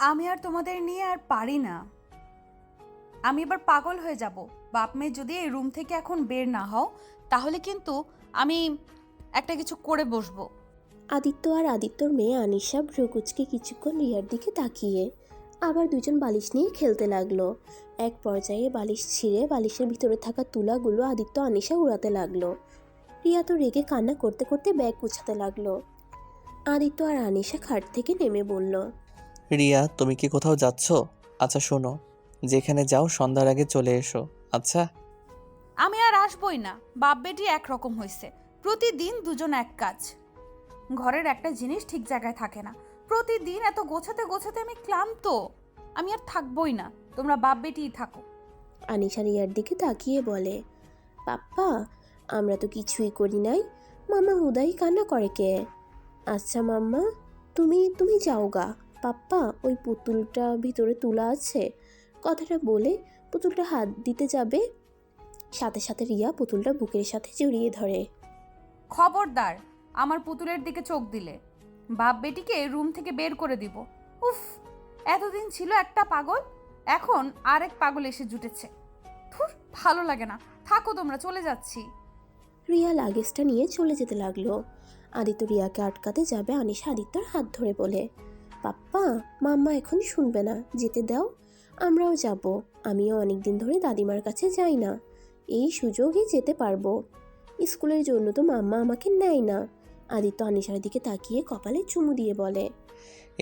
আমি আর তোমাদের নিয়ে আর পারি না। আমি এবার পাগল হয়ে যাব। বাপ মেয়ে যদি এই রুম থেকে এখন বের না হও, তাহলে কিন্তু আমি একটা কিছু করে বসবো। আদিত্য আর আদিত্যর মেয়ে আনিশা ভ্রুকুচকে কিছুক্ষণ রিয়ার দিকে তাকিয়ে আবার দুজন বালিশ নিয়ে খেলতে লাগলো। এক পর্যায়ে বালিশ ছিঁড়ে বালিশের ভিতরে থাকা তুলাগুলো আদিত্য আনিশা উড়াতে লাগলো। রিয়া তো রেগে কান্না করতে করতে ব্যাগ গুছাতে লাগলো। আদিত্য আর আনিশা খাট থেকে নেমে বলল, রিয়া, তুমি কি কোথাও যাচ্ছ? আচ্ছা শোনো, যেখানে যাও সন্ধ্যার আগে চলে এসো। আচ্ছা। আমি আর আসবই না। বাপ বেটি একরকম হয়েছে। প্রতিদিন দুজন এক কাজ। ঘরের একটা জিনিস ঠিক জায়গায় থাকে না। প্রতিদিন এত গোছাতে গোছাতে আমি ক্লান্ত। আমি আর থাকবই না। তোমরা বাপ বেটিই থাকো। আনিশা রিয়ার দিকে তাকিয়ে বলে, পাপ্পা, আমরা তো কিছুই করি নাই, মামা হুদাই কান্না করে কে? আচ্ছা মাম্মা, তুমি তুমি যাও গা। পাপ্পা, ওই পুতুলটা ভিতরে তুলা আছে। কথাটা বলে পুতুলটা হাত দিতে যাবে, সাথে সাথে রিয়া পুতুলটা বুকের সাথে জড়িয়ে ধরে। খবরদার আমার পুতুলের দিকে চোখ দিলে বাপ বেটিকে রুম থেকে বের করে দিব। উফ, এতদিন ছিল একটা পাগল, এখন আরেক পাগল এসে জুটেছে। ধুর, ভালো লাগে না। থাকো তোমরা, চলে যাচ্ছি। রিয়া লাগেজটা নিয়ে চলে যেতে লাগলো। আদিত্য রিয়াকে আটকাতে যাবে, আনিশা আদিত্যর হাত ধরে বলে, পাপ্পা, মাম্মা এখন শুনবে না, যেতে দাও, আমরাও যাব। আমিও অনেক দিন ধরে দাদিমার কাছে যাই না, এই সুযোগে যেতে পারবো। স্কুলের জন্য তো মাম্মা আমাকে নেয় না। আদিত্য আনিশার দিকে তাকিয়ে কপালে চুমু দিয়ে বলে,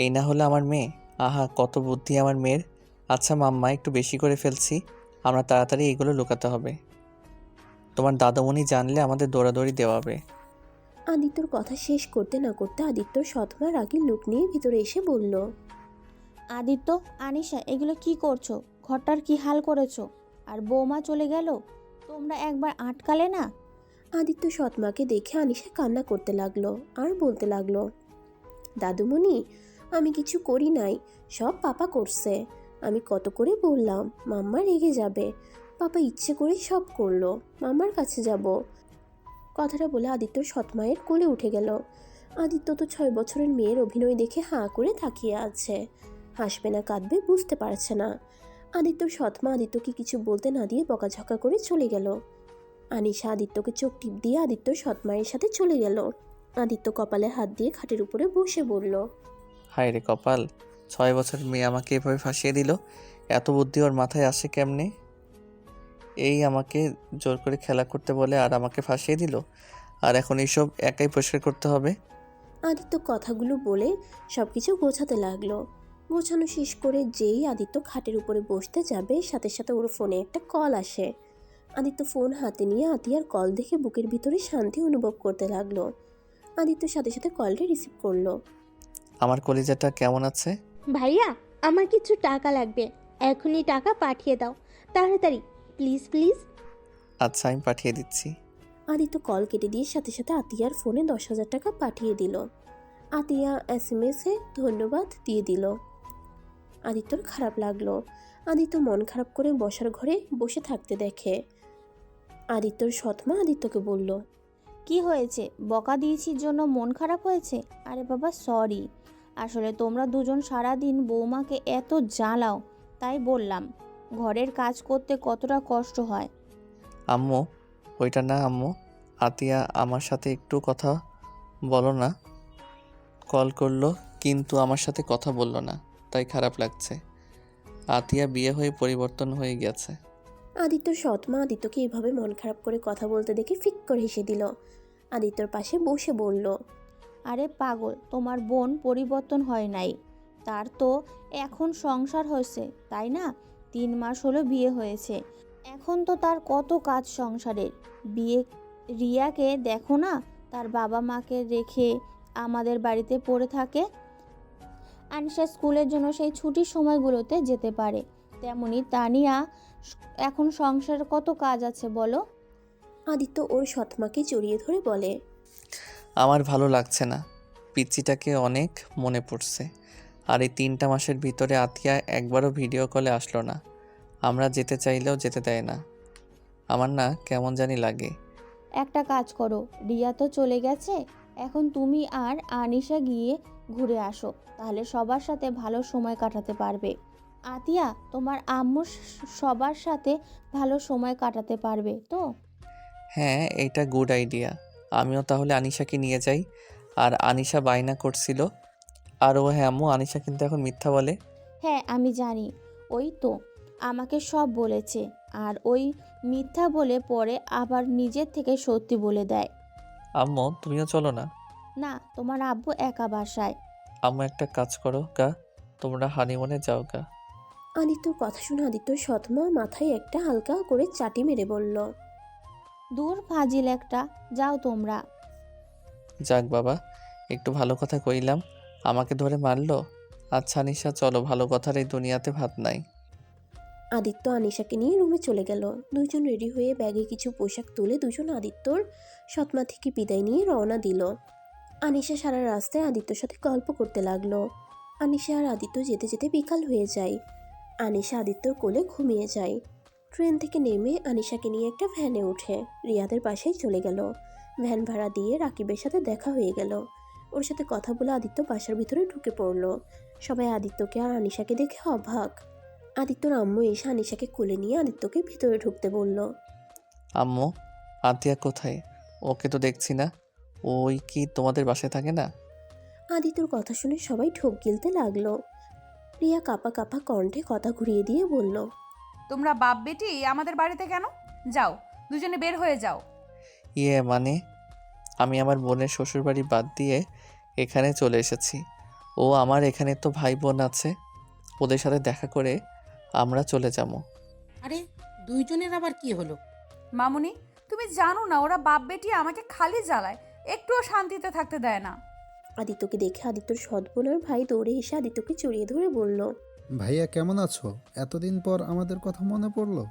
এই না হলে আমার মেয়ে। আহা, কত বুদ্ধি আমার মেয়ের। আচ্ছা মাম্মা, একটু বেশি করে ফেলছি। আমরা তাড়াতাড়ি এগুলো লুকাতে হবে। তোমার দাদামণি জানলে আমাদের দৌড়াদৌড়ি দেওয়াবে। আদিত্যর কথা শেষ করতে না করতে আদিত্যর সৎমা রাগী লুক নিয়ে ভিতরে এসে বলল, আদিত্য, আনিশা, এগুলো কি করছো? ঘরটার কি হাল করেছো? আর বৌমা চলে গেল, তোমরা একবার আটকালে না? আদিত্য সৎমাকে দেখে আনিশা কান্না করতে লাগলো আর বলতে লাগলো, দাদুমণি, আমি কিছু করি নাই, সব পাপা করছে। আমি কত করে বললাম মাম্মা রেগে যাবে, পাপা ইচ্ছে করে সব করলো, মাম্মার কাছে যাব। কথাটা বলে আদিত্যর সৎমায়ের কোলে উঠে গেল। আদিত্য তো 6 বছরের মেয়ের অভিনয় দেখে হাঁ করে তাকিয়ে আছে, হাসবে না কাঁদবে বুঝতে পারছে না। আদিত্যর সৎমা আদিত্যকে কিছু বলতে না দিয়ে বকাঝকা করে চলে গেল। আনিশা আদিত্যকে চোখ টিপ দিয়ে আদিত্যর সৎমায়ের সাথে চলে গেল। আদিত্য কপালে হাত দিয়ে খাটের উপরে বসে বলল, হায় রে কপাল, 6 বছরের মেয়ে আমাকে এভাবে ফাঁসিয়ে দিল। এত বুদ্ধি ওর মাথায় আসে কেমনে? এই আমাকে জোর করে খেলা করতে বলে আর আমাকে ফাঁসিয়ে দিল। আর এখন এইসব একাই পরিষ্কার করতে হবে। আদিত্য কথাগুলো বলে সবকিছু গোছাতে লাগলো। গোছানো শেষ করে যেই আদিত্য খাটের উপরে বসতে যাবে, সাথে সাথে ওর ফোনে একটা কল আসে। আদিত্য ফোন হাতে নিয়ে আতিয়ার কল দেখে বুকের ভিতরে শান্তি অনুভব করতে লাগলো। আদিত্য সাথে সাথে কলটা রিসিভ করলো। আমার কলিজাটা কেমন আছে? ভাইয়া, আমার কিছু টাকা লাগবে, এখনই টাকা পাঠিয়ে দাও তাড়াতাড়ি, প্লিজ প্লিজ। আচ্ছা, আমি পাঠিয়ে দিচ্ছি। আদিত্য কল কেটে দিয়ে সাথে সাথে আতিয়ার ফোনে 10,000 টাকা পাঠিয়ে দিল। আতিয়া SMS-এ ধন্যবাদ দিয়ে দিল। আদিত্যর খারাপ লাগলো। আদিত্য মন খারাপ করে বসার ঘরে বসে থাকতে দেখে। আদিত্যর সৎমা আদিত্যকে বলল, কি হয়েছে? বকা দিয়েছির জন্য মন খারাপ হয়েছে? আরে বাবা, সরি। আসলে তোমরা দুজন সারাদিন বৌমাকে এত জ্বালাও, তাই বললাম ঘরের কাজ করতে কতটা কষ্ট হয়। আম্মু, ওইটা না আম্মু। আতিয়া আমার সাথে একটু কথা বলো না। কল করলো কিন্তু আমার সাথে কথা বললো না, তাই খারাপ লাগছে। আতিয়া বিয়ে হয়ে পরিবর্তন হয়ে গেছে। আদিত্যর সৎমা আদিত্যকে এভাবে মন খারাপ করে কথা বলতে দেখে ফিক করে হেসে দিল। আদিত্যর পাশে বসে বলল, আরে পাগল, তোমার বোন পরিবর্তন হয় নাই, তার তো এখন সংসার হয়েছে, তাই না? 3 মাস হলো বিয়ে হয়েছে, এখন তো তার কত কাজ সংসারের। বিয়ে রিয়াকে দেখো না, তার বাবা মাকে রেখে আমাদের বাড়িতে পড়ে থাকে। আনিশা স্কুলের জন্য সেই ছুটির সময়গুলোতে যেতে পারে, তেমনি তানিয়া এখন সংসারের কত কাজ আছে বলো। আদিত্য ওর সৎমাকে জড়িয়ে ধরে বলে, আমার ভালো লাগছে না। পিচ্চিটাকে অনেক মনে পড়ছে। আর এই 3টা মাসের ভিতরে আতিয়া একবারও ভিডিও কলে আসলো না। আমরা যেতে চাইলেও যেতে দেয় না। আমার না কেমন জানি লাগে। একটা কাজ করো, রিয়া তো চলে গেছে, এখন তুমি আর আনিশা গিয়ে ঘুরে আসো, তাহলে সবার সাথে ভালো সময় কাটাতে পারবে। আতিয়া, তোমার আম্মু সবার সাথে ভালো সময় কাটাতে পারবে তো? হ্যাঁ, এইটা গুড আইডিয়া। আমিও তাহলে আনিশাকে নিয়ে যাই। আর আনিশা বায়না করছিল। আর ও হ্যাঁ আম্মু, আনিশা কিন্তু এখন মিথ্যা বলে। হ্যাঁ, আমি জানি। ওই তো আমাকে সব বলেছে। আর ওই মিথ্যা বলে পরে আবার নিজের থেকে সত্যি বলে দেয়। আম্মু তুমিও চলো না। না, তোমার আব্বু একা বাসায়। আম্মু একটা কাজ করো গা, তোমরা হানিমুনে যাও গা। আদিত্যর কথা শুনে আদিত্যর সৎমা মাথায় একটা হালকা করে চাটি মেরে বলল, দূর ফাজিল একটা, যাও তোমরা। যাক বাবা, একটু ভালো কথা কইলাম, আমাকে ধরে মারলো। আচ্ছা আনিশা চলো, ভালো কথার এই দুনিয়াতে ভাত নাই। আদিত্য আনিশাকে নিয়ে রুমে চলে গেল। দুইজন রেডি হয়ে ব্যাগে কিছু পোশাক তুলে দুজন আদিত্যর সৎমা থেকে বিদায় নিয়ে রওনা দিল। আনিশা সারা রাস্তায় আদিত্যর সাথে গল্প করতে লাগলো। আনিশা আর আদিত্য যেতে যেতে বিকাল হয়ে যায়। আনিশা আদিত্যর কোলে ঘুমিয়ে যায়। ট্রেন থেকে নেমে আনিশাকে নিয়ে একটা ভ্যানে উঠে রিয়াদের বাসায় চলে গেল। ভ্যান ভাড়া দিয়ে রাকিবের সাথে দেখা হয়ে গেল। ওর সাথে কথা বলে আদিত্য বাসার ভিতরে ঢুকে পড়লো। সবাই আদিত্যকে আর আনিশাকে দেখে অবাক। আদিত্যর আম্মু এসে আনিশাকে কোলে নিয়ে আদিত্যকে ভিতরে ঢুকতে বলল। আম্মু, আতিয়া কোথায়? ওকে তো দেখছি না। ওই কি তোমাদের বাসায় থাকে না? আদিত্যর কথা শুনে সবাই ঢোক গিলতে লাগলো। রিয়া কাপা কাপা কণ্ঠে কথা ঘুরিয়ে দিয়ে বলল, তোমরা বাপ বেটি আমাদের বাড়িতে কেন? যাও, দুজনে বের হয়ে যাও। ইয়ে মানে আমি আমার বোনের শ্বশুরবাড়ি বাদ দিয়ে এখানে চলে এসেছি। ও আমার এখানে তো ভাই বোন আছে, ওদের সাথে দেখা করে আমরা চলে যাবো। আরে দুইজনের আবার কি হলো? মামুনি, তুমি জানো না ওরা বাপ বেটি আমাকে খালি জ্বালায়, একটুও শান্তিতে থাকতে দেয় না। আদিত্যকে দেখে আদিত্যর সৎ বোন আর ভাই দৌড়ে এসে আদিত্যকে জড়িয়ে ধরে বলল, ভাইয়া কেমন আছো? এতদিন পর আমাদের কথা মনে পড়লো।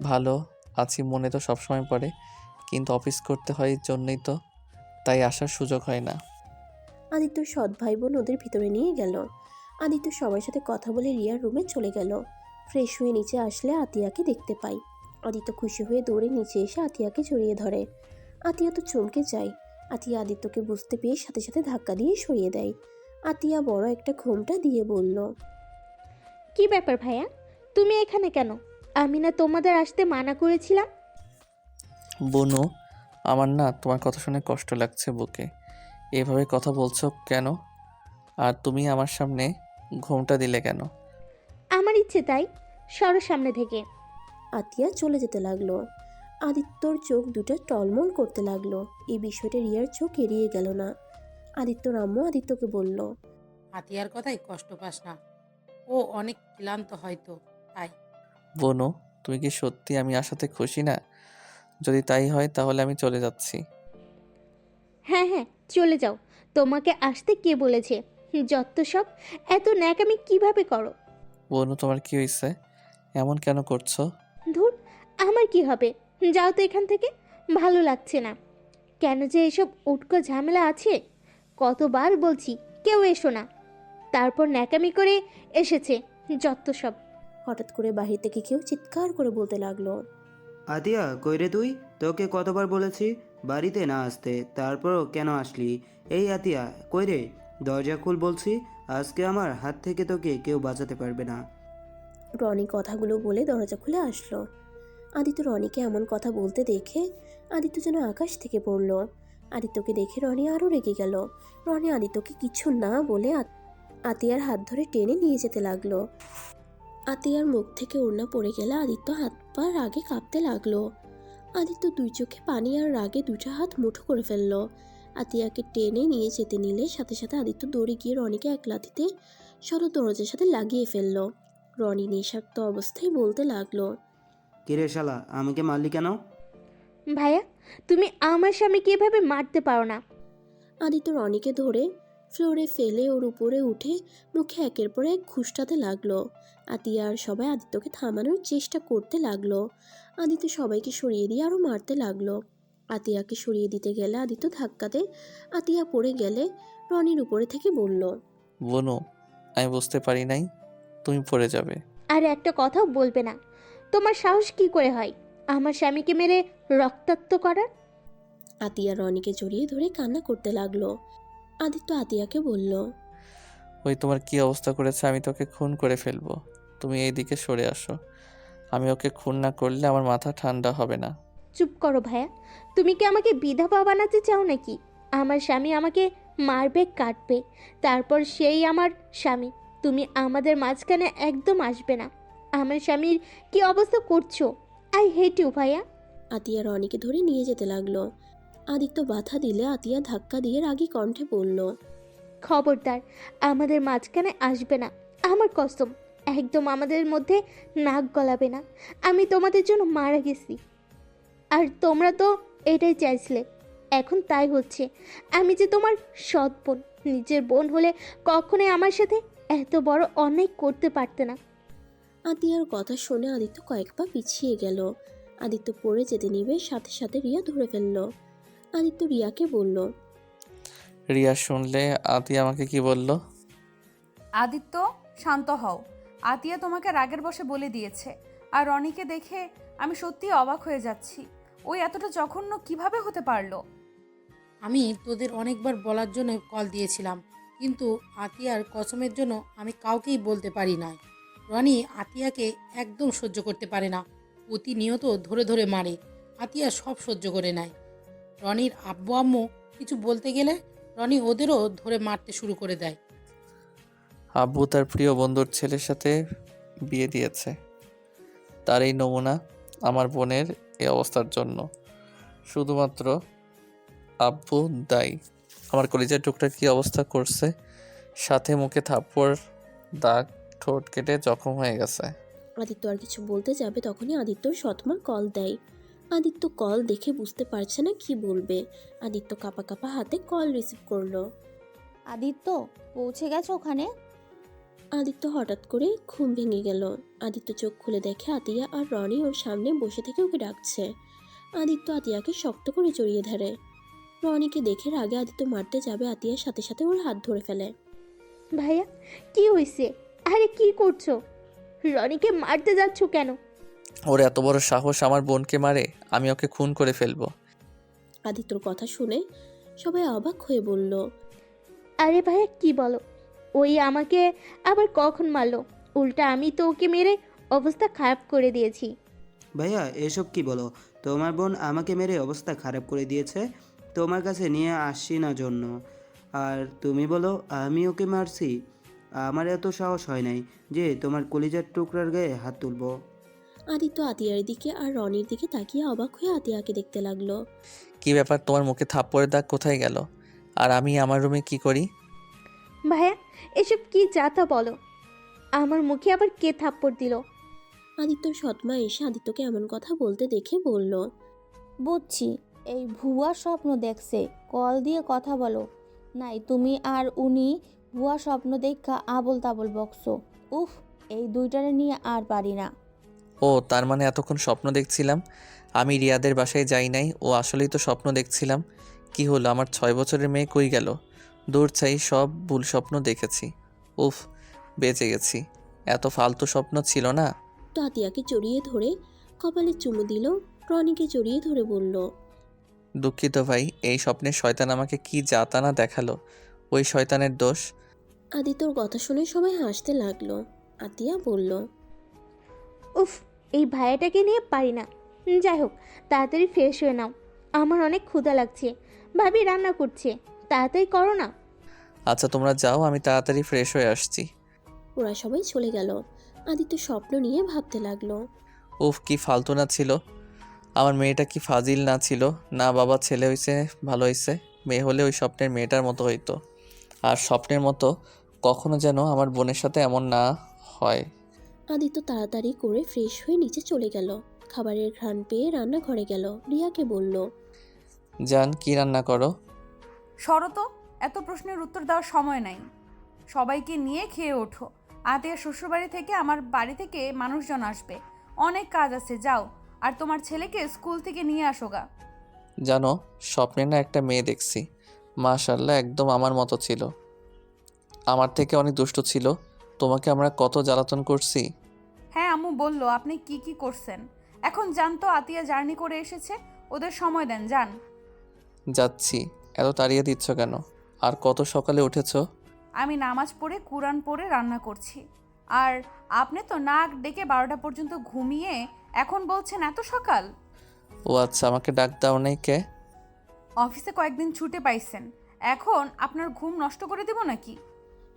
ভালো আছি, মনে তো সবসময় পড়ে, কিন্তু অফিস করতে হয় এর জন্যই তো, তাই আসার সুযোগ হয় না। আদিত্যর সৎ ভাই বোন ওদের ভিতরে নিয়ে গেল। আদিত্য সবার সাথে কথা বলে রিয়ার রুমে চলে গেল। ফ্রেশ হয়ে নিচে আসলে আতিয়াকে দেখতে পাই। আদিত্য খুশি হয়ে দৌড়ে নিচে এসে আতিয়াকে জড়িয়ে ধরে। আতিয়া তো চমকে যায়। আতিয়া আদিত্যকে বুঝতে পেয়ে সাথে সাথে ধাক্কা দিয়ে সরিয়ে দেয়। আতিয়া বড় একটা ঘোমটা দিয়ে বলল, কি ব্যাপার ভাইয়া, তুমি এখানে কেন? আমি না তোমাদের আসতে মানা করেছিলাম? বনু, আমার না তোমার কথা শুনে কষ্ট লাগছে বুকে। এভাবে কথা বলছো কেন? আর তুমি আমার সামনে ঘোমটা দিলে কেন? আমার ইচ্ছে তাই, সরো সামনে থেকে। আতিয়া চলে যেতে লাগলো। আদিত্যর চোখ দুটো টলমল করতে লাগলো। এই বিষয়টা রিয়ার চোখ এড়িয়ে গেল না। আদিত্যর আম্মু আদিত্যকে বলল, আতিয়ার কথাই কষ্ট পাস না, ও অনেক ক্লান্ত হয়তো তাই। বনু, তুমি কি সত্যি আমি আসাতে খুশি না? যদি তাই হয় তাহলে আমি চলে যাচ্ছি। হ্যাঁ হ্যাঁ, চলে যাও। তোমাকে আসতে কে বলেছে? যত সব, এত ন্যাকামি কিভাবে করো? বনু তোমার কি হয়েছে? এমন কেন করছো? ধুর, আমার কি হবে? যাও তো এখান থেকে, ভালো লাগছে না। কেন যে এসব উটকো ঝামেলা আছে? কতবার বলছি কেউ এসো না, তারপর ন্যাকামি করে এসেছে, যত সব। হঠাৎ করে বাহির থেকে কেউ চিৎকার করে বলতে লাগলো, আতিয়া কই রে তুই? তোকে কতবার বলেছি বাড়িতে না আসতে, তারপরও কেন আসলি? এই আতিয়া কই রে? দরজা খুল বলছি, আজকে আমার হাত থেকে তোকে কেউ বাঁচাতে পারবে না। রনি কথাগুলো বলে দরজা খুলে আসলো। আদিত্য রনিকে এমন কথা বলতে দেখে আদিত্য যেন আকাশ থেকে পড়লো। আদিত্যকে দেখে রনি আরও রেগে গেল। রনি আদিত্যকে কিছু না বলে আতিয়ার হাত ধরে টেনে নিয়ে যেতে লাগলো। আতিয়ার মুখ থেকে ওড়না পড়ে গেলে আদিত্য হাত পা রাগে কাঁপতে লাগলো। আদিত্য দুই চোখে পানি আর রাগে দুটো হাত মুঠো করে ফেললো। আতিয়াকে টেনে নিয়ে যেতে নিলে সাথে সাথে আদিত্য দৌড়ে গিয়ে রনিকে এক লাথিতে সরো দরজার সাথে লাগিয়ে ফেললো। রনি নেশাক্ত অবস্থায় বলতে লাগলো, কিরে শালা, আমাকে মারলি কেন? ভাইয়া, তুমি আমার স্বামীকে এভাবে মারতে পারো না। আদিত্য রনিকে ধরে ফ্লোরে ফেলে ওর উপরে উঠে মুখে একের পর এক ঘুষটাতে লাগলো। আতিয়া আর সবাই আদিত্যকে থামানোর চেষ্টা করতে লাগলো। আদিত্য সবাইকে সরিয়ে দিয়ে আরও মারতে লাগলো। আতিয়াকে সরিয়ে দিতে গেলে আদিত্য ধাক্কাতে আতিয়া পড়ে গেলে রনির উপরে থেকে বলল, বনু, আমি বুঝতে পারি নাই তুমি পড়ে যাবে। আর একটা কথাও বলবে না। তোমার সাহস কি করে হয় আমার স্বামীকে মেরে রক্তাক্ত করার? আতিয়া রনিকে জড়িয়ে ধরে কান্না করতে লাগলো। আদিত্য আতিয়াকে বলল, ওই তোমার কি অবস্থা করেছে, আমি তোকে খুন করে ফেলবো। তুমি এই দিকে সরে আসো। আমি ওকে খুন না করলে আমার মাথা ঠান্ডা হবে না। চুপ করো ভাইয়া, তুমি কি আমাকে বিধবা বানাতে চাও নাকি? আমার স্বামী আমাকে মারবে, কাটবে, তারপর সেই আমার স্বামী। তুমি আমাদের মাঝখানে একদম আসবে না। আমার স্বামীর কি অবস্থা করছো? আই হেট ইউ ভাইয়া। আতিয়া রনিকে ধরে নিয়ে যেতে লাগলো। আদিত্য বাধা দিলে আতিয়া ধাক্কা দিয়ে রাগী কণ্ঠে বলল, খবরদার আমাদের মাঝখানে আসবে না, আমার কসম। একদম আমাদের মধ্যে নাক গলাবে না। আমি তোমাদের জন্য মারা গেছি, আর তোমরা তো এটাই চাইছিলে। এখন তাই হচ্ছে। আমি যে তোমার সৎ বোন, নিজের বোন হলে কখনোই আমার সাথে এত বড় অন্যায় করতে পারতে না। আতিয়ার কথা শুনে আদিত্য কয়েক পা পিছিয়ে গেল। আদিত্য পড়ে যেতে নিবে, সাথে সাথে রিয়া ধরে ফেলল। আদিত্য রিয়াকে বলল, রিয়া শুনলে আতি আমাকে কি বলল? আদিত্য, শান্ত হও। আতিয়া তোমাকে রাগের বশে বলে দিয়েছে। আর রনিকে দেখে আমি সত্যি অবাক হয়ে যাচ্ছি। ওই এতটা জঘন্য কিভাবে হতে পারলো? আমি তোদের অনেকবার বলার জন্য কল দিয়েছিলাম, কিন্তু আতিয়ার কসমের জন্য আমি কাউকেই বলতে পারি না। রনি আতিয়াকে একদম সহ্য করতে পারে না, প্রতিনিয়ত ধরে ধরে মারে। আতিয়া সব সহ্য করে নেয়। রনির আব্বু আম্মু কিছু বলতে গেলে রনি ওদেরও ধরে মারতে শুরু করে দেয়। আব্বু তার প্রিয় বন্ধুর ছেলের সাথে বিয়ে দিয়েছে। তার এই নমুনা আমার বোনের এই অবস্থার জন্য শুধুমাত্র আব্বু দায়ী। আমার কলিজার টুকটার কি অবস্থা করছে, সাথে মুখে থাপ্পড়, দাগ, ঠোঁট কেটে জখম হয়ে গেছে। আদিত্য আর কিছু বলতে যাবে তখনই আদিত্যর সৎমা কল দেয়। আদিত্য কল দেখে বুঝতে পারছে না কি বলবে। আদিত্য কাঁপা কাঁপা হাতে কল রিসিভ করলো। আদিত্য, পৌঁছে গেছো ওখানে? আদিত্য হঠাৎ করে ঘুম ভেঙে গেল। আদিত্য চোখ খুলে দেখে আতিয়া আর রনি ওর সামনে বসে থেকে ওকে ডাকছে। আদিত্য আতিয়াকে শক্ত করে জড়িয়ে ধরে। রনিকে দেখে রাগে আদিত্য মারতে যাবে, আতিয়ার সাথে সাথে ওর হাত ধরে ফেলে। ভাইয়া কি হয়েছে? আরে কি করছো? রনিকে মারতে যাচ্ছ কেন? ওর এত বড় সাহস আমার বোনকে মারে, আমি ওকে খুন করে ফেলবো। আদিত্যর কথা শুনে সবাই অবাক হয়ে বলল, আরে ভাইয়া কি বলো? ওই আমাকে আবার কখন মারলো? উল্টা আমি তো ওকে মেরে অবস্থা খারাপ করে দিয়েছি। ভাইয়া এসব কি বলো? তোমার বোন আমাকে মেরে অবস্থা খারাপ করে দিয়েছে তোমার কাছে নিয়ে আসছি না জন্য, আর তুমি বলো আমি ওকে মারছি? আমার এত সাহস হয় নাই যে তোমার কলিজার টুকরার গায়ে হাত তুলবো। আদিত্য আতিয়ার দিকে আর রনির দিকে তাকিয়ে অবাক হয়ে আতিয়াকে দেখতে লাগলো। কি ব্যাপার, তোমার মুখে থাপ্পড়ের দাগ কোথায় গেল? আর আমি আমার রুমে কি করি? ভাইয়া এসব কি যাতা বলো? আমার মুখে আবার কে থাপ্পড় দিল? আদিত্যর সৎমা এসে আদিত্যকে এমন কথা বলতে দেখে বলল, বুঝছি, এই ভুয়া স্বপ্ন দেখছে। কল দিয়ে কথা বলো নাই তুমি, আর উনি ভুয়া স্বপ্ন দেখা আবল তাবল বকছো। উফ, এই দুইটারে নিয়ে আর পারি না। ও তার মানে এতক্ষণ স্বপ্ন দেখছিলাম। আমি রিয়াদের বাসায় যাই নাই, ও আসলেই তো স্বপ্ন দেখছিলাম। কি হলো, আমার 6 বছরের মেয়ে কই গেল? দূর চাই, সব ভুল স্বপ্ন দেখেছি। উফ, বেঁচে গেছি। এত ফালতু স্বপ্ন ছিল না। তো আতিয়াকে জড়িয়ে ধরে কপালে চুমু দিল। রনিকে জড়িয়ে ধরে বলল, দুঃখিত ভাই, এই স্বপ্নের শয়তান আমাকে কি যাতানা দেখালো, ওই শয়তানের দোষ। আদিত্যর কথা শুনে সবাই হাসতে লাগলো। আতিয়া বলল, উফ, এই ভাইয়াটাকে নিয়ে পারি না। যাই হোক, তাড়াতাড়ি ফ্রেশ হয়ে নাও, আমার অনেক ক্ষুধা লাগছে। ভাবি রান্না করছে, তাড়াতাড়ি করো না। আচ্ছা তোমরা যাও, আমি তাড়াতাড়ি ফ্রেশ হয়ে আসছি। ওরা সবাই চলে গেল। আদিত্য স্বপ্ন নিয়ে ভাবতে লাগলো। উফ, কি ফালতু না ছিল আমার মেয়েটা, কি ফাজিল না ছিল। না বাবা, ছেলে হয়েছে ভালো হয়েছে, মেয়ে হলে ওই স্বপ্নের মেয়েটার মতো হইতো। আর স্বপ্নের মতো কখনো যেন আমার বোনের সাথে এমন না হয়। আদিত্য তাড়াতাড়ি করে ফ্রেশ হয়ে নিচে চলে গেল। খাবারের ঘ্রাণ পেয়ে রান্নাঘরে গেল। রিয়াকে বলল, জান, কি রান্না করো? শরত, এত প্রশ্নের উত্তর দেওয়ার সময় নাই। সবাইকে নিয়ে খেয়ে ওঠো। আতিয়া শ্বশুরবাড়ি থেকে আমার বাড়ি থেকে মানুষজন আসবে, অনেক কাজ আছে, যাও। আর তোমার ছেলেকে স্কুল থেকে নিয়ে আসো গা। জানো, স্বপ্নে না একটা মেয়ে দেখছি, মাশাআল্লাহ একদম আমার মতো ছিল। আমার থেকে অনেক দুষ্ট ছিল। তোমাকে আমরা কত জ্বালাতন করছি। হ্যাঁ, আম্মু বললো আপনি কি কি করছেন। এখন যান তো, আতিয়া জার্নি করে এসেছে, ওদের সময় দেন, যান। যাচ্ছি। এত তাড়িয়ে দিচ্ছ কেন? আর কত সকালে উঠেছো? আমি নামাজ পড়ে কুরআন পড়ে রান্না করছি। আর আপনি তো নাক ডেকে 12টা পর্যন্ত ঘুমিয়ে এখন বলছেন এত সকাল। ও আচ্ছা, আমাকে ডাক দাও নাই কে? অফিসে কয়েকদিন ছুটি পাইছেন, এখন আপনার ঘুম নষ্ট করে দেব নাকি?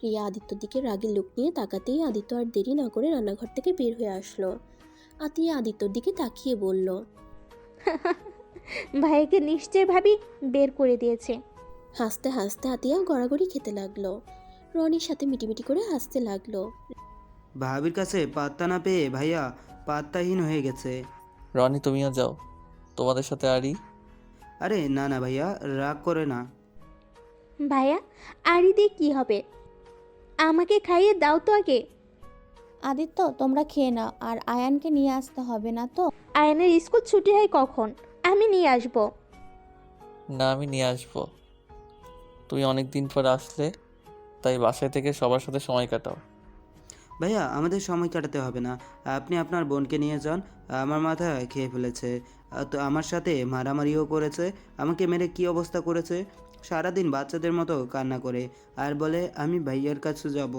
রিয়া আদিত্যর দিকে রাগী লুক নিয়ে তাকাতেই আদিত্য আর দেরি না করে রান্নাঘর থেকে বের হয়ে আসলো। আতিয়া আদিত্যর দিকে তাকিয়ে বলল, ভাইকে নিশ্চয় ভাবি বের করে দিয়েছে। হাসতে হাসতে আতিয়া গড়াগড়ি খেতে লাগলো। রনির সাথে মিটিমিটি করে হাসতে লাগলো। ভাবির কাছে পাত্তা না পেয়ে ভাইয়া পাত্তাহীন হয়ে গেছে। রনি তুমিও যাও, তোমাদের সাথে আরই। আরে না না ভাইয়া, রাগ করে না। ভাইয়া আড়ি দিয়ে কী হবে? আমাকে খাইয়ে দাও তো আগে। আদিত্য, তোমরা খেয়ে নাও, আর আয়ানকে নিয়ে আসতে হবে না তো? আয়নের স্কুল ছুটি হয় কখন? আমি নিয়ে আসবো। না, আমি নিয়ে আসবো। তুমি অনেক দিন পর আসলে, তাই বাসায় থেকে সবার সাথে সময় কাটাও। ভাইয়া আমাদের সময় কাটাতে হবে না, আপনি আপনার বোনকে নিয়ে যান। আমার মাথা খেয়ে ফেলেছে। তো আমার সাথে মারামারিও করেছে, আমাকে মেরে কি অবস্থা করেছে। সারাদিন বাচ্চাদের মতো কান্না করে আর বলে আমি ভাইয়ার কাছে যাব,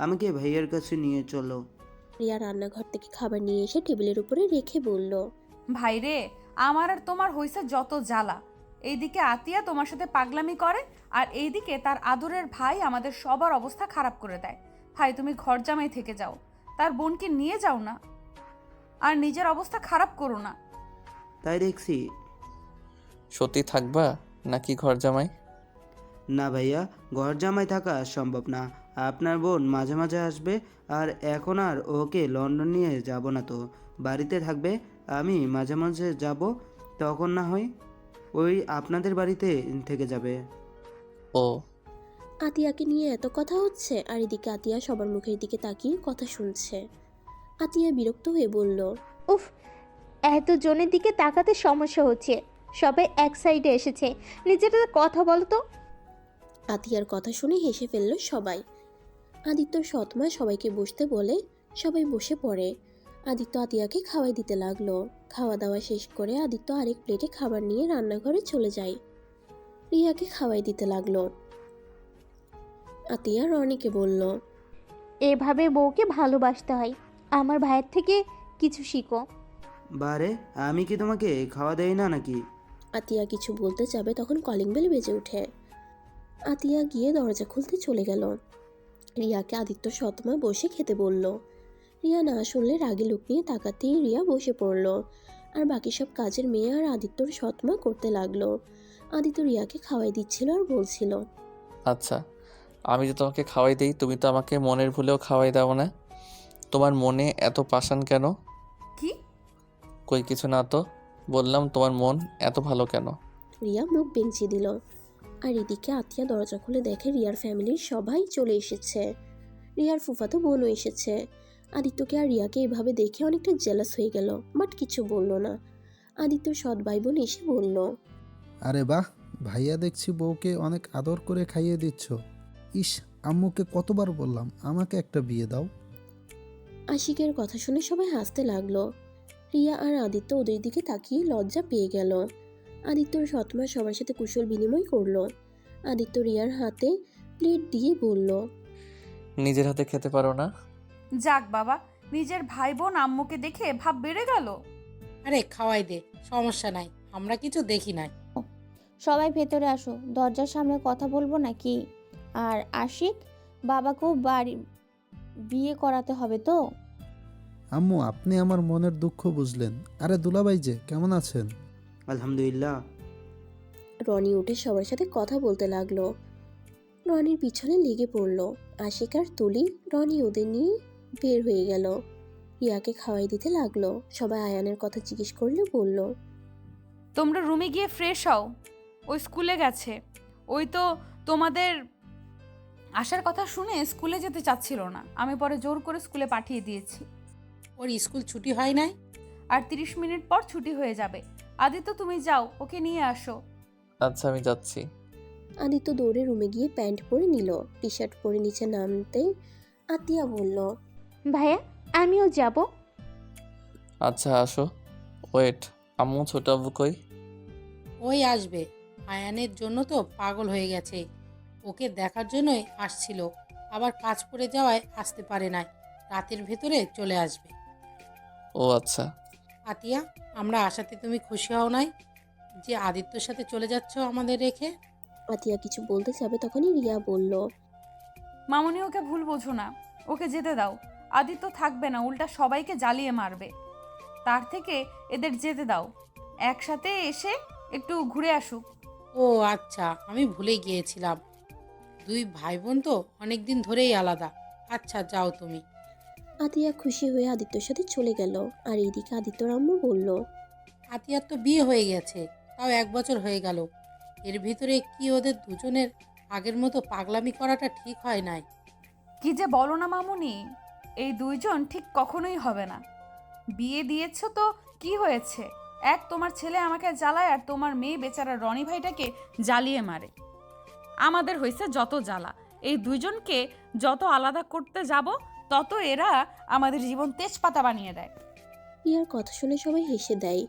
আমাকে ভাইয়ার কাছে নিয়ে চলো। রিয়া রান্নাঘর থেকে খাবার নিয়ে এসে টেবিলের উপরে রেখে বলল, ভাই রে, আমার আর তোমার হইছে যত জ্বালা। এইদিকে আতিয়া তোমার সাথে পাগলামি করে, আর এইদিকে তার আদরের ভাই আমাদের সবার অবস্থা খারাপ করে দেয়। ভাই তুমি ঘর জামাই থেকে যাও, তার বোনকে নিয়ে যাও না, আর নিজের অবস্থা খারাপ করো না। তাই দেখছি। সত্যি থাকবা নাকি ঘর জামাই? না ভাইয়া, ঘর জামাই থাকা সম্ভব না। আপনার বোন মাঝে মাঝে আসবে, আর এখন আর ওকে লন্ডন নিয়ে যাব না তো, বাড়িতে থাকবে। আমি মাঝে মাঝে যাব, তখন না হয় ওই আপনাদের বাড়িতে থেকে যাবে। ও আতিয়াকে নিয়ে এত কথা হচ্ছে, আর এদিকে আতিয়া সবার মুখের দিকে তাকিয়ে কথা শুনছে। আতিয়া বিরক্ত হয়ে বলল, উফ, এত জনের দিকে তাকাতে সমস্যা হচ্ছে। সবাই এক সাইডে এসেছে, নিজেরা কথা বলো তো। আতিয়ার কথা শুনে হেসে ফেলল সবাই। আদিত্যর সৎমা সবাইকে বসতে বলে সবাই বসে পড়ে। আদিত্য আতিয়াকে খাওয়াই দিতে লাগলো। খাওয়া দাওয়া শেষ করে আদিত্য আরেক প্লেটে খাবার নিয়ে রান্নাঘরে চলে যায়। রিয়াকে খাওয়াই দিতে লাগলো। আতিয়া রনিকে বলল, এভাবে বউকে ভালোবাসতে হয়। আমার ভাইয়ের থেকে কিছু শিখো। বারে, আমি কি তোমাকে খাওয়া দেই না নাকি? আতিয়া কিছু বলতে যাবে তখন কলিং বেল বেজে ওঠে। আতিয়া গিয়ে দরজা খুলতে চলে গেল। রিয়াকে আদিত্য সৎমা বসে খেতে বলল। রিয়া না শুনলে রাগে লুক নিয়ে তাকাতেই রিয়া বসে পড়ল। আর বাকি সব কাজের মেয়ে আর আদিত্যর সৎমা করতে লাগলো। আদিত্য রিয়াকে খাওয়াই দিচ্ছিল আর বলছিল, আচ্ছা, আমি যে তোমাকে খাওয়াই দেই, তুমি তো আমাকে মনের ভুলেও খাওয়াই দাও না। তোমার মনে এত পাষাণ কেন? কি? কই কিছু না তো, বললাম তোমার মন এত ভালো কেন? রিয়া মুখ বেঞ্চি দিল। আর এদিকে আতিয়া দরজা খুলে দেখে রিয়ার ফ্যামিলির সবাই চলে এসেছে। রিয়ার ফুফাতো বোনও এসেছে। আদিত্যকে আর রিয়াকে এভাবে দেখে অনেকটা জেলাস হয়ে গেল, বাট কিছু বলল না। আদিত্যর সৎ ভাই বোন এসে বলল, আরে বাহ, ভাইয়া দেখছি বউকে অনেক আদর করে খাইয়ে দিচ্ছ। ইস, আম্মুকে কতবার বললাম আমাকে একটা বিয়ে দাও। আশিকের কথা শুনে সবাই হাসতে লাগলো। রিয়া আর আদিত্য ওদের দিকে তাকিয়ে লজ্জা পেয়ে গেল। আদিত্যর সৎমা সবার সাথে কুশল বিনিময় করলো। আদিত্য রিয়ার হাতে প্লেট দিয়ে বলল, নিজের হাতে খেতে পারো না? যাক বাবা, নিজের ভাই বোন আম্মুকে দেখে ভাব বেড়ে গেল। আরে খাওয়াই দে, সমস্যা নাই, আমরা কিছু দেখি নাই। সবাই ভেতরে আসো, দরজার সামনে কথা বলবো নাকি? আর আশিক, বাবাকেও বিয়ে করাতে হবে তো? আম্মু, আপনি আমার মনের দুঃখ বুঝলেন। আরে দুলাভাই যে, কেমন আছেন? আলহামদুলিল্লাহ। রনি উঠে সবার সাথে কথা বলতে লাগলো। রনির পিছনে লেগে পড়লো। আশিক আর তুলি রনি ওদের নিয়ে বের হয়ে গেল। রিয়াকে খাওয়াই দিতে লাগলো। সবাই আয়ানের কথা জিজ্ঞেস করলে বলল, তোমরা রুমে গিয়ে ফ্রেশ হও, ওই স্কুলে গেছে। ওই তো তোমাদের আসার কথা শুনে স্কুলে যেতে চাচ্ছিল না, আমি পরে জোর করে স্কুলে পাঠিয়ে দিয়েছি। ওর স্কুল ছুটি হয় নাই? আর 30 মিনিট পর ছুটি হয়ে যাবে। আদিত্য তুমি যাও, ওকে নিয়ে আসো। আচ্ছা, আমি যাচ্ছি। আদিত্য দৌড়ে রুমে গিয়ে প্যান্ট পরে নিল। টি শার্ট পরে নিচে নামতেই আতিয়া বলল, ভাইয়া আমিও যাব। আচ্ছা আসো। ওয়েট, আম্মু ছোট আব্বু কই? ওই আসবে, আয়ানের জন্য তো পাগল হয়ে গেছে, ওকে দেখার জন্যই আসছিল। আবার কাজ পড়ে যাওয়ায় আসতে পারে নাই, রাতের ভেতরে চলে আসবে। ও আচ্ছা। আতিয়া, আমরা আশাতে তুমি খুশি হও নাই যে আদিত্যর সাথে চলে যাচ্ছ আমাদের রেখে? আতিয়া কিছু বলতে যাবে তখনই রিয়া বলল, মামুনি ওকে ভুল বোঝো না, ওকে যেতে দাও। আদিত্য থাকবে না, উল্টা সবাইকে জ্বালিয়ে মারবে। তার থেকে এদের যেতে দাও, একসাথে এসে একটু ঘুরে আসুক। ও আচ্ছা, আমি ভুলে গিয়েছিলাম, দুই ভাই বোন তো অনেক দিন ধরেই আলাদা। আচ্ছা, যাও তুমি। আতিয়া খুশি হয়ে আদিত্যর সাথে চলে গেল। আর এইদিকে আদিত্যর আম্মু বলল, আতিয়ার তো বিয়ে হয়ে গেছে, তাও 1 বছর হয়ে গেল। এর ভিতরে কি ওদের দুজনের আগের মতো পাগলামি করাটা ঠিক হয় নাই? কি যে বলো না মামুনি, এই দুইজন ঠিক কখনোই হবে না। বিয়ে দিয়েছ তো কি হয়েছে? এক তোমার ছেলে আমাকে জ্বালায়, আর তোমার মেয়ে বেচারা রনি ভাইটাকে জ্বালিয়ে মারে। আমাদের হয়েছে যত জ্বালা। এই দুইজনকে যত আলাদা করতে যাব, তত এরা আমাদের জীবন তেজপাতা বানিয়ে দেয়। রিয়ার কথা শুনে সবাই হেসে দেয়।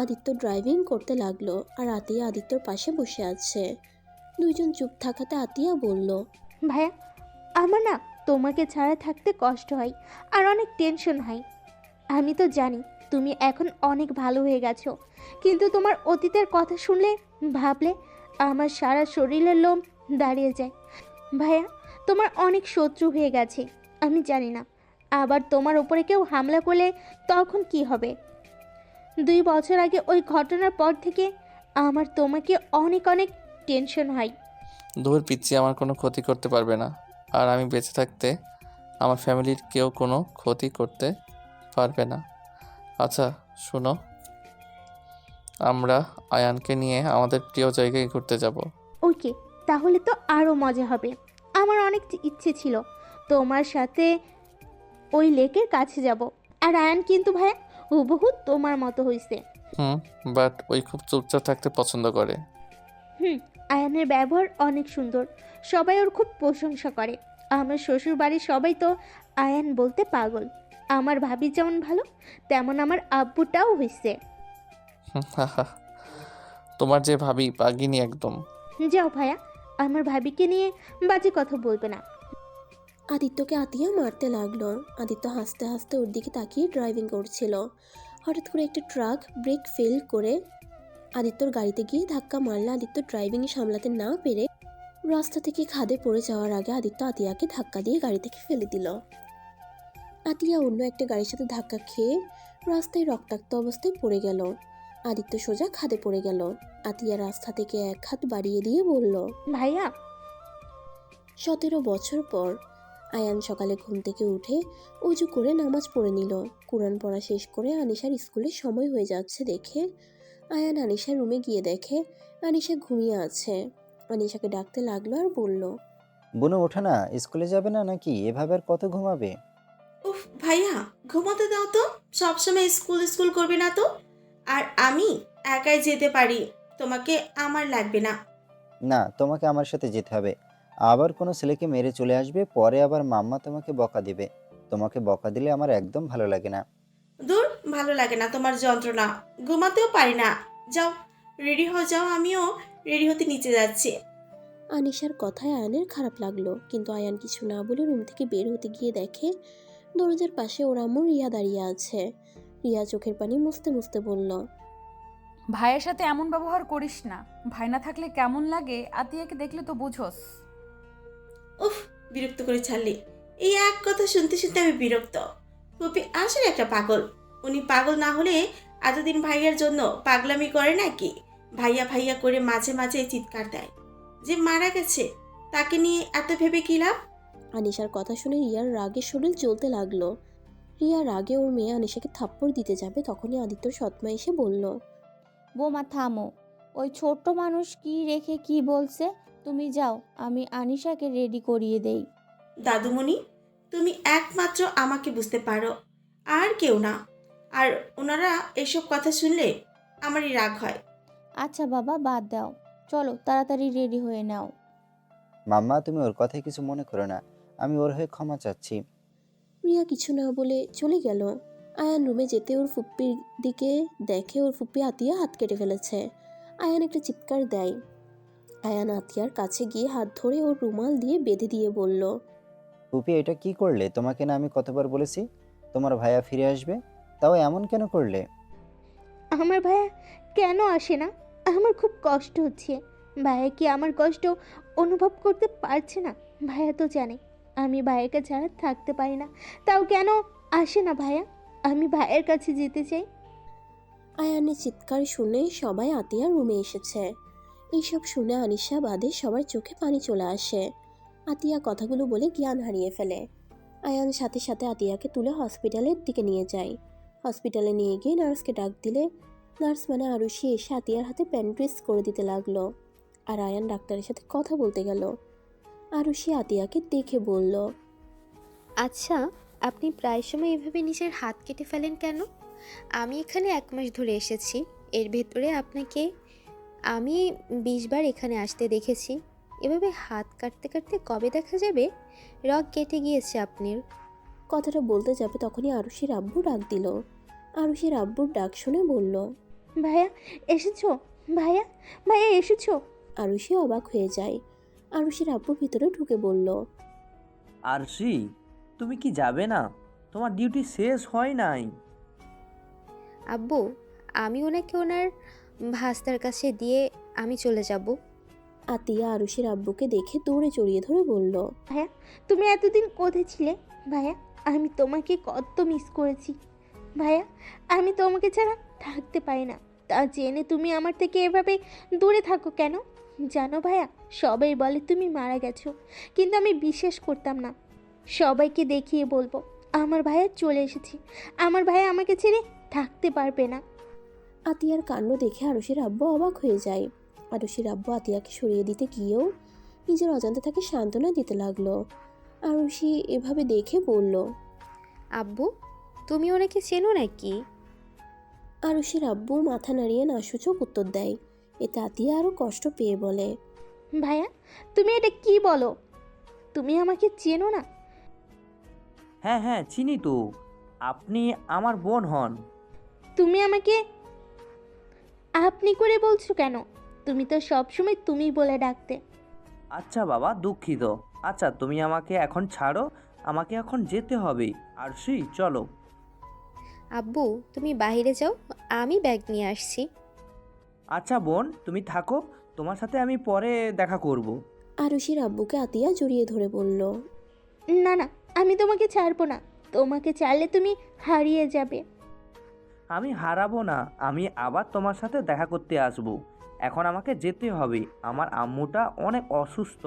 আদিত্য ড্রাইভিং করতে লাগলো আর আতিয়া আদিত্যর পাশে বসে আছে। দুইজন চুপ থাকাতে আতিয়া বলল, ভাইয়া, আমার না তোমাকে ছাড়া থাকতে কষ্ট হয় আর অনেক টেনশন হয়। আমি তো জানি তুমি এখন অনেক ভালো হয়ে গেছো, কিন্তু তোমার অতীতের কথা শুনলে, ভাবলে আমার সারা শরীরের লোম দাঁড়িয়ে যায়। ভাইয়া, তোমার অনেক শত্রু হয়ে গেছে, আমি জানি না। আবার তোমার উপরে কেউ হামলা করলে তখন কি হবে? 2 বছর আগে ওই ঘটনার পর থেকে আমার তোমাকে অনেক অনেক টেনশন হয়। দূর পিচ্ছি আমার কোনো ক্ষতি করতে পারবে না। আর আমি বেঁচে থাকতে আমার ফ্যামিলির কেউ কোনো ক্ষতি করতে পারবে না। আচ্ছা শোনো, আমরা আয়ানকে নিয়ে আমাদের প্রিয় জায়গায় ঘুরতে যাব। ওকে, তাহলে তো আরও মজা হবে। আমার অনেক ইচ্ছে ছিল তোমার সাথে ওই লেকের কাছে যাব। আর আয়ান কিন্তু ভাইয়া হুবহু তোমার মতো হয়েছে। বাট ওই খুব চুপচাপ থাকতে পছন্দ করে। আয়ানের ব্যবহার অনেক সুন্দর, সবাই ওর খুব প্রশংসা করে। আমার শ্বশুর বাড়ির সবাই তো আয়ান বলতে পাগল। আমার ভাবি যেমন ভালো, তেমন আমার আব্বুটাও হয়েছে। তোমার যে ভাবি পাগিনি একদম। যাও ভাইয়া, আমার ভাবিকে নিয়ে বাজে কথা বলবে না। আদিত্যকে আতিয়া মারতে লাগলো। আদিত্য হাসতে হাসতে ওর দিকে তাকিয়ে ড্রাইভিং করছিল। হঠাৎ করে একটা ট্রাক ব্রেক ফেল করে আদিত্যর গাড়িতে গিয়ে ধাক্কা মারলে আদিত্য ড্রাইভিং সামলাতে না পেরে রাস্তা থেকে খাদে পড়ে যাওয়ার আগে আদিত্য আতিয়াকে ধাক্কা দিয়ে গাড়ি থেকে ফেলে দিল। আতিয়া অন্য একটা গাড়ির সাথে ধাক্কা খেয়ে রাস্তায় রক্তাক্ত অবস্থায় পড়ে গেল। আদিত্য সোজা খাদে পড়ে গেল। আতিয়া রাস্তা থেকে এক হাত বাড়িয়ে দিয়ে বলল, ভাইয়া, 17 বছর পর আয়ান সকালে ঘুম থেকে উঠে উজু করে নামাজ পড়ে নিল। কোরআন পড়া শেষ করে আনিশার স্কুলের সময় হয়ে যাচ্ছে দেখে আয়ান আনিশার রুমে গিয়ে দেখে আনিশা ঘুমিয়ে আছে। আনিশাকে ডাকতে লাগলো আর বলল, বুনু ওঠো না, স্কুলে যাবে না নাকি? এভাবে আর কত ঘুমাবে? উফ ভাইয়া, ঘুমোতে দাও তো। সবসময় স্কুল স্কুল করবে না তো। আর আমি একাই যেতে পারি, তোমাকে আমার লাগবে না। না, তোমাকে আমার সাথে যেতে হবে। আবার কোনো ছেলেকে মেরে চলে আসবে, পরে আবার মাম্মা তোমাকে বকা দিবে। তোমাকে বকা দিলে আমার একদম ভালো লাগে না। দূর, ভালো লাগে না তোমার যন্ত্রণা। ঘুমাতেও পারি না। যাও, রেডি হয়ে যাও, আমিও রেডি হতে নিচে যাচ্ছি। আনিশার কথায় আয়ানের খারাপ লাগলো, কিন্তু আয়ান কিছু না বলে রুম থেকে বের হতে গিয়ে দেখে দরজার পাশে ওর আম্মু রিয়া দাঁড়িয়ে আছে। রিয়া চোখের পানি মুছতে মুছতে বলল, ভাইয়ের সাথে এমন ব্যবহার করিস না। ভাই না থাকলে কেমন লাগে আতিয়াকে দেখলে তো বুঝোস। উফ, বিরক্ত করে ছাড়লি। এই এক কথা শুনতে শুনতে আমি বিরক্ত। পপি আসলে একটা পাগল। উনি পাগল না হলে এতদিন ভাইয়ার জন্য পাগলামি করে নাকি? ভাইয়া ভাইয়া করে মাঝে মাঝে চিৎকার দেয়। যে মারা গেছে তাকে নিয়ে এত ভেবে কি লাভ? আনিশার কথা শুনে রিয়ার রাগে শরীর জ্বলতে লাগলো। রিয়া রাগে ওর মেয়ে আনিশাকে থাপ্পড় দিতে যাবে, তখনই আদিত্যর সৎমা এসে বলল, বৌমা থামো, ওই ছোট্ট মানুষ কি রেখে কি বলছে? তুমি যাও, আমি আনিশাকে রেডি করিয়ে দেই। দাদুমণি, তুমি একমাত্র আমাকে বুঝতে পারো, আর কেউ না। আর ওনারা এসব কথা শুনলে আমারই রাগ হয়। আচ্ছা বাবা, বাদ দাও, চলো তাড়াতাড়ি রেডি হয়ে নাও। মাম্মা, তুমি ওর কথায় কিছু মনে করো না। আমি ওর হয়ে ক্ষমা চাচ্ছি। রিয়া কিছু না বলে চলে গেল। আয়ান রুমে যেতে ওর ফুপ্পির দিকে দেখে ওর ফুপ্পি আতিয়া হাত কেটে ফেলেছে। আয়ান একটা চিৎকার দেয়। আয়ান আতিয়ার কাছে গিয়ে হাত ধরে ওর রুমাল দিয়ে বেঁধে দিয়ে বলল, ফুপি এটা কি করলে? তোমাকে না আমি কতবার বলেছি তোমার ভাইয়া ফিরে আসবে, তাও এমন কেন করলে? আমার ভাইয়া কেন আসে না? আমার খুব কষ্ট হচ্ছে। ভাইয়া কি আমার কষ্ট অনুভব করতে পারছে না? ভাইয়া তো জানে আমি ভাইয়াকে ছাড়া থাকতে পারি না, তাও কেন আসে না ভাইয়া? আমি ভাইয়ের কাছে যেতে চাই। আয়ানের চিৎকার শুনে সবাই আতিয়ার রুমে এসেছে। এইসব শুনে আনিশা বাদে সবার চোখে পানি চলে আসে। আতিয়া কথাগুলো বলে জ্ঞান হারিয়ে ফেলে। আয়ান সাথে সাথে আতিয়াকে তুলে হসপিটালের দিকে নিয়ে যায়। হসপিটালে নিয়ে গিয়ে নার্সকে ডাক দিলে নার্স মানে আরুষি এসে আতিয়ার হাতে ব্যান্ডেজ করে দিতে লাগলো। আর আয়ান ডাক্তারের সাথে কথা বলতে গেল। আরুষি আতিয়াকে দেখে বলল, আচ্ছা, আপনি প্রায় সময় এভাবে নিজের হাত কেটে ফেলেন কেন? আমি এখানে 1 মাস ধরে এসেছি, এর ভেতরে আপনাকে আমি 20 বার এখানে আসতে দেখেছি। এভাবে হাত কাটতে কাটতে কবে দেখা যাবে রগ কেটে গিয়েছে আপনার? কথাটা বলতে যাবে তখনই আরুষির আব্বু ডাক দিল। আরুষির আব্বুর ডাক শুনে বলল, ভাইয়া এসেছো? ভাইয়া ভাইয়া এসেছো? আরুষি অবাক হয়ে যায়। আরুষির আব্বু ভিতরে ঢুকে বলল, আরশি, তুমি কি যাবে না? তোমার ডিউটি শেষ হয় নাই। আব্বু, আমি ওনাকে ওনার ভাস্তার কাছে দিয়ে আমি চলে যাব। আতিয়া আরুষির আব্বুকে দেখে দৌড়ে জড়িয়ে ধরে বলল, ভাইয়া তুমি এতদিন কোথায় ছিলে? ভাইয়া আমি তোমাকে কত মিস করেছি। ভাইয়া আমি তোমাকে ছাড়া থাকতে পারি না, তা জেনে তুমি আমার থেকে এভাবে দূরে থাকো কেন? জানো ভাইয়া, সবাই বলে তুমি মারা গেছো, কিন্তু আমি বিশ্বাস করতাম না। সবাইকে দেখিয়ে বলবো আমার ভাইয়া চলে এসেছি, আমার ভাইয়া আমাকে ছেড়ে থাকতে পারবে না। আতিয়ার কাণ্ড দেখে আরুষির আব্বু অবাক হয়ে যায়। আরুষির আব্বু আতিয়াকে সরিয়ে দিতে গিয়েও নিজের অজান্তে তাকে সান্ত্বনা দিতে লাগলো। আরুষি এভাবে দেখে বলল, আব্বু, তুমি ওনাকে চেনো নাকি? আরুষির আব্বু মাথা নাড়িয়ে নাসূচক উত্তর দেয়। এতে আতিয়া আরও কষ্ট পেয়ে বলে, ভাইয়া তুমি এটা কি বলো? তুমি আমাকে চেনো না? হ্যাঁ হ্যাঁ, চিনি তো। আপনি আমার বোন হন। তুমি আমাকে আপনি করে বলছো কেন? তুমি তো সবসময় তুমি বলে ডাকতে। আচ্ছা বাবা, দুঃখিত। আচ্ছা তুমি আমাকে এখন ছাড়ো, আমাকে এখন যেতে হবে। আরশি চলো। আব্বু, তুমি বাইরে যাও, আমি ব্যাগ নিয়ে আসছি। আচ্ছা বোন, তুমি থাকো, তোমার সাথে আমি পরে দেখা করব। আরুষির আব্বুকে আতিয়া জড়িয়ে ধরে বলল, না না, আমি তোমাকে ছাড়বো না। তোমাকে ছাড়লে তুমি হারিয়ে যাবে। আমি হারাবো না, আমি আবার তোমার সাথে দেখা করতে আসব। এখন আমাকে যেতে হবে, আমার আম্মুটা অনেক অসুস্থ,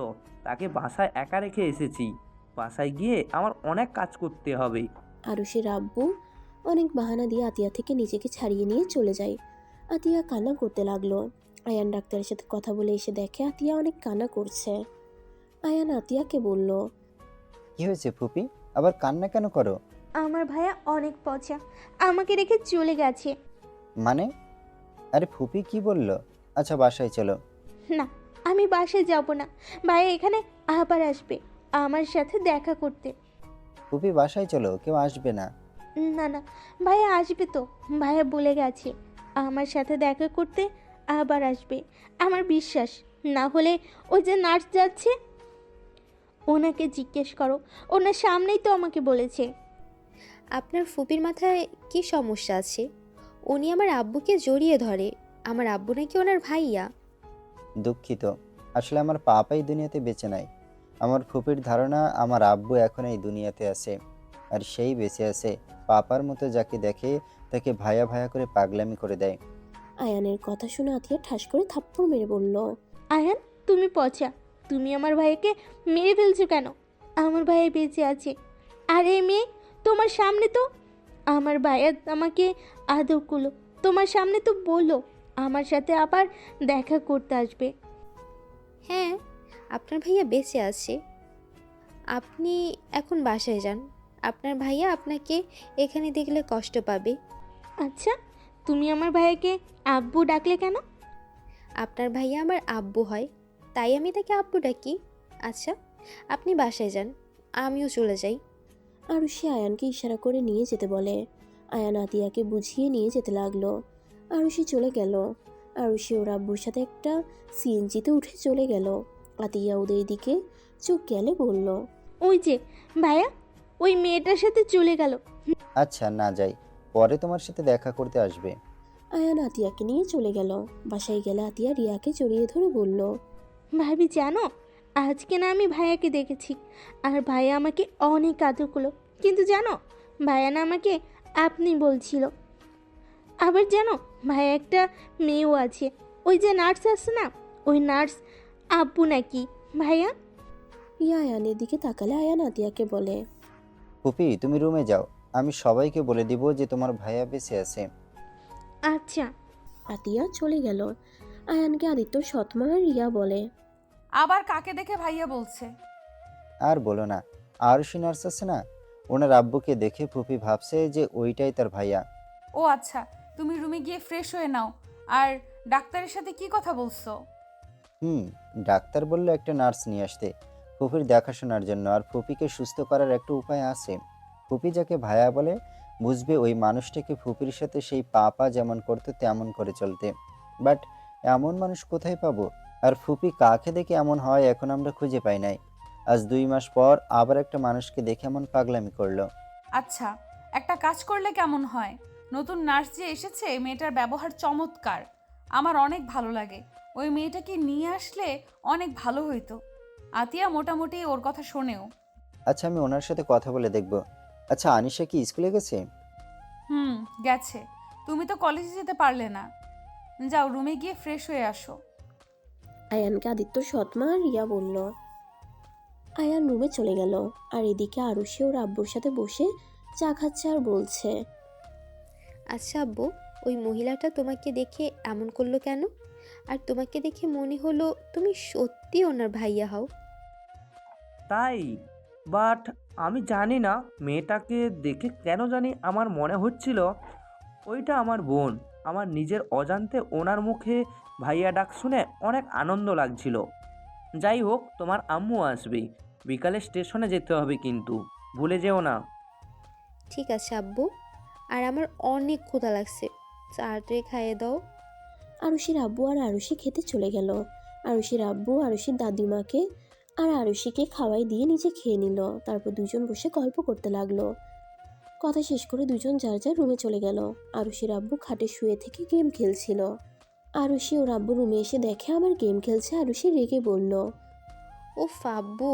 তাকে বাসায় একা রেখে এসেছি। বাসায় গিয়ে আমার অনেক কাজ করতে হবে। আরুষির আব্বু অনেক বাহানা দিয়ে আতিয়া থেকে নিজেকে ছাড়িয়ে নিয়ে চলে যায়। আতিয়া কান্না করতে লাগলো। আয়ান ডাক্তারের সাথে কথা বলে এসে দেখে আতিয়া অনেক কান্না করছে। আয়ান আতিয়াকে বলল, কি হয়েছে ফুপি, আবার কান্না কেন করো? আমার ভাইয়া অনেক পচা, আমাকে রেখে চলে গেছে। মানে? আরে ফুপি কি বলল? আচ্ছা বাসায় চলো। না, আমি বাসায় যাব না। ভাইয়া এখানে আবার আসবে আমার সাথে দেখা করতে। ফুপি বাসায় চলো, কেউ আসবে না। না না, ভাইয়া আসবে তো। ভাইয়া বলে গেছে আমার সাথে দেখা করতে আবার আসবে, আমার বিশ্বাস। না হলে ওই যে নার্স যাচ্ছে ওনাকে জিজ্ঞেস করো, ওনার সামনেই তো আমাকে বলেছে। আপনার ফুপির মাথায় কি সমস্যা আছে? উনি আমার আব্বুকে জড়িয়ে ধরে। আমার আব্বু নাকি ওনার ভাইয়া। দুঃখিত, আসলে আমার পাপাই দুনিয়াতে বেঁচে নাই। আমার ফুপির ধারণা আমার আব্বু এখন এই দুনিয়াতে আছে, আর সেই বেঁচে আছে পাপার মতো, যাকে দেখে তাকে ভায়া ভায়া করে পাগলামি করে দেয়। আয়ানের কথা শুনে আতিয়া ঠাস করে থাপ্পড় মেরে বলল, আয়ান তুমি পচা, তুমি আমার ভাইয়াকে মেরে ফেলছো কেন? আমার ভাইয়া বেঁচে আছে। আর এই মেয়ে তোমার সামনে তো আমার ভাইয়া আমাকে আদর করলো, তোমার সামনে তো বললো আমার সাথে আবার দেখা করতে আসবে। হ্যাঁ, আপনার ভাইয়া বেঁচে আছে। আপনি এখন বাসায় যান। আপনার ভাইয়া আপনাকে এখানে দেখলে কষ্ট পাবে। আচ্ছা, তুমি আমার ভাইয়াকে আব্বু ডাকলে কেন? আপনার ভাইয়া আমার আব্বু হয়, তাই আমি তাকে আব্বু ডাকি। আচ্ছা, আপনি বাসায় যান, আমিও চলে যাই। আরুষি আয়ানকে ইশারা করে নিয়ে যেতে বলে। আয়ান আতিয়াকে বুঝিয়ে নিয়ে যেতে লাগলো। আরুষি চলে গেল। আরুষি ওর আব্বুর সাথে একটা সিএনজিতে উঠে চলে গেল। আতিয়া ওদের দিকে চোখ গেলে বলল, ওই যে ভাইয়া, ওই মেয়েটার সাথে চলে গেল। আচ্ছা না যাই, পরে তোমার সাথে দেখা করতে আসবে। আয়ান আতিয়াকে নিয়ে চলে গেল। বাসায় গেলে আতিয়া রিয়াকে জড়িয়ে ধরে বলল, ভাবি জানো, আজকে না আমি ভাইয়াকে দেখেছি, আর ভাইয়া আমাকে অনেক আদর করলো। কিন্তু জানো, ভাইয়া না আমাকে আপনি বলছিল। আবার জানো, ভাইয়া একটা মেয়েও আছে, ওই যে নার্স আছে না, ওই নার্স আব্বু নাকি ভাইয়া। রিয়া আয়ানের দিকে তাকালে আয়ান আতিয়াকে বলে, ফুপি তুমি রুমে যাও, আমি সবাইকে বলে দিব যে তোমার ভাইয়া বেঁচে আছে। আচ্ছা। আতিয়া চলে গেল। আয়ানকে আদিত্যর সৎমা রিয়া বলে, আবার কাকে দেখে ভাইয়া বলছে? আর বলো না, আরুষি নার্স আছে না, ওনার আব্বুকে দেখে ফুপি ভাবছে যে ওইটাই তার ভাইয়া। ও আচ্ছা, তুমি রুমে গিয়ে ফ্রেশ হয়ে নাও। আর ডাক্তারের সাথে কি কথা বলছো? ডাক্তার বললো একটা নার্স নিয়ে আসতে, ফুপির দেখাশোনার জন্য, আর ফুপিকে সুস্থ করার একটা উপায় আছে। ফুপি যাকে ভাইয়া বলে বুঝবে ওই মানুষটাকে ফুপির সাথে সেই পাপা যেমন করতো তেমন করে চলতে। বাট এমন মানুষ কোথায় পাবো? আর ফুপি কাকে দেখে এমন হয় এখন আমরা খুঁজে পাই নাই। আজ 2 মাস পর আবার একটা মানুষকে দেখে এমন পাগলামি করলো। আচ্ছা, একটা কাজ করলে কেমন হয়? নতুন নার্স যে এসেছে, মেয়েটার ব্যবহার চমৎকার, আমার অনেক ভালো লাগে। ওই মেয়েটাকে নিয়ে আসলে অনেক ভালো হইতো। আতিয়া মোটামুটি ওর কথা শোনেও। আচ্ছা আমি ওনার সাথে কথা বলে দেখব। আচ্ছা আনিশা কি স্কুলে গেছে? গেছে। তুমি তো কলেজে যেতে পারলে না। যাও রুমে গিয়ে ফ্রেশ হয়ে আসো। আয়ানকে আদিত্যর সৎমা রিয়া বলল। আয়ান রুমে চলে গেল। আর এদিকে আরুষি ওর আব্বুর সাথে বসে চা খাচ্ছে আর বলছে, আচ্ছা আব্বু, ওই মহিলাটা তোমাকে দেখে এমন করলো কেন? আর তোমাকে দেখে মনে হলো তুমি সত্যি ওনার ভাইয়া হও। তাই, বাট আমি জানি না, মেয়েটাকে দেখে কেন জানি আমার মনে হচ্ছিল ওইটা আমার বোন। আমার নিজের অজান্তে ওনার মুখে ভাইয়া ডাক শুনে অনেক আনন্দ লাগছিল। যাই হোক, তোমার আম্মু আসবে, বিকালে স্টেশনে যেতে হবে, কিন্তু ভুলে যেও না। ঠিক আছে আব্বু, আর আমার অনেক ক্ষুধা লাগছে, তাড়াতাড়ি খাইয়ে দাও। আরুষির আব্বু আর আরুষি খেতে চলে গেল। আরুষির আব্বু আরুষির দাদিমাকে আর আরুষিকে খাওয়াই দিয়ে নিজে খেয়ে নিল। তারপর দুজন বসে গল্প করতে লাগলো। কথা শেষ করে দুজন যার যার রুমে চলে গেল। আরুষির আব্বু খাটে শুয়ে থেকে গেম খেলছিল। আরুষি ওর আব্বু রুমে এসে দেখে আবার গেম খেলছে। আরুষি রেগে বলল, ও আব্বু,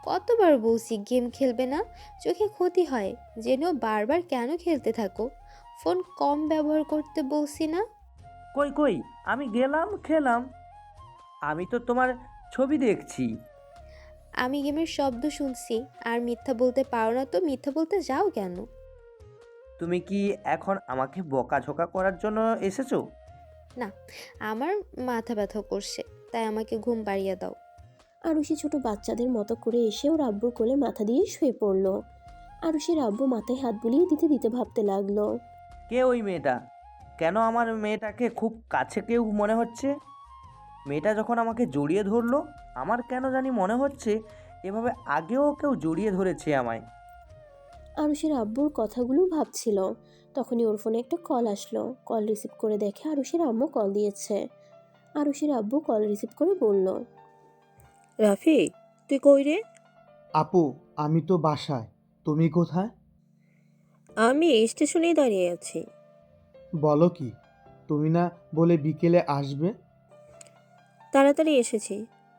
কতবার বলছি গেম খেলবে না, চোখে ক্ষতি হয়, জেনেও বারবার কেন খেলতে থাকো? ফোন কম ব্যবহার করতে বলছি না? কই কই, আমি গেলাম খেলাম, আমি তো তোমার ছবি দেখছি। আমি গেমের শব্দ শুনছি, আর মিথ্যা বলতে পারো না তো মিথ্যা বলতে যাও কেন? তুমি কি এখন আমাকে বকাঝকা করার জন্য এসেছো? না, আমার মাথা ব্যথা করছে, তাই আমাকে ঘুম পাড়িয়ে দাও। আরুষি ছোট বাচ্চাদের মতো করে এসে ওর আব্বুর কোলে মাথা দিয়ে শুয়ে পড়ল। আরুষির আব্বু মাথায় হাত বুলিয়ে দিতে দিতে ভাবতে লাগলো, কে ওই মেয়েটা? কেন আমার মেয়েটাকে খুব কাছে কেউ মনে হচ্ছে? মেয়েটা যখন আমাকে জড়িয়ে ধরলো, আমার কেন জানি মনে হচ্ছে এভাবে আগেও কেউ জড়িয়ে ধরেছে আমায়। আরুষির আব্বুর কথাগুলো ভাবছিল। তখনই ওর ফোনে একটা কল আসলো। কল রিসিভ করে দেখে আরুষির আম্মু কল দিয়েছে। আরুষির আব্বু কল রিসিভ করে বলল, রাফি, তুই কই রে? আপু, আমি তো বাসায়, তুমি কোথায়? আমি স্টেশনেই দাঁড়িয়ে আছি। বলো কি, তুমি না বলে বিকেলে আসবে? তাড়াতাড়ি এসেছি,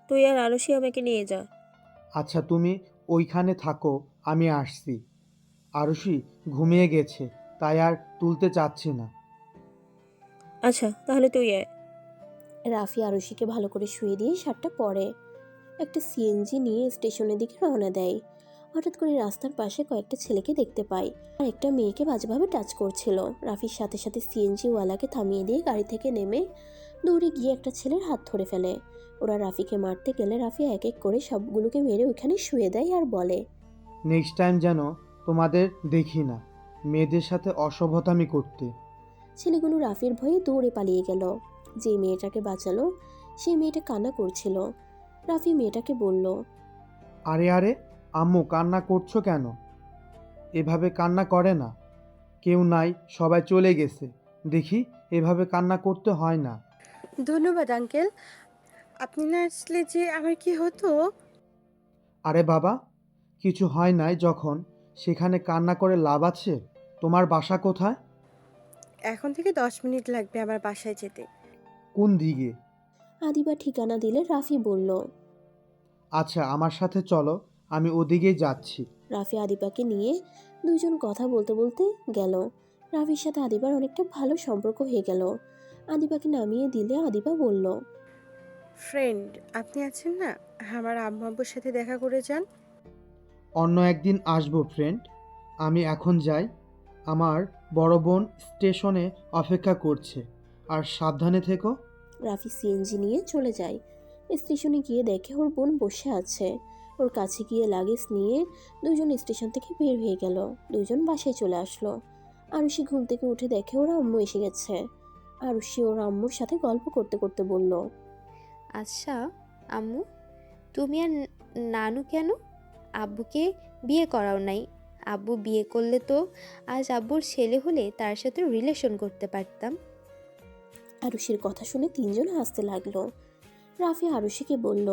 তুই আর আরশি আমাকে নিয়ে যা। আচ্ছা তুমি ওইখানে থাকো, আমি আসছি। আরুষি ঘুমিয়ে গেছে, তাই আর তুলতে চাচ্ছি না। আচ্ছা তাহলে তুই আয়। রাফি আরুষিকে ভালো করে শুয়ে দিয়ে শার্টটা পরে একটা সিএনজি নিয়ে স্টেশনের দিকে রওনা দেয়। হঠাৎ করে রাস্তার পাশে কয়েকটা ছেলেকে দেখতে পায় আর একটা মেয়েকে বাজেভাবে টাচ করছিল। রাফির সাথে সাথে সিএনজি ওয়ালাকে থামিয়ে দিয়ে গাড়ি থেকে নেমে দৌড়ে গিয়ে একটা ছেলের হাত ধরে ফেলে। ওরা রাফিকে মারতে গেলে রাফি এক এক করে সবগুলোকে মেরে ওইখানে শুয়ে দেয় আর বলে, নেক্সট টাইম যেন তোমাদের দেখি না মেয়েদের সাথে অসভ্যতামি করতে। ছেলেগুলো রাফির ভয়ে দৌড়ে পালিয়ে গেল। যে মেয়েটাকে বাঁচালো সেই মেয়েটা কান্না করছিল। রাফি মেয়েটাকে বলল, আরে আরে আম্মু, কান্না করছো কেন? এভাবে কান্না করে না, কেউ নাই, সবাই চলে গেছে। দেখি এভাবে কান্না করতে হয় না। ধন্যবাদ আঙ্কেল। আপনি না আসলে যে আমার কি হতো। আরে বাবা, কিছু হয় নাই যখন সেখানে কান্না করে লাভ আছে? তোমার বাসা কোথায়? এখন থেকে 10 মিনিট লাগবে আমার বাসায় যেতে। কোন দিকে? আদিবা ঠিকানা দিলে রাফি বলল। আচ্ছা, আমার সাথে চলো, আমি ওদিকেই যাচ্ছি। রাফি আদিবাকে নিয়ে দুজন কথা বলতে বলতে গেল। রাফির সাথে আদিবার অনেকটা ভালো সম্পর্ক হয়ে গেল। আদিবাকে নামিয়ে দিলে আদিবা বলল। ফ্রেন্ড, আপনি আছেন না? আমার আম্মু আব্বুর সাথে দেখা করে যান। অন্য একদিন আসবো ফ্রেন্ড, আমি এখন যাই। আমার বড় বোন স্টেশনে অপেক্ষা করছে, আর সাবধানে থেকো। রাফি সিএনজি নিয়ে চলে যায়। স্টেশনে গিয়ে দেখে ওর বোন বসে আছে। ওর কাছে গিয়ে লাগেজ নিয়ে দুজন স্টেশন থেকে বের হয়ে গেল। দুজন বাসায় চলে আসলো। আরুষি ঘুম থেকে উঠে দেখে ওর আম্মু এসে গেছে। আরুষি ওর আম্মুর সাথে গল্প করতে করতে বলল। আচ্ছা আম্মু, তুমি আর নানু কেন আব্বুকে বিয়ে করাও নাই? আব্বু বিয়ে করলে তো আজ আব্বুর ছেলে হলে তার সাথে রিলেশন করতে পারতাম। আরুষির কথা শুনে তিনজন হাসতে লাগলো। রাফি আরুষিকে বলল।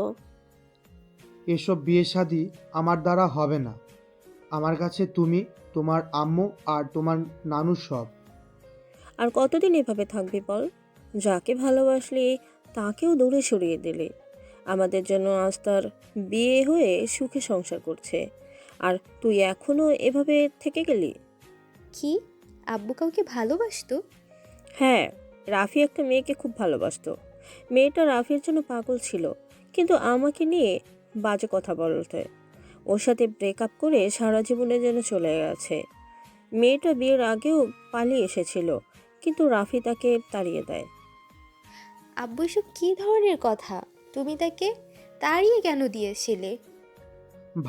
এসব বিয়ে শাদী আমার দ্বারা হবে না। আমার কাছে তুমি, তোমার আম্মু আর তোমার নানু সব। আর কতদিন এভাবে থাকবি বল? যাকে ভালোবাসলি তাকেও দূরে সরিয়ে দিলে। আমাদের জন্য আজ তার বিয়ে হয়ে সুখে সংসার করছে, আর তুই এখনো এভাবে থেকে গেলি? কি, আব্বু কাউকে ভালোবাসতো? হ্যাঁ, রাফি একটা মেয়েকে খুব ভালোবাসতো। মেয়েটা রাফির জন্য পাগল ছিল, কিন্তু আমাকে নিয়ে বাজে কথা বলতে ওর সাথে ব্রেকআপ করে সারা জীবনের জন্য চলে গেছে। মেয়েটা বিয়ের আগেও পালিয়ে এসেছিল, কিন্তু রাফি তাকে তাড়িয়ে দেয়। আব্বু এসব কী ধরনের কথা? তুমি তাকে তাড়িয়ে কেন দিয়েছিলে?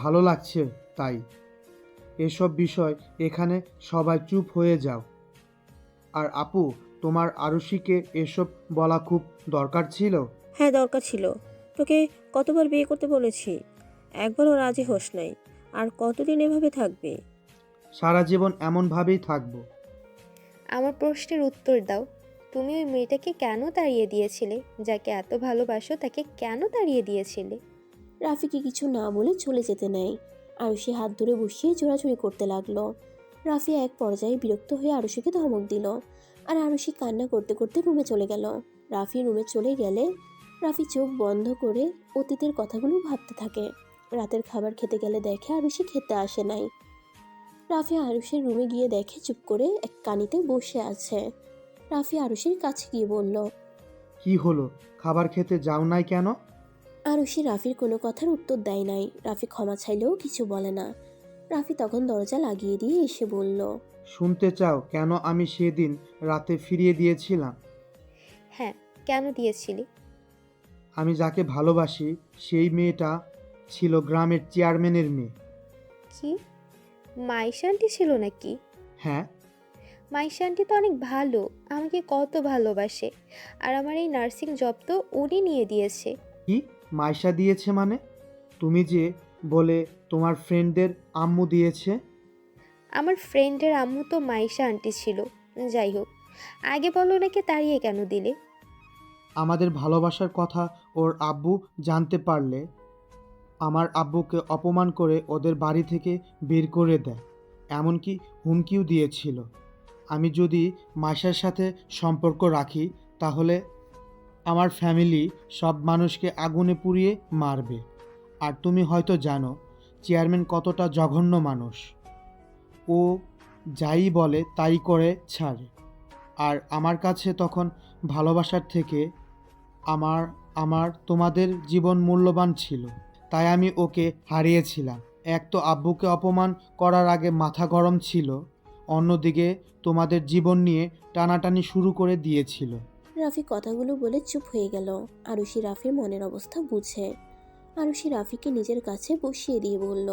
ভালো লাগছে তাই। এসব বিষয় এখানে সবাই চুপ হয়ে যাও। আর আপু, তোমার আরুষিকে এসব বলা খুব দরকার ছিল। হ্যাঁ, দরকার ছিল। তোকে কতবার বিয়ে করতে বলেছি, একবারও রাজি হোস নাই। আর কতদিন এভাবে থাকবি? সারা জীবন এমনভাবেই থাকবো। আমার প্রশ্নের উত্তর দাও। তুমি ওই মেয়েটাকে কেন তাড়িয়ে দিয়েছিলে? যাকে এত ভালোবাসো তাকে কেন তাড়িয়ে দিয়েছিলে? রাফিকে কিছু না বলে চলে যেতে নেয়। আরুষি হাত ধরে বসিয়ে জোড়াজুড়ি করতে লাগলো। রাফি এক পর্যায়ে বিরক্ত হয়ে আরুষিকে ধমক দিল, আর আরুষি কান্না করতে করতে রুমে চলে গেল। রাফি রুমে চলে গেলে রাফি চোখ বন্ধ করে অতীতের কথাগুলো ভাবতে থাকে। রাতের খাবার খেতে গেলে দেখে আরুষি খেতে আসে নাই। রাফি আরুষির রুমে গিয়ে দেখে চুপ করে এক কানিতে বসে আছে। রাফি আরুষির কাছে গিয়ে বলল। কি হলো, খাবার খেতে যাও নাই কেন? আরুষি রাফির কোনো কথার উত্তর দেয় নাই। রাফি ক্ষমা চাইলেও কিছু বলে না। রাফি তখন দরজা লাগিয়ে দিয়ে এসে বলল। শুনতে চাও কেন আমি সেদিন রাতে ফিরিয়ে দিয়েছিলাম? হ্যাঁ, কেন দিয়েছিলি? আমি যাকে ভালোবাসি সেই মেয়েটা ছিল গ্রামের চেয়ারম্যানের মেয়ে। কি, মাইশা আন্টি ছিল নাকি? হ্যাঁ। মাইশা আন্টি তো অনেক ভালো, আমাকে কত ভালোবাসে। আর আমার এই নার্সিং জব তো উনি নিয়ে দিয়েছে। কি মাইশা দিয়েছে মানে? তুমি যে বলে তোমার ফ্রেন্ডদের আম্মু দিয়েছে। আমার ফ্রেন্ডের আম্মু তো মাইশা আন্টি ছিল। যাই হোক, আগে বলো ওনাকে তাড়িয়ে কেন দিলে? আমাদের ভালোবাসার কথা ওর আব্বু জানতে পারলে আমার আব্বুকে অপমান করে ওদের বাড়ি থেকে বের করে দেয়, এমনকি হুমকিও দিয়েছিল। আমি যদি মাইশার সাথে সম্পর্ক রাখি তাহলে আমার ফ্যামিলি সব মানুষকে আগুনে পুড়িয়ে মারবে। আর তুমি হয়তো জানো চেয়ারম্যান কতটা জঘন্য মানুষ। ও যাই বলে তাই করে ছাড়ে। আর আমার কাছে তখন ভালোবাসার থেকে আমার আমার তোমাদের জীবন মূল্যবান ছিল, তাই আমি ওকে হারিয়েছিলাম। এক তো আব্বুকে অপমান করার আগে মাথা গরম ছিল, অন্যদিকে তোমাদের জীবন নিয়ে টানাটানি শুরু করে দিয়েছিল। রাফি কথাগুলো বলে চুপ হয়ে গেল। আরুষি রাফির মনের অবস্থা বুঝে। আরুষি রাফিকে নিজের কাছে বসিয়ে দিয়ে বলল।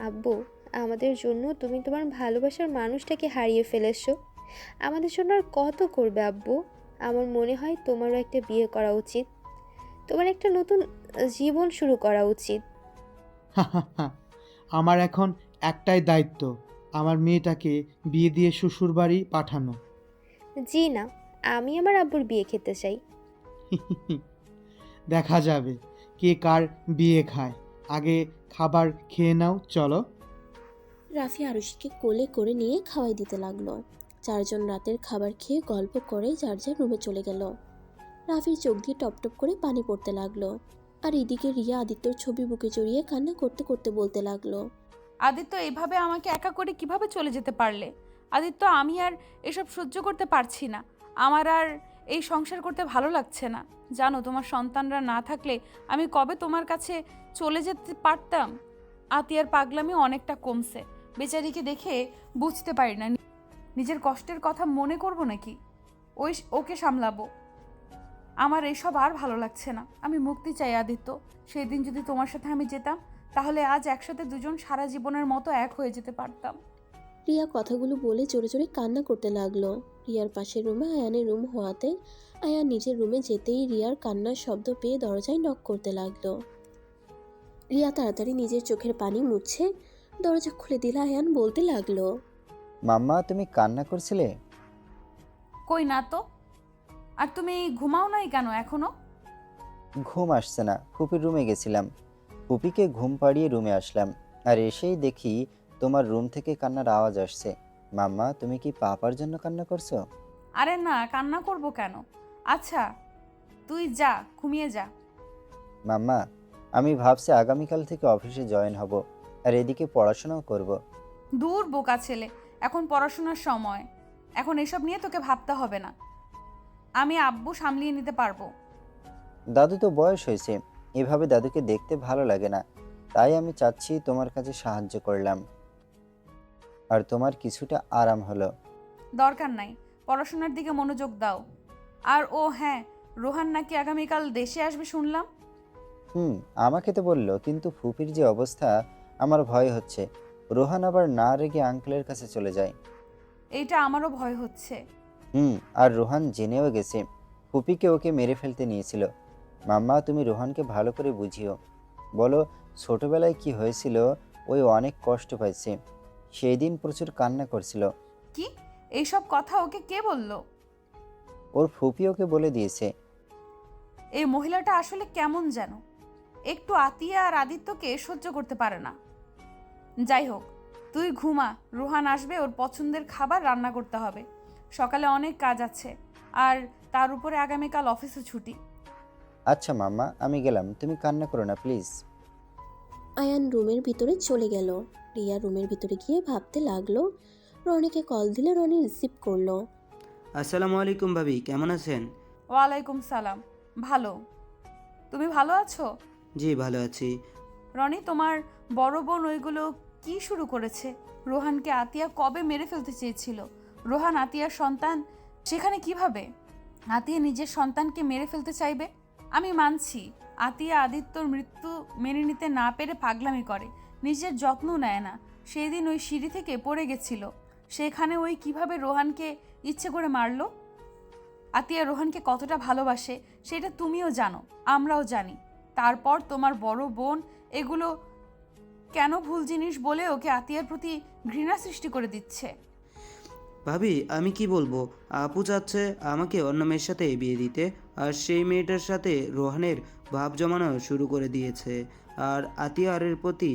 আব্বু, আমাদের জন্য তুমি তোমার ভালোবাসার মানুষটাকে হারিয়ে ফেলেছো। আমাদের জন্য আর কত করবে আব্বু? আমার মনে হয় তোমারও একটা বিয়ে করা উচিত। তোমার একটা নতুন জীবন শুরু করা উচিত। আমার এখন একটাই দায়িত্ব, আমার মেয়েটাকে বিয়ে দিয়ে শ্বশুর বাড়ি পাঠানো। জি না, আমি আমার আব্বুর বিয়ে খেতে চাই। দেখা যাবে কে কার বিয়ে খায়। আগে খাবার খেয়ে নাও, চলো। রাফি আরুষিকে কোলে করে নিয়ে খাওয়াই দিতে লাগলো। চারজন রাতের খাবার খেয়ে গল্প করে যার যার রুমে চলে গেল। রাফির চোখ দিয়ে টপ টপ করে পানি পড়তে লাগলো। আর এদিকে রিয়া আদিত্যর ছবি বুকে জড়িয়ে কান্না করতে করতে বলতে লাগলো, আদিত্য এইভাবে আমাকে একা করে কিভাবে চলে যেতে পারলে? আদিত্য, আমি আর এসব সহ্য করতে পারছি না। আমার আর এই সংসার করতে ভালো লাগছে না। জানো, তোমার সন্তানরা না থাকলে আমি কবে তোমার কাছে চলে যেতে পারতাম। আতিয়ার পাগলামি অনেকটা কমছে। বেচারিকে দেখে বুঝতে পারি না নিজের কষ্টের কথা মনে করব নাকি। ওকে সামলাবো। আমার এসব আর ভালো লাগছে না। আমি মুক্তি চাই আদিত্য। সেই দিন যদি তোমার সাথে আমি যেতাম, তাহলে আজ একসাথে দুজন সারা জীবনের মতো এক হয়ে যেতে পারতাম। রিয়া কথাগুলো বলে জোরে জোরে কান্না করতে লাগলো। রিয়ার পাশের রুমে আয়ানের রুম হওয়াতে আয়ান নিজের রুমে যেতেই রিয়ার কান্নার শব্দ পেয়ে দরজায় নক করতে লাগলো। রিয়া তাড়াতাড়ি নিজের চোখের পানি মুছছে। দরজা খুলে দিলে আয়ান বলতে লাগলো, মাম্মা তুমি কান্না করছিলে? কই না তো। আর তুমি ঘুমাও নাই কেন এখনো? ঘুম আসছে না, ফুপির রুমে গেছিলাম। ফুপিকে ঘুম পাড়িয়ে রুমে আসলাম, আর এসেই দেখি তোমার রুম থেকে কান্নার আওয়াজ আসছে। মাম্মা তুমি কি পাপার জন্য কান্না করছো? আরে না, কান্না করব কেন? আচ্ছা তুই যা, ঘুমিয়ে যা। মাম্মা আমি ভাবছি আগামীকাল থেকে অফিসে জয়েন হব, আর এদিকে পড়াশোনাও করব। দূর বোকা ছেলে, এখন পড়াশোনার সময়। এখন এসব নিয়ে তোকে ভাবতে হবে না। আমি আব্বু সামলিয়ে নিতে পারবো। দাদু তো বয়স হয়েছে, এভাবে দাদুকে দেখতে ভালো লাগে না। তাই আমি চাচ্ছি তোমার কাছে সাহায্য করলাম, আর তোমার কিছুটা আরাম হলো। দরকার নাই, পড়াশোনার দিকে মনোযোগ দাও। আর ও হ্যাঁ, রোহান নাকি আগামীকাল দেশে আসবে শুনলাম। আমাকে তো বললো, কিন্তু ফুপির যে অবস্থা আমার ভয় হচ্ছে। রোহান আবার না রেগে আঙ্কেলের কাছে চলে যায়। এইটা আমারও ভয় হচ্ছে। আর রোহান জেনেও গেছে ফুপিকে ওকে মেরে ফেলতে নিয়েছিল। মাম্মা তুমি রোহানকে ভালো করে বুঝিও, বলো ছোটবেলায় কি হয়েছিল। ওই অনেক কষ্ট পাইছে, সেই দিন প্রচুর কান্না করছিল। কি এইসব কথা ওকে কে বললো? ওর ফুপি ওকে বলে দিয়েছে। এই মহিলাটা আসলে কেমন যেন, একটু আতিয়া আর আদিত্যকে সহ্য করতে পারে না। যাই হোক, তুই ঘুমা। রোহান আসবে, ওর পছন্দের খাবার রান্না করতে হবে। সকালে অনেক কাজ আছে, আর তার উপরে আগামীকাল অফিসে ছুটি। আচ্ছা মাম্মা আমি গেলাম, তুমি কান্না করো না প্লিজ। আয়ান রুমের ভিতরে চলে গেল। রিয়া রুমের ভিতরে গিয়ে ভাবতে লাগলো। রনিকে কল দিলে রনি রিসিভ করলো। আসসালামু আলাইকুম ভাবি, কেমন আছেন? ওয়ালাইকুম সালাম। ভালো, তুমি ভালো আছো? জি ভালো আছি। রনি, তোমার বড় বোন ওইগুলো কি শুরু করেছে? রোহানকে আতিয়া কবে মেরে ফেলতে চেয়েছিল। রোহান আতিয়ার সন্তান, সেখানে কিভাবে আতিয়া নিজের সন্তানকে মেরে ফেলতে চাইবে? আমি মানছি আতিয়া আদিত্যর মৃত্যু মেনে নিতে না পেরে পাগলামি করে, নিজের যত্ন নেয় না। সেই দিন ওই সিঁড়ি থেকে পড়ে গেছিল, সেখানে ওই কিভাবে রোহানকে ইচ্ছে করে মারলো। আতিয়া রোহানকে কতটা ভালোবাসে সেটা তুমিও জানো, আমরাও জানি। তারপর তোমার বড় বোন এগুলো কেন ভুল জিনিস বলে ওকে আতিয়ার প্রতি ঘৃণা সৃষ্টি করে দিচ্ছে। ভাবি আমি কি বলবো, আপু চাচ্ছে আমাকে অন্য মেয়ের সাথে বিয়ে দিতে, আর সেই মেয়েটার সাথে রোহানের ভাব জমানো শুরু করে দিয়েছে। আর আতিয়ারের প্রতি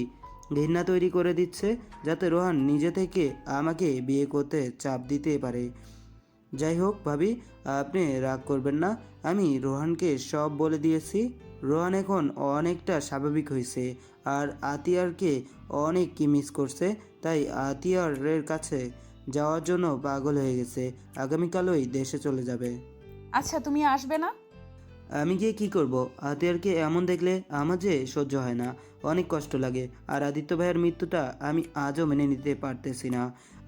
ঘৃণা তৈরি করে দিচ্ছে, যাতে রোহান নিজে থেকে আমাকে বিয়ে করতে চাপ দিতে পারে। যাই হোক ভাবি, আপনি রাগ করবেন না, আমি রোহানকে সব বলে দিয়েছি। রোহান এখন অনেকটা স্বাভাবিক হয়েছে, আর আতিয়ারকে অনেক কি মিস করছে, তাই আতিয়ারের কাছে যাওয়ার জন্য পাগল হয়ে গেছে। আগামীকালই দেশে চলে যাবে। আচ্ছা, তুমি আসবে না? আমি গিয়ে কি করব? আতিয়ারকে এমন দেখলে আমার যে সহ্য হয় না, অনেক কষ্ট লাগে। আর আদিত্য ভাইয়ের মৃত্যুটা আমি আজও মেনে নিতে পারতেছি না।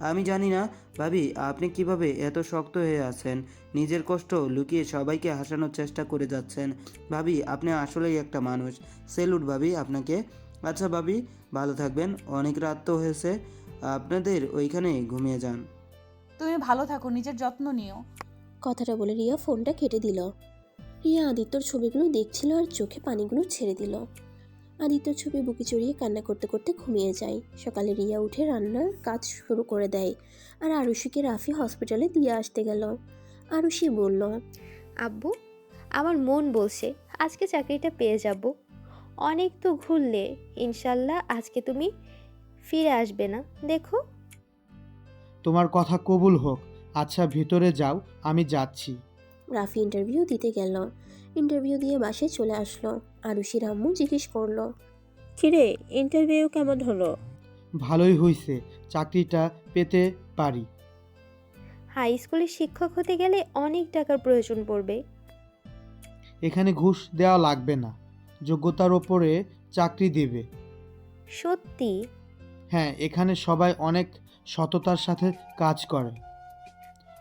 আমি জানি না ভাবি আপনি কিভাবে এত শক্ত হয়ে আছেন, নিজের কষ্ট লুকিয়ে সবাইকে হাসানোর চেষ্টা করে যাচ্ছেন। ভাবি আপনি আসলেই একটা মানুষ। সেলুট ভাবি আপনাকে। আচ্ছা ভাবি, ভালো থাকবেন, অনেক রাত তো হয়েছে, আপনাদের ওইখানে ঘুমিয়ে যান। তুমি ভালো থাকো, নিজের যত্ন নিও। কথাটা বলে রিয়া ফোনটা কেটে দিল। রিয়া আদিত্যর ছবিগুলো দেখছিল আর চোখে পানিগুলো ছেড়ে দিল। আদিত্যর ছবি বুকে চড়িয়ে কান্না করতে করতে ঘুমিয়ে যায়। সকালে রিয়া উঠে রান্নার কাজ শুরু করে দেয়, আর আরুষিকে রাফি হসপিটালে দিয়ে আসতে গেল। আরুষি বলল, আব্বু, আমার মন বলছে আজকে চাকরিটা পেয়ে যাব। অনেক তো ঘুরলে, ইনশাল্লাহ আজকে তুমি ফিরে আসবে না, দেখো। তোমার কথা কবুল হোক। আচ্ছা ভিতরে যাও, আমি যাচ্ছি। রাফি ইন্টারভিউ দিতে গেল। ইন্টারভিউ দিয়ে বাসায় চলে আসলো। আরুষির আম্মু জিজ্ঞেস করলো, কিরে, ইন্টারভিউ কেমন হলো? ভালোই হয়েছে, চাকরিটা পেতে পারি। হাই স্কুলের শিক্ষক হতে গেলে অনেক টাকার প্রয়োজন পড়বে। এখানে ঘুষ দেওয়া লাগবে না, যোগ্যতার ওপরে চাকরি দেবে। সত্যি? হ্যাঁ, এখানে সবাই অনেক সততার সাথে কাজ করে।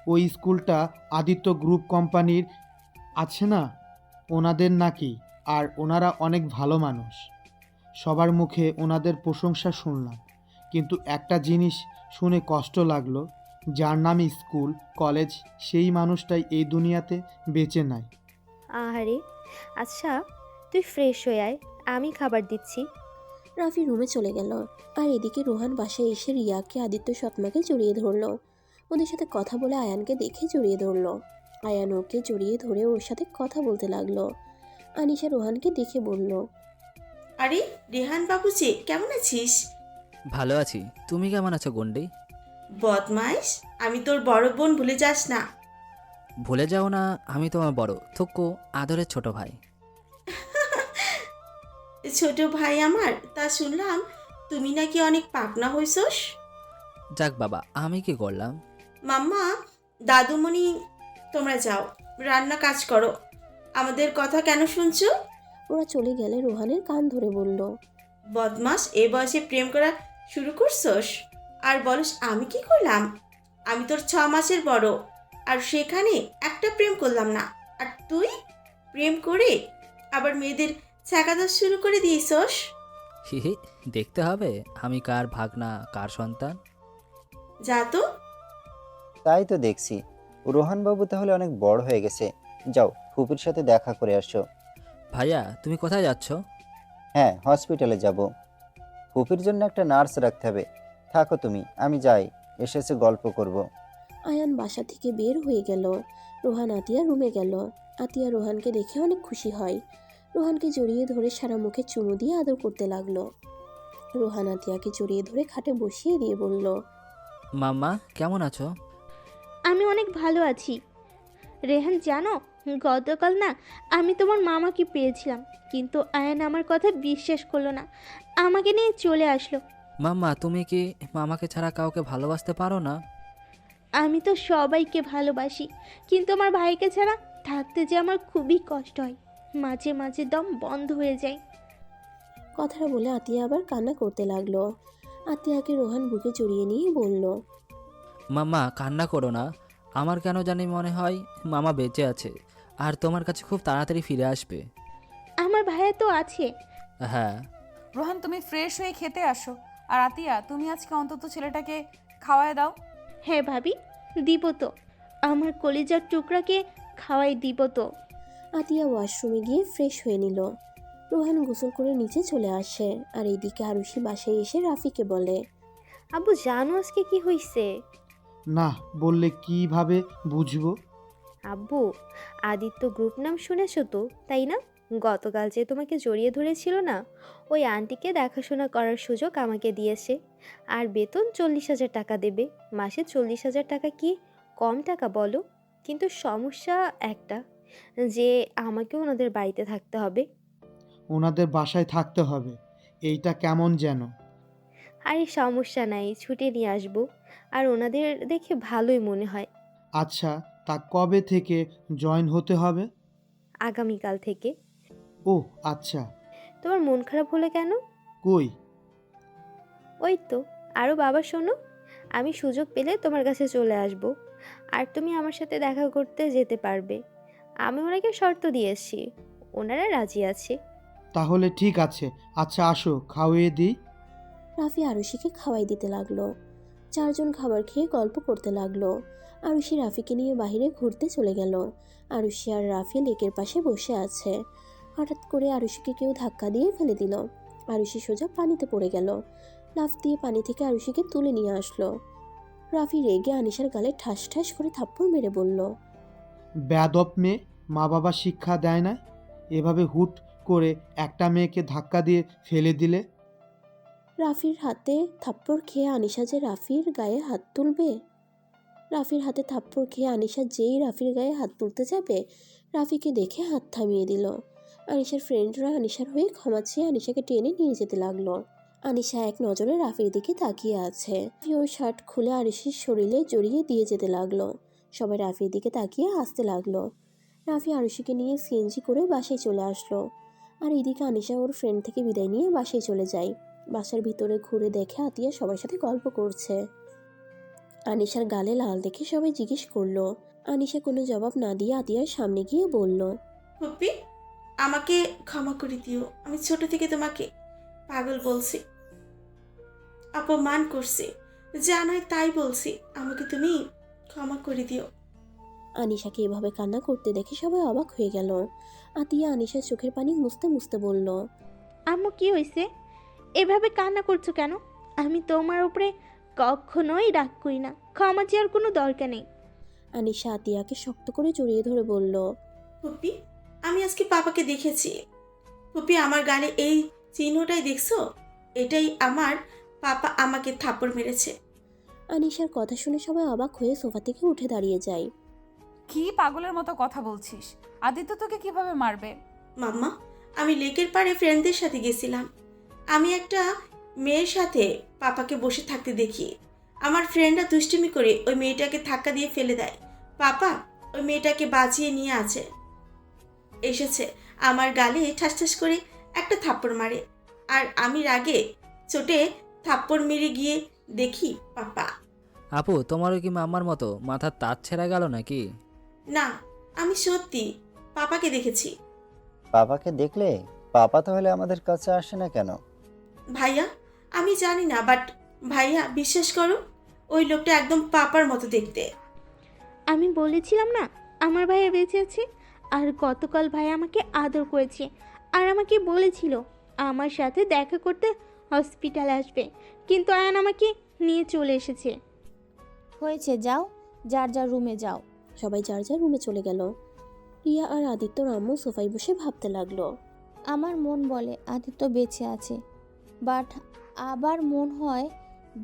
ওই স্কুলটা আদিত্য গ্রুপ কোম্পানির আছে না, ওনাদের নাকি। আর ওনারা অনেক ভালো মানুষ, সবার মুখে ওনাদের প্রশংসা শুনলাম। কিন্তু একটা জিনিস শুনে কষ্ট লাগলো, যার নাম স্কুল কলেজ, সেই মানুষটাই এই দুনিয়াতে বেঁচে নাই। আহারে, আচ্ছা তুই ফ্রেশ হয়ে আয়, আমি খাবার দিচ্ছি। রাফি রুমে চলে গেল। আর এদিকে রোহান বাসায় এসে রিয়াকে আদিত্য সৎমাকে জড়িয়ে ধরলো। ওদের সাথে কথা বলে আয়ানকে দেখে জড়িয়ে ধরলো। আয়ান ওকে জড়িয়ে ধরে ওর সাথে কথা বলতে লাগলো। আনিশা রোহানকে দেখে বলল, আরে রেহান বাবুজি, কেমন আছিস? ভালো আছি, তুমি কেমন আছো গন্ডি? বদমাইশ, আমি তোর বড় বোন, ভুলে যাস না। ভুলে যাও না, আমি তোমার বড় থুক্কু আদরের ছোট ভাই। ছোট ভাই আমার, তা শুনলাম তুমি নাকি অনেক পাকনা হইছস। যাক বাবা, আমি কি করলাম? মাম্মা, দাদুমণি, তোমরা যাও, রান্না কাজ করো, আমাদের কথা কেন শুনছো? ওরা চলে গেলে রোহানের কান ধরে বলল, বদমাস, এ বয়সে প্রেম করা শুরু করছস? আর বলস আমি কি করলাম? আমি তোর 6 মাসের বড়, আর সেখানে একটা প্রেম করলাম না, আর তুই প্রেম করে আবার মেয়েদের ছ্যাঁকাদা শুরু করে দিয়েছস। হি হি, দেখতে হবে আমি কার ভাগনা কার সন্তান। যা তো। তাই তো দেখছি, রোহানবাবু তাহলে অনেক বড় হয়ে গেছে। যাও, ফুপির সাথে দেখা করে আসো। ভাইয়া তুমি কোথায় যাচ্ছ? হ্যাঁ, হসপিটালে যাব। ফুপির জন্য একটা নার্স রাখতে হবে। থাকো তুমি, আমি যাই, এসেছে গল্প করব। আয়ান বাসা থেকে বের হয়ে গেল। রোহান আতিয়া রুমে গেল। আতিয়া রোহানকে দেখে অনেক খুশি হয়। রোহানকে জড়িয়ে ধরে সারা মুখে চুমু দিয়ে আদর করতে লাগলো। রোহান আতিয়াকে জড়িয়ে ধরে খাটে বসিয়ে দিয়ে বলল, মাম্মা কেমন আছো? আমি অনেক ভালো আছি। রেহান, জানো গতকাল না আমি তোমার মামাকে পেয়েছিলাম, কিন্তু আয়ান আমার কথা বিশ্বাস করলো না, আমাকে নিয়ে চলে আসলো। মাম্মা তুমি কি মামাকে ছাড়া কাউকে ভালোবাসতে পারো না? আমি তো সবাইকে ভালোবাসি, কিন্তু আমার ভাইকে ছাড়া থাকতে যে আমার খুবই কষ্ট হয়, মাঝে মাঝে দম বন্ধ হয়ে যায়। কথাটা বলে আতিয়া আবার কান্না করতে লাগলো। আতিয়াকে রোহান বুকে জড়িয়ে নিয়ে বলল, মাম্মা কান্না করো না, আমার কেন জানি মনে হয় মামা বেঁচে আছে আর তোমার কাছে খুব তাড়াতাড়ি ফিরে আসবে। আমার ভাইয়া তো আছে। হ্যাঁ। রোহান তুমি ফ্রেশ হয়ে খেতে আসো। আর আতিয়া, তুমি আজকে অন্তত ছেলেটাকে খাওয়ায় দাও। হ্যাঁ ভাবি, দিব তো, আমার কলিজার টুকরাকে খাওয়াই দিব তো। আতিয়া ওয়াশরুমে গিয়ে ফ্রেশ হয়ে নিল। রোহান গোসল করে নিচে চলে আসে। আর এইদিকে আরুষি বাসায় এসে রাফিকে বলে, আব্বু জানো আজকে কি হয়েছে? না বললে কিভাবে বুঝবো? আব্বু, আদিত্য গ্রুপ নাম শুনেছো তো, তাই না? গতকাল যে তোমাকে জড়িয়ে ধরেছিল না, ওই আন্টিকে দেখাশোনা করার সুযোগ আমাকে দিয়েছে। আর বেতন 40,000 টাকা দেবে। মাসে 40,000 টাকা কি কম টাকা বলো? কিন্তু সমস্যা একটা, যে আমাকে ওনাদের বাড়িতে থাকতে হবে। ওনাদের বাসায় থাকতে হবে, এইটা কেমন যেন। আরে সমস্যা নাই, ছুটি নিয়ে আসবো। আর ওনাদের দেখে ভালোই মনে হয়। আচ্ছা, তা কবে থেকে জয়েন হতে হবে? আগামীকাল থেকে। ও আচ্ছা। তোমার মন খারাপ হলো কেন? কই? ওই তো। আরও বাবা শোনো, আমি সুযোগ পেলে তোমার কাছে চলে আসব, আর তুমি আমার সাথে দেখা করতে যেতে পারবে। আমি ওনাকে শর্ত দিয়েছি, ওনারা রাজি আছে। তাহলে ঠিক আছে। আচ্ছা আসো, খাওয়িয়ে দিই। রাফি আরুষিকে খাওয়াই দিতে লাগলো। চারজন খাবার খেয়ে গল্প করতে লাগলো। আরুষি রাফিকে নিয়ে বাইরে ঘুরতে চলে গেল। আরুষি আর রাফি লেকের পাশে বসে আছে। হঠাৎ করে আরুষিকে কেউ ধাক্কা দিয়ে ফেলে দিল। আরুষি সোজা পানিতে পড়ে গেল। লাফ দিয়ে পানি থেকে আরুষিকে তুলে নিয়ে আসলো। রাফি রেগে আনিশার গালে ঠাস ঠাস করে থাপ্পড় মেরে বলল, বেয়াদব মেয়ে, মা বাবা শিক্ষা দেয় না? এভাবে হুট করে একটা মেয়েকে ধাক্কা দিয়ে ফেলে দিলে? রাফির হাতে থাপ্পড় খেয়ে আনিশা যে রাফির গায়ে হাত তুলবে? রাফির হাতে থাপ্পড় খেয়ে আনিশা যেই রাফির গায়ে হাত তুলতে যাবে, রাফিকে দেখে হাত থামিয়ে দিল। আনিশার ফ্রেন্ডরা আনিশার হয়ে ক্ষমা চেয়ে আনিশাকে টেনে নিয়ে যেতে লাগলো। আনিশা এক নজরে রাফির দিকে তাকিয়ে আছে। রাফি ওর শার্ট খুলে আনিশার শরীরে জড়িয়ে দিয়ে যেতে লাগলো। সবাই রাফির দিকে তাকিয়ে হাসতে লাগলো। রাফি আরুষিকে নিয়ে সিএনজি করে বাসায় চলে আসলো। আর এদিকে আনিশা ওর ফ্রেন্ড থেকে বিদায় নিয়ে বাসায় চলে যায়। বাসার ভিতরে ঘুরে দেখে আতিয়া সবার সাথে গল্প করছে। আনিশার গালে লাল দেখে সবাই জিজ্ঞেস করলো। আনিশা কোনো জবাব না দিয়ে আতিয়ার সামনে গিয়ে বলল, ফুপি, আমাকে ক্ষমা করে দিও। আমি ছোট থেকে তোমাকে পাগল বলছি, অপমান করছি, যা নয় তাই বলছি। আমাকে তুমি ক্ষমা করে দিও। আনিশাকে এভাবে কান্না করতে দেখে সবাই অবাক হয়ে গেল। আতিয়া আনিশার চোখের পানি মুছতে মুছতে বলল, আম্মু কি হয়েছে? এভাবে কান্না করছো কেন? আমি তোমার উপরে কখনোই রাগ করি না, ক্ষমা চেয়ার কোনো দরকার নেই। আনিশা আতিয়াকে শক্ত করে জড়িয়ে ধরে বলল, ফুপি, আমি আজকে পাপাকে দেখেছি। ফুপি, আমার গালে এই চিহ্নটাই দেখছো? এটাই আমার পাপা আমাকে থাপ্পড় মেরেছে। আনিশার কথা শুনে সবাই অবাক হয়ে সোফা থেকে উঠে দাঁড়িয়ে যায়। কি পাগলের মতো কথা বলছিস? আদিত্য তোকে কিভাবে মারবে? মাম্মা, আমি লেকের পাড়ে ফ্রেন্ডদের সাথে গেছিলাম। আমি একটা মেয়ের সাথে পাপাকে বসে থাকতে দেখি। আমার ফ্রেন্ডরা দুষ্টুমি করে ওই মেয়েটাকে ধাক্কা দিয়ে ফেলে দেয়। পাপা ওই মেয়েটাকে বাঁচিয়ে নিয়ে এসেছে আমার গালে ঠাস ঠাস করে একটা থাপ্পড় মারে। আর আমি রাগে চোটে থাপ্পড় মেরে গিয়ে দেখি পাপা। আপু, তোমারও কি মাম্মার মতো মাথার তার ছেঁড়া গেল নাকি? না, আমি সত্যি পাপাকে দেখেছি। পাপাকে দেখলে? পাপা তাহলে আমাদের কাছে আসে না কেন? ভাইয়া, আমি জানি না, বাট ভাইয়া বিশ্বাস করো, ওই লোকটা একদম পাপার মতো দেখতে। আমি বলেছিলাম না আমার ভাইয়া বেঁচে আছে। আর গতকাল ভাই আমাকে আদর করেছে আর আমাকে বলেছিল আমার সাথে দেখা করতে হসপিটালে আসবে, কিন্তু আয়ান আমাকে নিয়ে চলে এসেছে। হয়েছে, যাও, যার যার রুমে যাও। সবাই যার যার রুমে চলে গেল। রিয়া আর আদিত্যর আম্মু সোফায় বসে ভাবতে লাগলো। আমার মন বলে আদিত্য বেঁচে আছে, বাট আবার মন হয়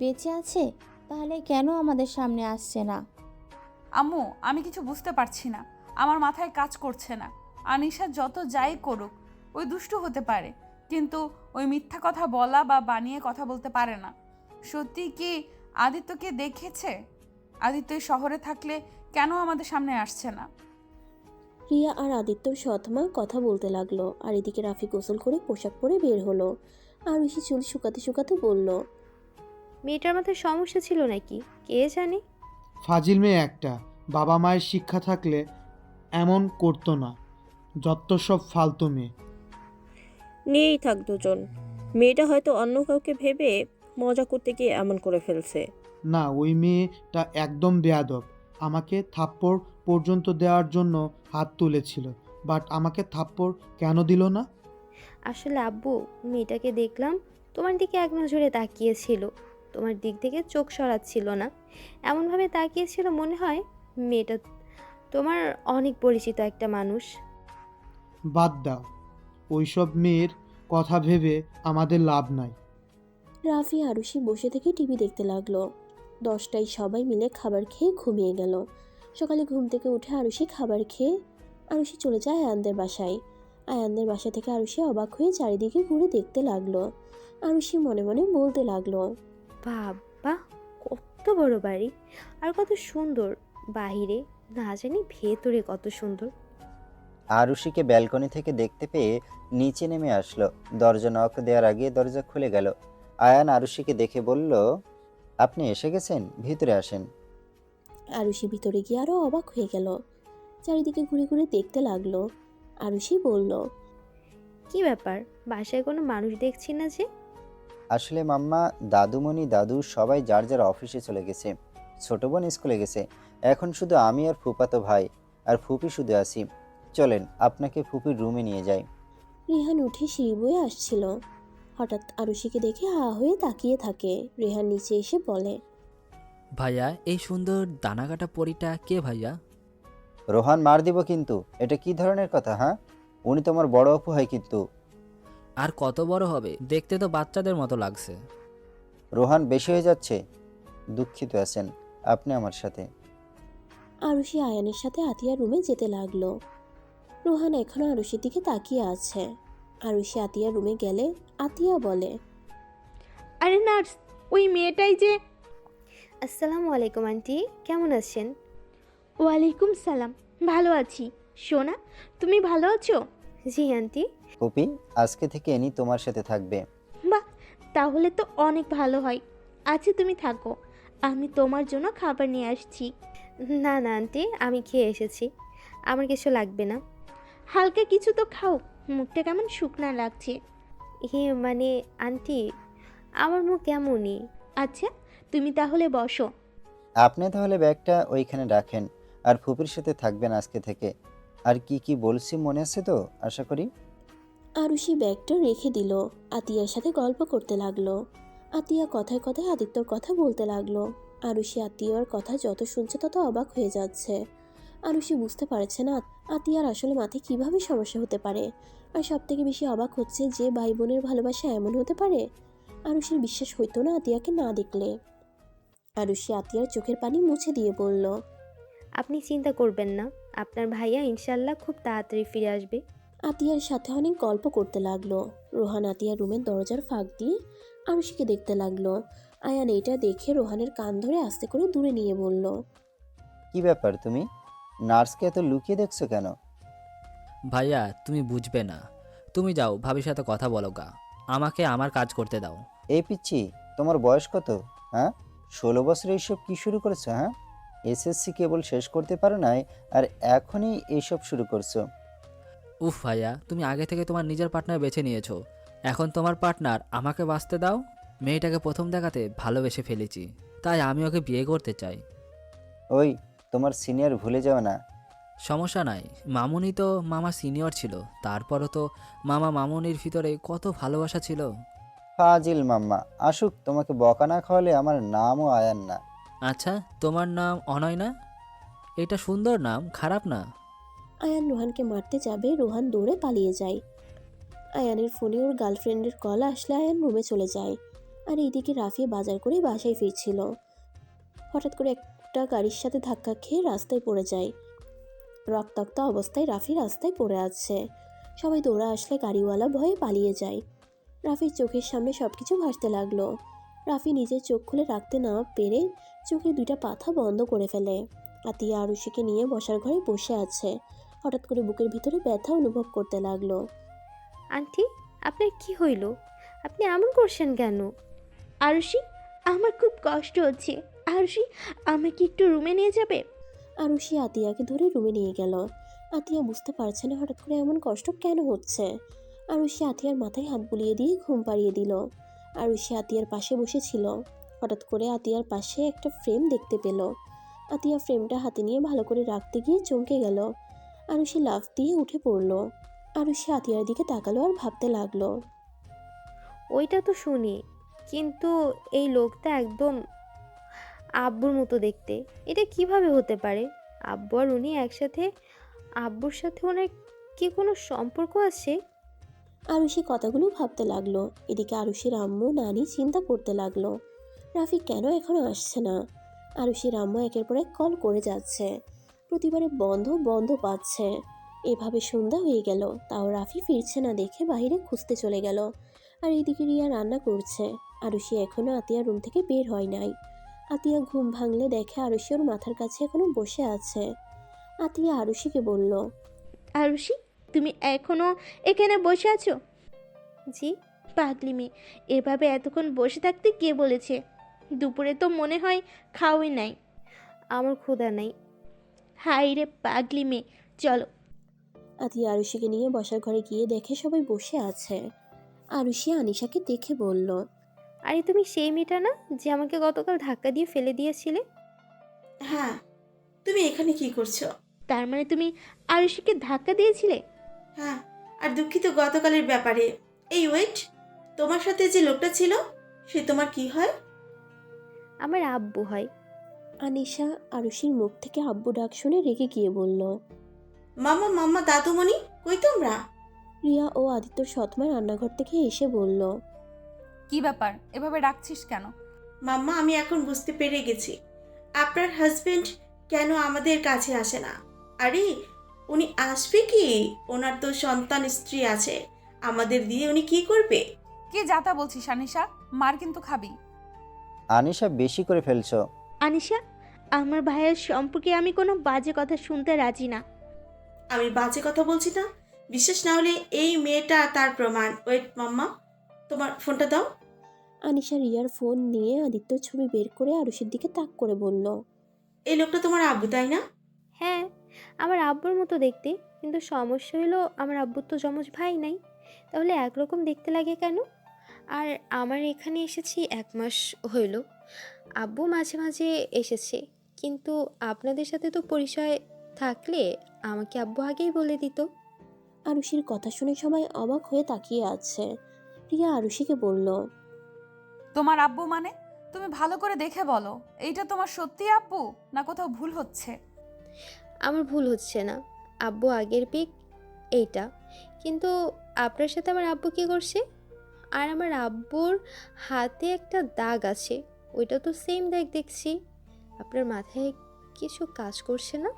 বেঁচে আছে তাহলে কেন আমাদের সামনে আসছে না? আম্মু, আমি কিছু বুঝতে পারছি না, আমার মাথায় কাজ করছে না। আনিশা যত যাই করুক, ওই দুষ্টু হতে পারে, কিন্তু ওই মিথ্যা কথা বলা বা বানিয়ে কথা বলতে পারে না। সত্যি কি আদিত্যকে দেখেছে? আদিত্য এই শহরে থাকলে কেন আমাদের সামনে আসছে না? রিয়া আর আদিত্যর সৎমা কথা বলতে লাগলো। আর এদিকে রাফি গোসল করে পোশাক পরে বের হলো। আর ঐশী চুল শুকাতে শুকাতে বলল, মেয়েটার মাথায় সমস্যা ছিল নাকি কে জানে। ফাজিল মেয়ে একটা। বাবা মায়ের শিক্ষা থাকলে এমন করতো না। যত সব ফালতু মেয়ে। নিয়েই থাক দুজন। মেয়েটা হয়তো অন্য কাউকে ভেবে মজা করতে গিয়ে এমন করে ফেলছে। না, ওই মেয়েটা একদম বেয়াদব। আমাকে থাপ্পড় পর্যন্ত দেওয়ার জন্য হাত তুলেছিল, বাট আমাকে থাপ্পড় কেন দিল না? আসলে আব্বু, মেয়েটাকে দেখলাম তোমার দিকে এক নজরে তাকিয়েছিল, তোমার দিক থেকে চোখ সরাচ্ছিল না, এমনভাবে তাকিয়েছিল মনে হয় মেয়েটা তোমার অনেক পরিচিত একটা মানুষ। বাদ দাও, ওইসব মেয়ের কথা ভেবে আমাদের লাভ নাই। রাফি আরুষি বসে থেকে টিভি দেখতে লাগলো। 10টায় সবাই মিলে খাবার খেয়ে ঘুমিয়ে গেল। সকালে ঘুম থেকে উঠে আরুষি খাবার খেয়ে আরুষি চলে যায় আয়ানদের বাসায়। আয়ানদের বাসা থেকে আরুষি অবাক হয়ে চারিদিকে ঘুরে দেখতে লাগলো। আরুষি মনে মনে বলতে লাগলো, বাবা, কত বড় বাড়ি আর কত সুন্দর, বাহিরে না জানি ভেতরে কত সুন্দর। আরুষিকে ব্যালকনি থেকে দেখতে পেয়ে নিচে নেমে আসলো। দরজা নক দেওয়ার আগে দরজা খুলে গেল। আয়ান আরুষিকে দেখে বলল, আপনি এসে গেছেন, ভিতরে আসেন। আরুষি ভিতরে গিয়ে আরও অবাক হয়ে গেল। চারিদিকে ঘুরে ঘুরে দেখতে লাগলো। আরুষি বলল, কি ব্যাপার, বাসায় কোনো মানুষ দেখছি না যে? আসলে মাম্মা, দাদুমণি, দাদু সবাই যার যার অফিসে চলে গেছে। ছোট বোন স্কুলে গেছে। এখন শুধু আমি আর ফুপাতো ভাই আর ফুপি শুধু আছি। চলেন আপনাকে ফুপির রুমে নিয়ে যাই। রেহান উঠে সিঁড়ি বয়ে আসছিল। হঠাৎ আরুষিকে দেখে হা হয়ে তাকিয়ে থাকে। রেহান নিচে এসে বলে, ভাইয়া, এই সুন্দর দানাকাটা পরীটা কে ভাইয়া? রোহান মার দিব কিন্তু। এটা কি ধরনের কথা, হ্যাঁ? উনি তোমার বড় অপু হয় কিন্তু। আর কত বড় হবে, দেখতে তো বাচ্চাদের মতো লাগছে। রোহান বেশি হয়ে যাচ্ছে। দুঃখিত আছেন আপনি আমার সাথে। আরুষি আয়ানের সাথে আতিয়ার রুমে যেতে লাগলো। রোহান এখনো আরুষির দিকে তাকিয়ে আছে। আরুষি আতিয়ার রুমে গেলে আতিয়া বলে, আরে নার্স, ওই মেয়েটাই যে। আসসালামু আলাইকুম আন্টি, কেমন আছেন? ওয়ালাইকুম সালাম, ভালো আছি। সোনা, তুমি ভালো আছো? জি আন্টি। পপি, আজকে থেকে এনি তোমার সাথে থাকবে। বাহ, তাহলে তো অনেক ভালো হয়। আচ্ছা তুমি থাকো, আমি তোমার জন্য খাবার নিয়ে আসছি। না না আন্টি, আমি খেয়ে এসেছি, আমার কিছু লাগবে না। হালকা কিছু তো খাও, মুখটা কেমন শুকনা লাগছে। মানে আন্টি, আমার মুখ কেমনই। আচ্ছা তুমি তাহলে বসো। আপনি তাহলে ব্যাগটা ওইখানে রাখেন আর ফুপির সাথে থাকবেন আজকে থেকে। আর কি কি বলছি মনে আছে তো, আশা করি। আরুষি ব্যাগটা রেখে দিল। আতিয়ার সাথে গল্প করতে লাগলো। আতিয়া কথায় কথায় আদিত্যর কথা বলতে লাগলো। আরুষি আতিয়ার কথা যত শুনছে তত অবাক হয়ে যাচ্ছে। আরুষি বুঝতে পারছে না আতিয়ার আসলে মাথায় কিভাবে সমস্যা হতে পারে। আর সব থেকে বেশি অবাক হচ্ছে যে ভাই বোনের ভালোবাসা এমন হতে পারে। আরুষির বিশ্বাস হইতো না আতিয়াকে না দেখলে। আরুষি আতিয়ার চোখের পানি মুছে দিয়ে বলল, আপনি চিন্তা করবেন না, আপনার ভাইয়া ইনশাল্লাহ খুব তাড়াতাড়ি ফিরে আসবে। আতিয়ার সাথে অনেক গল্প করতে লাগলো। রোহান আতিয়ার রুমের দরজার ফাঁক দিয়ে আরুষিকে দেখতে লাগলো। আয়ান এটা দেখে রোহানের কান ধরে আস্তে করে দূরে নিয়ে বলল, কি ব্যাপার, তুমি নার্সকে এত লুকিয়ে দেখছো কেন? ভাইয়া তুমি বুঝবে না, তুমি যাও ভাবির সাথে কথা বলো গা, আমাকে আমার কাজ করতে দাও। এই পিচ্ছি, তোমার বয়স কত? হ্যাঁ, 16 বছরে এইসব কি শুরু করেছো? হ্যাঁ, এসএসসি কেবল শেষ করতে পারো নাই আর এখনই এইসব শুরু করছো? উফ ভাইয়া, তুমি আগে থেকে তোমার নিজের পার্টনার বেছে নিয়েছো, এখন তোমার পার্টনার আমাকে বাঁচতে দাও। মেয়েটাকে প্রথম দেখাতে ভালোবেসে ফেলেছি, তাই আমি ওকে বিয়ে করতে চাই। ওই, তোমার সিনিয়র ভুলে যাও না। সমস্যা নাই, মামুনি তো মামা সিনিয়র ছিল, তারপরও তো মামা মামুনির ভিতরে কত ভালোবাসা ছিল। ফাজিল মাম্মা আসুক, তোমাকে বকা না খাওয়ালে আমার নামও আয়ান না। আচ্ছা, তোমার নাম অনয় না? এটা সুন্দর নাম, খারাপ না। আয়ান রোহানকে মারতে যাবে, রোহান দৌড়ে পালিয়ে যায়। আয়ানের ফোনে ওর গার্লফ্রেন্ডের কল আসলে আয়ান রুমে চলে যায়। আর এইদিকে রাফি বাজার করে বাসায় ফিরছিল। হঠাৎ করে একটা গাড়ির সাথে ধাক্কা খেয়ে রাস্তায় পড়ে যায়। রক্তাক্ত অবস্থায় রাফি রাস্তায় পড়ে আছে। সবাই দৌড়া আসলে গাড়িওয়ালা ভয়ে পালিয়ে যায়। রাফির চোখের সামনে সব কিছু ভাসতে লাগলো। রাফি নিজের চোখ খুলে রাখতে না পেরে চোখের দুইটা পাতা বন্ধ করে ফেলে। আতিয়া আরুষিকে নিয়ে বসার ঘরে বসে আছে। হঠাৎ করে বুকের ভিতরে ব্যথা অনুভব করতে লাগলো। আন্টি, আপনার কি হইল? আপনি এমন করছেন কেন? আরুষি, আমার খুব কষ্ট হচ্ছে। আরুষি, আমাকে একটু রুমে নিয়ে যাবে? আরুষি আতিয়াকে ধরে রুমে নিয়ে গেল। আতিয়া বুঝতে পারছে না হঠাৎ করে এমন কষ্ট কেন হচ্ছে। আরুষি আতিয়ার মাথায় হাত বুলিয়ে দিয়ে ঘুম পাড়িয়ে দিল। আরুষি আতিয়ার পাশে বসেছিল। হঠাৎ করে আতিয়ার পাশে একটা ফ্রেম দেখতে পেল। আতিয়া ফ্রেমটা হাতে নিয়ে ভালো করে রাখতে গিয়ে চমকে গেল। আরুষি লাফ দিয়ে উঠে পড়ল। আরুষি আতিয়ার দিকে তাকালো আর ভাবতে লাগলো, ওইটা তো শুনি, কিন্তু এই লোকটা একদম আব্বুর মতো দেখতে। এটা কিভাবে হতে পারে? আব্বু আর উনি একসাথে? আব্বুর সাথে ওনার কি কোনো সম্পর্ক আছে? আরুষি কথাগুলো ভাবতে লাগলো। এদিকে আরুষির আম্মু নানি চিন্তা করতে লাগলো, রাফি কেন এখনো আসছে না। আরুষির আম্মু একের পর এক কল করে যাচ্ছে, প্রতিবারে বন্ধ বন্ধ পাচ্ছে। এভাবে সন্ধ্যা হয়ে গেল, তাও রাফি ফিরছে না দেখে বাইরে খুঁজতে চলে গেল। আর এইদিকে রিয়া রান্না করছে। আরুষি এখনো আতিয়ার রুম থেকে বের হয় নাই। আতিয়া ঘুম ভাঙলে দেখে আরুষি ওর মাথার কাছে এখনো বসে আছে। আতিয়া আরুষিকে বলল, আরুষি, তুমি এখনো এখানে বসে আছো? জি। পাগলি মেয়ে, এভাবে এতক্ষণ বসে থাকতে কে বলেছে? দুপুরে তো মনে হয় খাওয়াই নাই। আমার ক্ষুধা নাই। হাই রে পাগলি মেয়ে, চলো। আতিয়া আরুষিকে নিয়ে বসার ঘরে গিয়ে দেখে সবাই বসে আছে। আরুষি আনিশাকে দেখে বলল, আরে তুমি সেই মেয়েটা না যে আমাকে গতকাল ধাক্কা দিয়ে ফেলে দিয়েছিলে? হ্যাঁ, তুমি এখানে কি করছো? তার মানে তুমি আরুষিকে ধাক্কা দিয়েছিলে? হ্যাঁ, আর দুঃখিত গতকালের ব্যাপারে। এই ওয়েট, তোমার সাথে যে লোকটা ছিল সে তোমার কি হয়? আমার আব্বু হয়। আনিশা আরুষির মুখ থেকে আব্বু ডাক শুনে রেগে গিয়ে বলল। মাম্মা মাম্মা দাদুমণি কই তোমরা? রিয়া ও আদিত্যর সৎমা রান্নাঘর থেকে এসে বলল। কি ব্যাপার, এভাবে ডাকছিস কেন? মাম্মা আমি এখন বুঝতে পেরে গেছি আপনার হাজবেন্ড কেন আমাদের কাছে আসে না। আরে উনি আসবে কি? ওনার তো সন্তান স্ত্রী আছে, আমাদের দিয়ে উনি কি করবে? কি যাতা বলছিস আনিশা? মার কিন্তু খাবি। আনিশা বেশি করে ফেলছো। আনিশা, আমার ভাইয়ের সম্পর্কে আমি কোনো বাজে কথা শুনতে রাজি না। আমি বাজে কথা বলছি না, বিশ্বাস না হলে এই মেয়েটা তার প্রমাণ। ওয়েট মাম্মা, তোমার ফোনটা দাও। আনিশা রিয়ার ফোন নিয়ে আদিত্যর ছবি বের করে আরুষির দিকে তাক করে বলল। এই লোকটা তোমার আব্বু তাই না? হ্যাঁ, আমার আব্বুর মতো দেখতে, কিন্তু সমস্যা হলো আমার আব্বুর তো যমজ ভাই নাই, তাহলে একরকম দেখতে লাগে কেন? আর আমার এখানে এসেছি 1 মাস হইল, আব্বু মাঝে মাঝে এসেছে, কিন্তু আপনাদের সাথে তো পরিচয় থাকলে আমাকে আব্বু আগেই বলে দিত। আরুষির কথা শুনে সবাই অবাক হয়ে তাকিয়ে আছে। রিয়া আরুষিকে বলল। তোমার আব্বু মানে? তুমি ভালো করে দেখে বলো, এইটা তোমার সত্যি আব্বু না কোথাও ভুল হচ্ছে? আমার ভুল হচ্ছে না, আব্বু আগের পিক এইটা, কিন্তু আপনার সাথে আমার আব্বু কী করছে? আর আমার আব্বুর হাতে একটা দাগ আছে, ওইটা তো সেম দাগ দেখছি। আপনার মাথায় কিছু কাজ করছে না?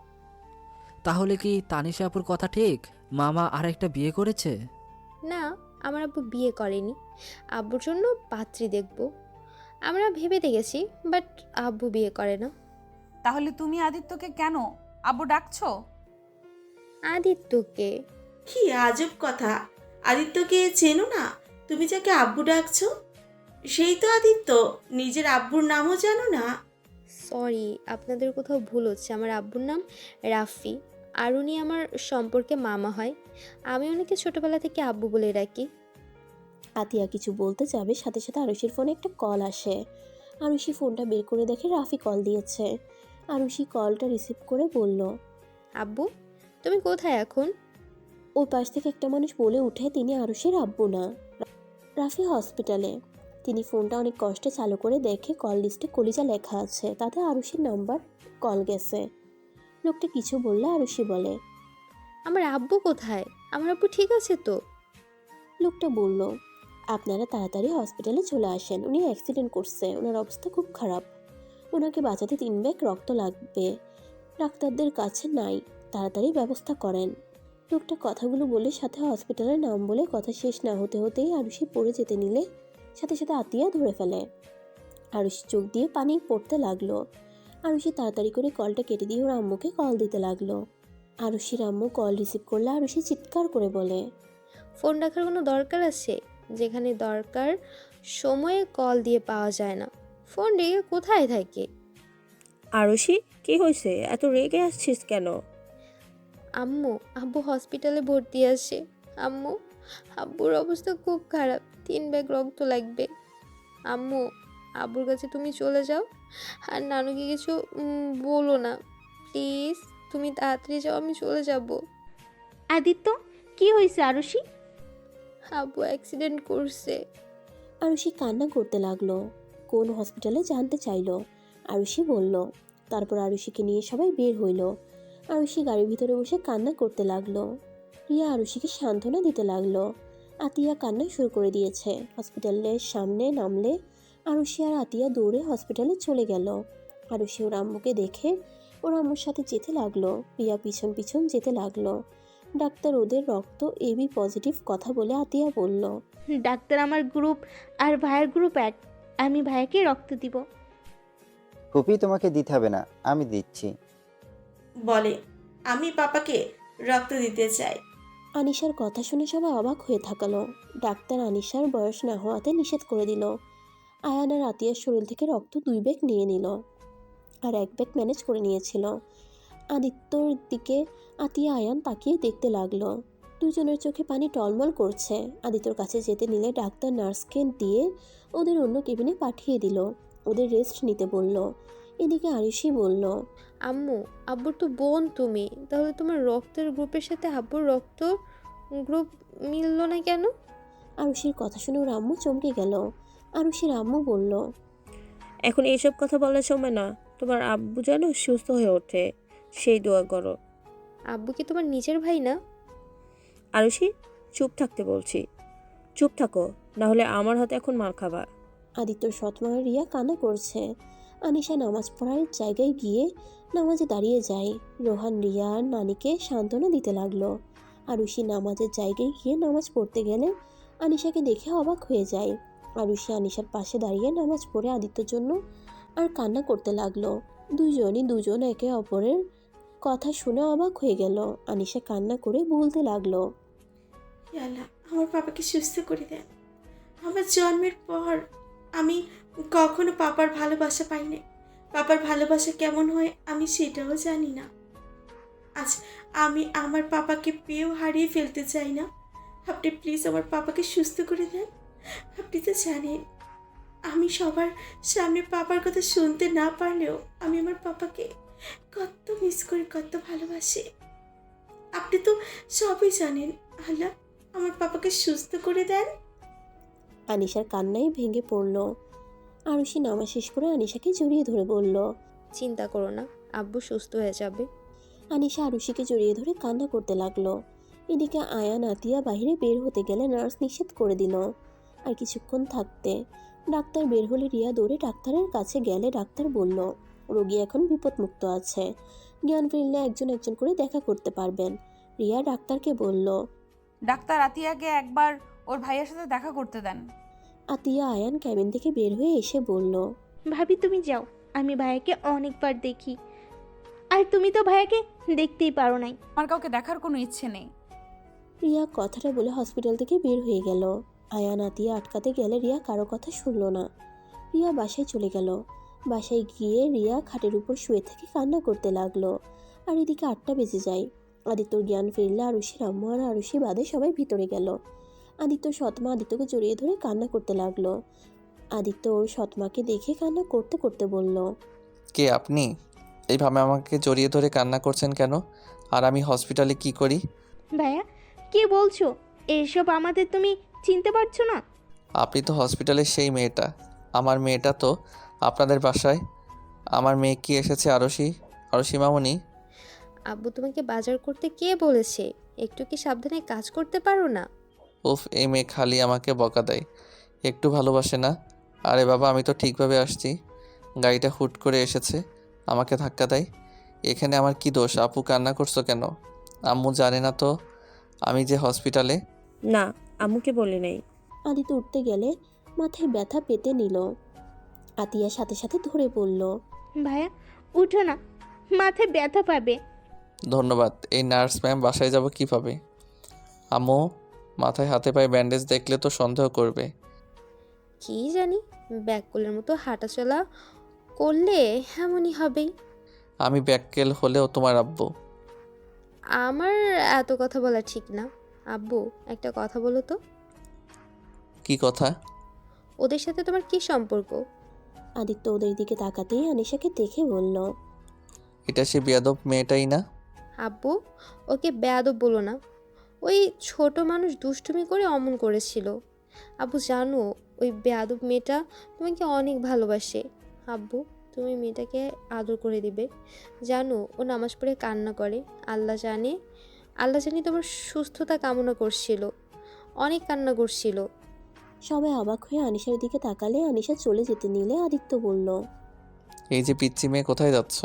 তাহলে কি তানিশা আপুর কথা ঠিক, মামা আরেকটা বিয়ে করেছে? না, আমার আব্বু বিয়ে করেনি, আব্বুর জন্য পাত্রী দেখব আমরা ভেবে দেখেছি, বাট আব্বু বিয়ে করে না। তাহলে তুমি আদিত্যকে কেন আব্বু ডাকছো? আদিত্যকে? কি আজব কথা, আদিত্যকে চেনো না? তুমি যাকে আব্বু ডাকছো সেই তো আদিত্য, নিজের আব্বুর নামও জানো না? সরি, আপনাদের কোথাও ভুল হচ্ছে, আমার আব্বুর নাম রাফি, আর উনি আমার সম্পর্কে মামা হয়, আমি ওনাকে ছোটবেলা থেকে আব্বু বলে ডাকি। আতিয়া কিছু বলতে যাবে, সাথে সাথে আরুষির ফোনে একটা কল আসে। আরুষি ফোনটা বের করে দেখে রাফি কল দিয়েছে। আরুষি কলটা রিসিভ করে বলল। আব্বু, তুমি কোথায় এখন? ওই পাশ থেকে একটা মানুষ বলে উঠে তিনি আরুষির আব্বু না, রাফি হসপিটালে। তিনি ফোনটা অনেক কষ্টে চালু করে দেখে কল লিস্টে কলিজা লেখা আছে, তাতে আরুষির নাম্বার কল গেছে। লোকটা কিছু বললে আরুষি বলে। আমার আব্বু কোথায়? আমার আব্বু ঠিক আছে তো? লোকটা বলল, আপনারা তাড়াতাড়ি হসপিটালে চলে আসেন, উনি অ্যাক্সিডেন্ট করছে, ওনার অবস্থা খুব খারাপ, ওনাকে বাঁচাতে 3 ব্যাগ রক্ত লাগবে, ডাক্তারদের কাছে নাই, তাড়াতাড়ি ব্যবস্থা করেন। লোকটা কথাগুলো বলে সাথে হসপিটালের নাম বলে কথা শেষ না হতে হতেই আরুষি পড়ে যেতে নিলে সাথে সাথে আতিয়া ধরে ফেলে। আরুষি চোখ দিয়ে পানি পড়তে লাগলো। আরুষি তাড়াতাড়ি করে কলটা কেটে দিয়ে ওর আম্মুকে কল দিতে লাগলো। আরুষির আম্মু কল রিসিভ করলে আরুষি চিৎকার করে বলে। ফোন রাখার কোনো দরকার আছে? যেখানে দরকার সময়ে কল দিয়ে পাওয়া যায় না, ফোন রেখে কোথায় থাকে? আরুষি, কি হয়েছে, এত রেগে আসছিস কেন? আম্মু, আব্বু হসপিটালে ভর্তি আছে। আম্মু, আব্বুর অবস্থা খুব খারাপ, 3 ব্যাগ রক্ত লাগবে। আম্মু, আব্বুর কাছে তুমি চলে যাও, আর নানুকে কিছু বলো না প্লিজ, তুমি তাড়াতাড়ি যাও, আমি চলে যাব। আদিত্য, কি হয়েছে আরুষি? আব্বু অ্যাক্সিডেন্ট করছে। আরুষি কান্না করতে লাগলো। কোন হসপিটালে জানতে চাইলো। আরুষি বলল। তারপর আরুষিকে নিয়ে সবাই বের হইল। আরুষি গাড়ির ভিতরে বসে কান্না করতে লাগলো। রিয়া আরুষিকে সান্ত্বনা দিতে লাগলো। আতিয়া কান্না শুরু করে দিয়েছে। হসপিটালের সামনে নামলে আরুষি আর আতিয়া দৌড়ে হসপিটালে চলে গেল। আরুষি ওর আম্মুকে দেখে ওর আম্মুর সাথে যেতে লাগলো। রিয়া পিছন পিছন যেতে লাগলো। ডাক্তার ওদের রক্ত এবি পজিটিভ কথা বলে আতিয়া বলল। ডাক্তার, আমার গ্রুপ আর ভাইয়ের গ্রুপ 1, আমি ভাইকে রক্ত দিব। ফুপি, তোমাকে দিতে হবে না, আমি দিচ্ছি। বলে আমি পাপাকে রক্ত দিতে চাই। আনিশার কথা শুনে সবাই অবাক হয়ে থাকালো। ডাক্তার আনিশার বয়স না হওয়াতে নিষেধ করে দিল। আয়ান আর আতিয়ার শরীর থেকে রক্ত 2 ব্যাগ নিয়ে নিল, আর 1 ব্যাগ ম্যানেজ করে নিয়েছিল। আদিত্যর দিকে আতিয়া আয়ান তাকিয়ে দেখতে লাগলো। দুজনের চোখে পানি টলমল করছে। আদিত্যর কাছে যেতে নিলে ডাক্তার নার্সকে দিয়ে ওদের অন্য কেবিনে পাঠিয়ে দিল। ওদের রেস্ট নিতে বলল। এদিকে আরুষি বলল, আম্মু, আব্বুর তো বোন তুমি, তাহলে তোমার রক্তের গ্রুপের সাথে আব্বুর রক্ত গ্রুপ মিললো না কেন? আরুষির কথা শুনে ওর আম্মু চমকে গেল। আরুষির আম্মু বলল, এখন এইসব কথা বলার সময় না, তোমার আব্বু যেন সুস্থ হয়ে ওঠে সেই দোয়া করো। আব্বু কি তোমার নিজের ভাই না? আরুষি, চুপ থাকতে বলছি। চুপ থাকো, না হলে আমার হাতে এখন মার খাবা। আদিত্যর সৎমা রিয়া কান্না করছে। আনিশা নামাজ পড়ার জায়গায় গিয়ে নামাজে দাঁড়িয়ে যায়। রোহান রিয়া আর নানিকে সান্ত্বনা দিতে লাগলো। আরুষি নামাজের জায়গায় গিয়ে নামাজ পড়তে গেলে আনিশাকে দেখে অবাক হয়ে যায়। আরুষি আনিশার পাশে দাঁড়িয়ে নামাজ পড়ে আদিত্যর জন্য আর কান্না করতে লাগলো। দুজন একে অপরের কথা শুনে অবাক হয়ে গেল। আনিশা কান্না করে বলতে লাগলো, হে আল্লাহ, আমার পাপাকে সুস্থ করে দেন। আমার জন্মের পর আমি কখনো পাপার ভালোবাসা পাই না। পাপার ভালোবাসা কেমন হয় আমি সেটাও জানি না। আজ আমি আমার পাপাকে পেয়েও হারিয়ে ফেলতে চাই না। আপনি প্লিজ আমার পাপাকে সুস্থ করে দেন। আপনি তো জানেন আমি সবার সামনে পাপার কথা শুনতে না পারলেও আমি আমার পাপাকে কত মিস করি, কত ভালোবাসি। আপনি তো সবই জানেন। আল্লাহ, আমার পাপাকে সুস্থ করে দেন। আনিশার কান্নায় ভেঙে পড়ল। আরুষি নামাজ শেষ করে আনিশাকে জড়িয়ে ধরে বলল, চিন্তা করো না, আব্বু সুস্থ হয়ে যাবে। আনিশা আরুষিকে জড়িয়ে ধরে কান্না করতে লাগলো। এদিকে আয়ান আতিয়া বাইরে বের হতে গেলে নার্স নিষেধ করে দিল আর কিছুক্ষণ থাকতে। ডাক্তার বের হলে রিয়া দৌড়ে ডাক্তারের কাছে গেলে ডাক্তার বলল, রোগী এখন বিপদমুক্ত আছে, জ্ঞান ফিরলে একজন করে দেখা করতে পারবেন। রিয়া ডাক্তারকে বলল, ডাক্তার আতিয়াকে একবার ওর ভাইয়ের সাথে দেখা করতে দেন। আতিয়া আয়ান ক্যাবিন থেকে বের হয়ে এসে বলল, ভাবি তুমি যাও, আমি ভাইয়াকে অনেকবার দেখি, আর তুমি তো ভাইয়াকে দেখতেই পারো নাই। আমার কাউকে দেখার কোনো ইচ্ছে নেই। রিয়া কথাটা বলে হসপিটাল থেকে বের হয়ে গেল। আয়ান আতিয়া আটকাতে গেলে রিয়া কারো কথা শুনল না। রিয়া বাসায় চলে গেল। বাসায় গিয়ে রিয়া খাটের উপর শুয়ে থেকে কান্না করতে লাগলো। আর এদিকে 8টা বেজে যায়। আদিত্যর জ্ঞান ফিরলে আরুষির আম্মু আর আরুষি বাদে সবাই ভিতরে গেল। আদিত্য সৎমা আদিত্যকে জড়িয়ে ধরে কান্না করতে লাগলো। আদিত্য ওর সৎমাকে দেখে কান্না করতে করতে বলল, কে আপনি? এইভাবে আমাকে জড়িয়ে ধরে কান্না করছেন কেন? আর আমি হসপিটালে কি করি? ভাইয়া কি বলছো এসব? আমাদের তুমি চিনতে পারছো না? আপনি তো হসপিটালের সেই মেয়েটা। আমার মেয়েটা তো আপনাদের বাসায়। আমার মেয়ে কি এসেছে? আরশি মামুনি? আব্বু তোমাকে বাজার করতে কে বলেছে? একটু কি সাবধানে কাজ করতে পারো না? উফ, এই মেয়ে খালি আমাকে বকা দেয়, একটু ভালোবাসে না। আরে বাবা, আমি তো ঠিকভাবে আসছি। গাড়িটা হুট করে এসেছে, আমাকে ধাক্কা দেয়। এখানে আমার কি দোষ? আপু কান্না করছো কেন? আম্মু জানে না তো আমি যে হসপিটালে? না, আম্মুকে বলে নাই। আদিত্য উঠতে গেলে মাথায় ব্যথা পেতে নিল। আতিয়া সাথে সাথে ধরে বলল, ভাইয়া উঠো না, মাথায় ব্যথা পাবে। ধন্যবাদ। এই নার্স ম্যাম বাসায় যাব কিভাবে? আম্মু মাথায় হাতে পায়ে ব্যান্ডেজ দেখলে তো সন্দেহ করবে। কি জানি, ব্যাককলের মতো হাঁটাচলা করলে এমনই হবেই। আমি ব্যাককেল হলেও তোমার আব্বু। আমার এত কথা বলা ঠিক না। আব্বু, একটা কথা বলো তো। কি কথা? ওদের সাথে তোমার কি সম্পর্ক? আদিত্য ওদের দিকে তাকাতেই আনিশাকে দেখে বলল, এটা সে বেয়াদব মেয়েটাই না? আব্বু, ওকে বেয়াদব বলো না। ওই ছোট মানুষ দুষ্টুমি করে অমন করেছিল। আব্বু জানো, ওই বেয়াদব মেয়েটা তোমাকে অনেক ভালোবাসে। আব্বু, তুমি মেয়েটাকে আদর করে দিবে। জানো, ও নামাজ পড়ে কান্না করে। আল্লাহ জানি তোমার সুস্থতা কামনা করছিল, অনেক কান্না করছিল। সবাই অবাক হয়ে আনিশার দিকে তাকালে আনিশা চলে যেতে নিলে আদিত্য বলল, এই যে পিচ্চি মেয়ে, কোথায় যাচ্ছ?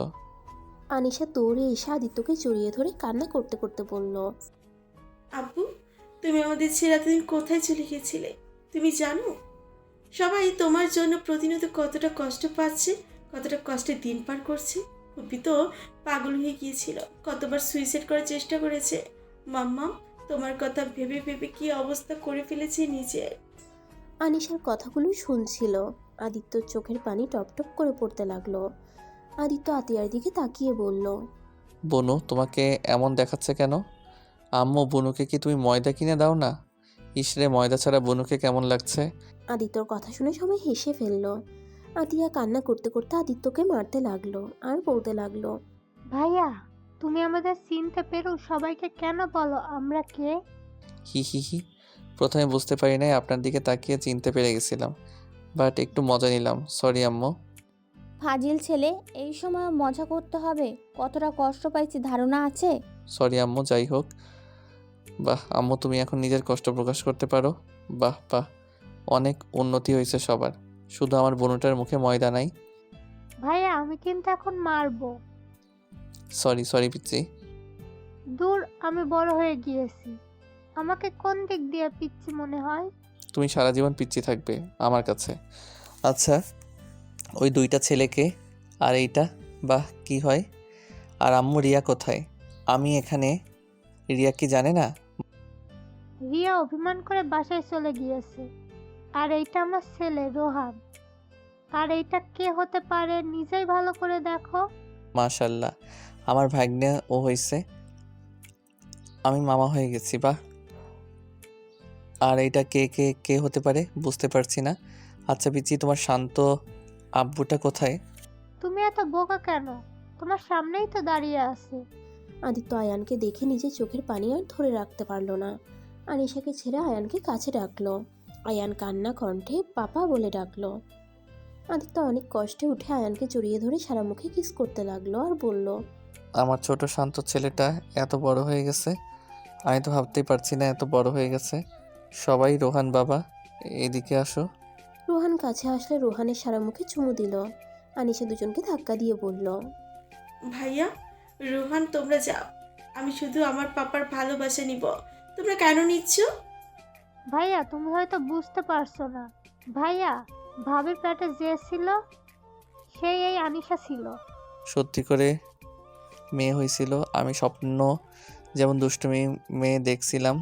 আনিশা দৌড়ে এসে আদিত্যকে জড়িয়ে ধরে কান্না করতে করতে বলল, আব্বু, তুমি আমাদের ছেড়ে এতদিন কোথায় চলে গিয়েছিলে? তুমি জানো সবাই তোমার জন্য প্রতিনিয়ত কতটা কষ্ট পাচ্ছে, কতটা কষ্টে দিন পার করছে। অপি তো পাগল হয়ে গিয়েছিল, কতবার সুইসাইড করার চেষ্টা করেছে। মাম্মা তোমার কথা ভেবে ভেবে কি অবস্থা করে ফেলেছে নিজের। আনিশার কথাগুলো শুনছিল। আদিত্যর চোখের পানি টপটপ করে পড়তে লাগলো। আদিত্য আতিয়ার দিকে তাকিয়ে বলল, বনু তোমাকে এমন দেখাচ্ছে কেন? আম্মু, বনুকে কি তুমি ময়দা কিনে দাও না? ইসরে, ময়দা ছাড়া বনুকে কেমন লাগছে? আদিত্যর কথা শুনে সবাই হেসে ফেলল। আতিয়া কান্না করতে করতে আদিত্যকে মারতে লাগলো আর বলতে লাগলো, ভাইয়া তুমি আমাদের চিনতে পেরো, সবাইকে কেন বলো আমরা কে? হি হি হি। প্রথমে বুঝতে পারি নাই, আপনার দিকে তাকিয়ে চিনতে পেরে গেছিলাম, বাট একটু মজা নিলাম। সরি আম্মু। ফাজিল ছেলে, এই সময় মজা করতে হবে? কতটা কষ্ট পাইছি ধারণা আছে? সরি আম্মু, যাই হোক। বাহ আম্মু, তুমি এখন নিজের কষ্ট প্রকাশ করতে পারো। বাহ বাহ, অনেক উন্নতি হয়েছে সবার, শুধু আমার বোনটার মুখে ময়দা নাই। ভাইয়া আমি কিন্তু এখন মারবো। সরি সরি পিচ্ছি। দূর, আমি বড় হয়ে গিয়েছি। আমাকে কোন দিক দিয়ে পিচ্ছি মনে হয়? তুমি সারা জীবন পিচ্ছি থাকবে আমার কাছে। আচ্ছা, ওই দুইটা ছেলেকে আর এইটা, বাহ কি হয়? আর আম্মু রিয়া কোথায়? আমি এখানে, রিয়া কি জানে না? রিয়া অভিমান করে বাসায় চলে গিয়েছে। আর এইটা আমার ছেলে রোহান। আর এইটা কে হতে পারে নিজেই ভালো করে দেখো। মাশাল্লাহ, আমার ভাগ্নে ও হয়েছে, আমি মামা হয়ে গেছি। বাহ। আর এইটা কে কে কে হতে পারে বুঝতে পারছি না। আচ্ছা পিচ্ছি, তোমার শান্ত আব্বুটা কোথায়? তুমি এত বোকা কেন? তোমার সামনেই তো দাঁড়িয়ে আছে। আদিত্য আয়ানকে দেখে নিজের চোখের পানি আর ধরে রাখতে পারল না। আনিশাকে ছেড়ে আয়ানকে কাছে ডাকলো। আয়ান কান্না কণ্ঠে পাপা বলে ডাকলো। আদিত্য অনেক কষ্টে উঠে আয়ানকে জড়িয়ে ধরে সারা মুখে কিস করতে লাগলো আর বলল, আমার ছোট শান্ত ছেলেটা এত বড় হয়ে গেছে, আমি তো ভাবতেই পারছি না এত বড় হয়ে গেছে। সবাই, রোহান বাবা এদিকে আসো। রোহান কাছে আসলে রোহানের সারা মুখে চুমু দিল। আনিশা দুজনকে ধাক্কা দিয়ে বলল, ভাইয়া, রোহান তোমরা যাও, আমি শুধু আমার পাপার ভালোবাসা নিব। তোমরা কেন নিচ্ছ? ভাইয়া তুমি হয়তো বুঝতে পারছো না। ভাইয়া, ভাবির পেটে যে ছিল সেই এই আনিশা ছিল। সত্যি করে মেয়ে হয়েছিল, আমি স্বপ্ন যেমন দুষ্টুমি মেয়ে দেখছিলাম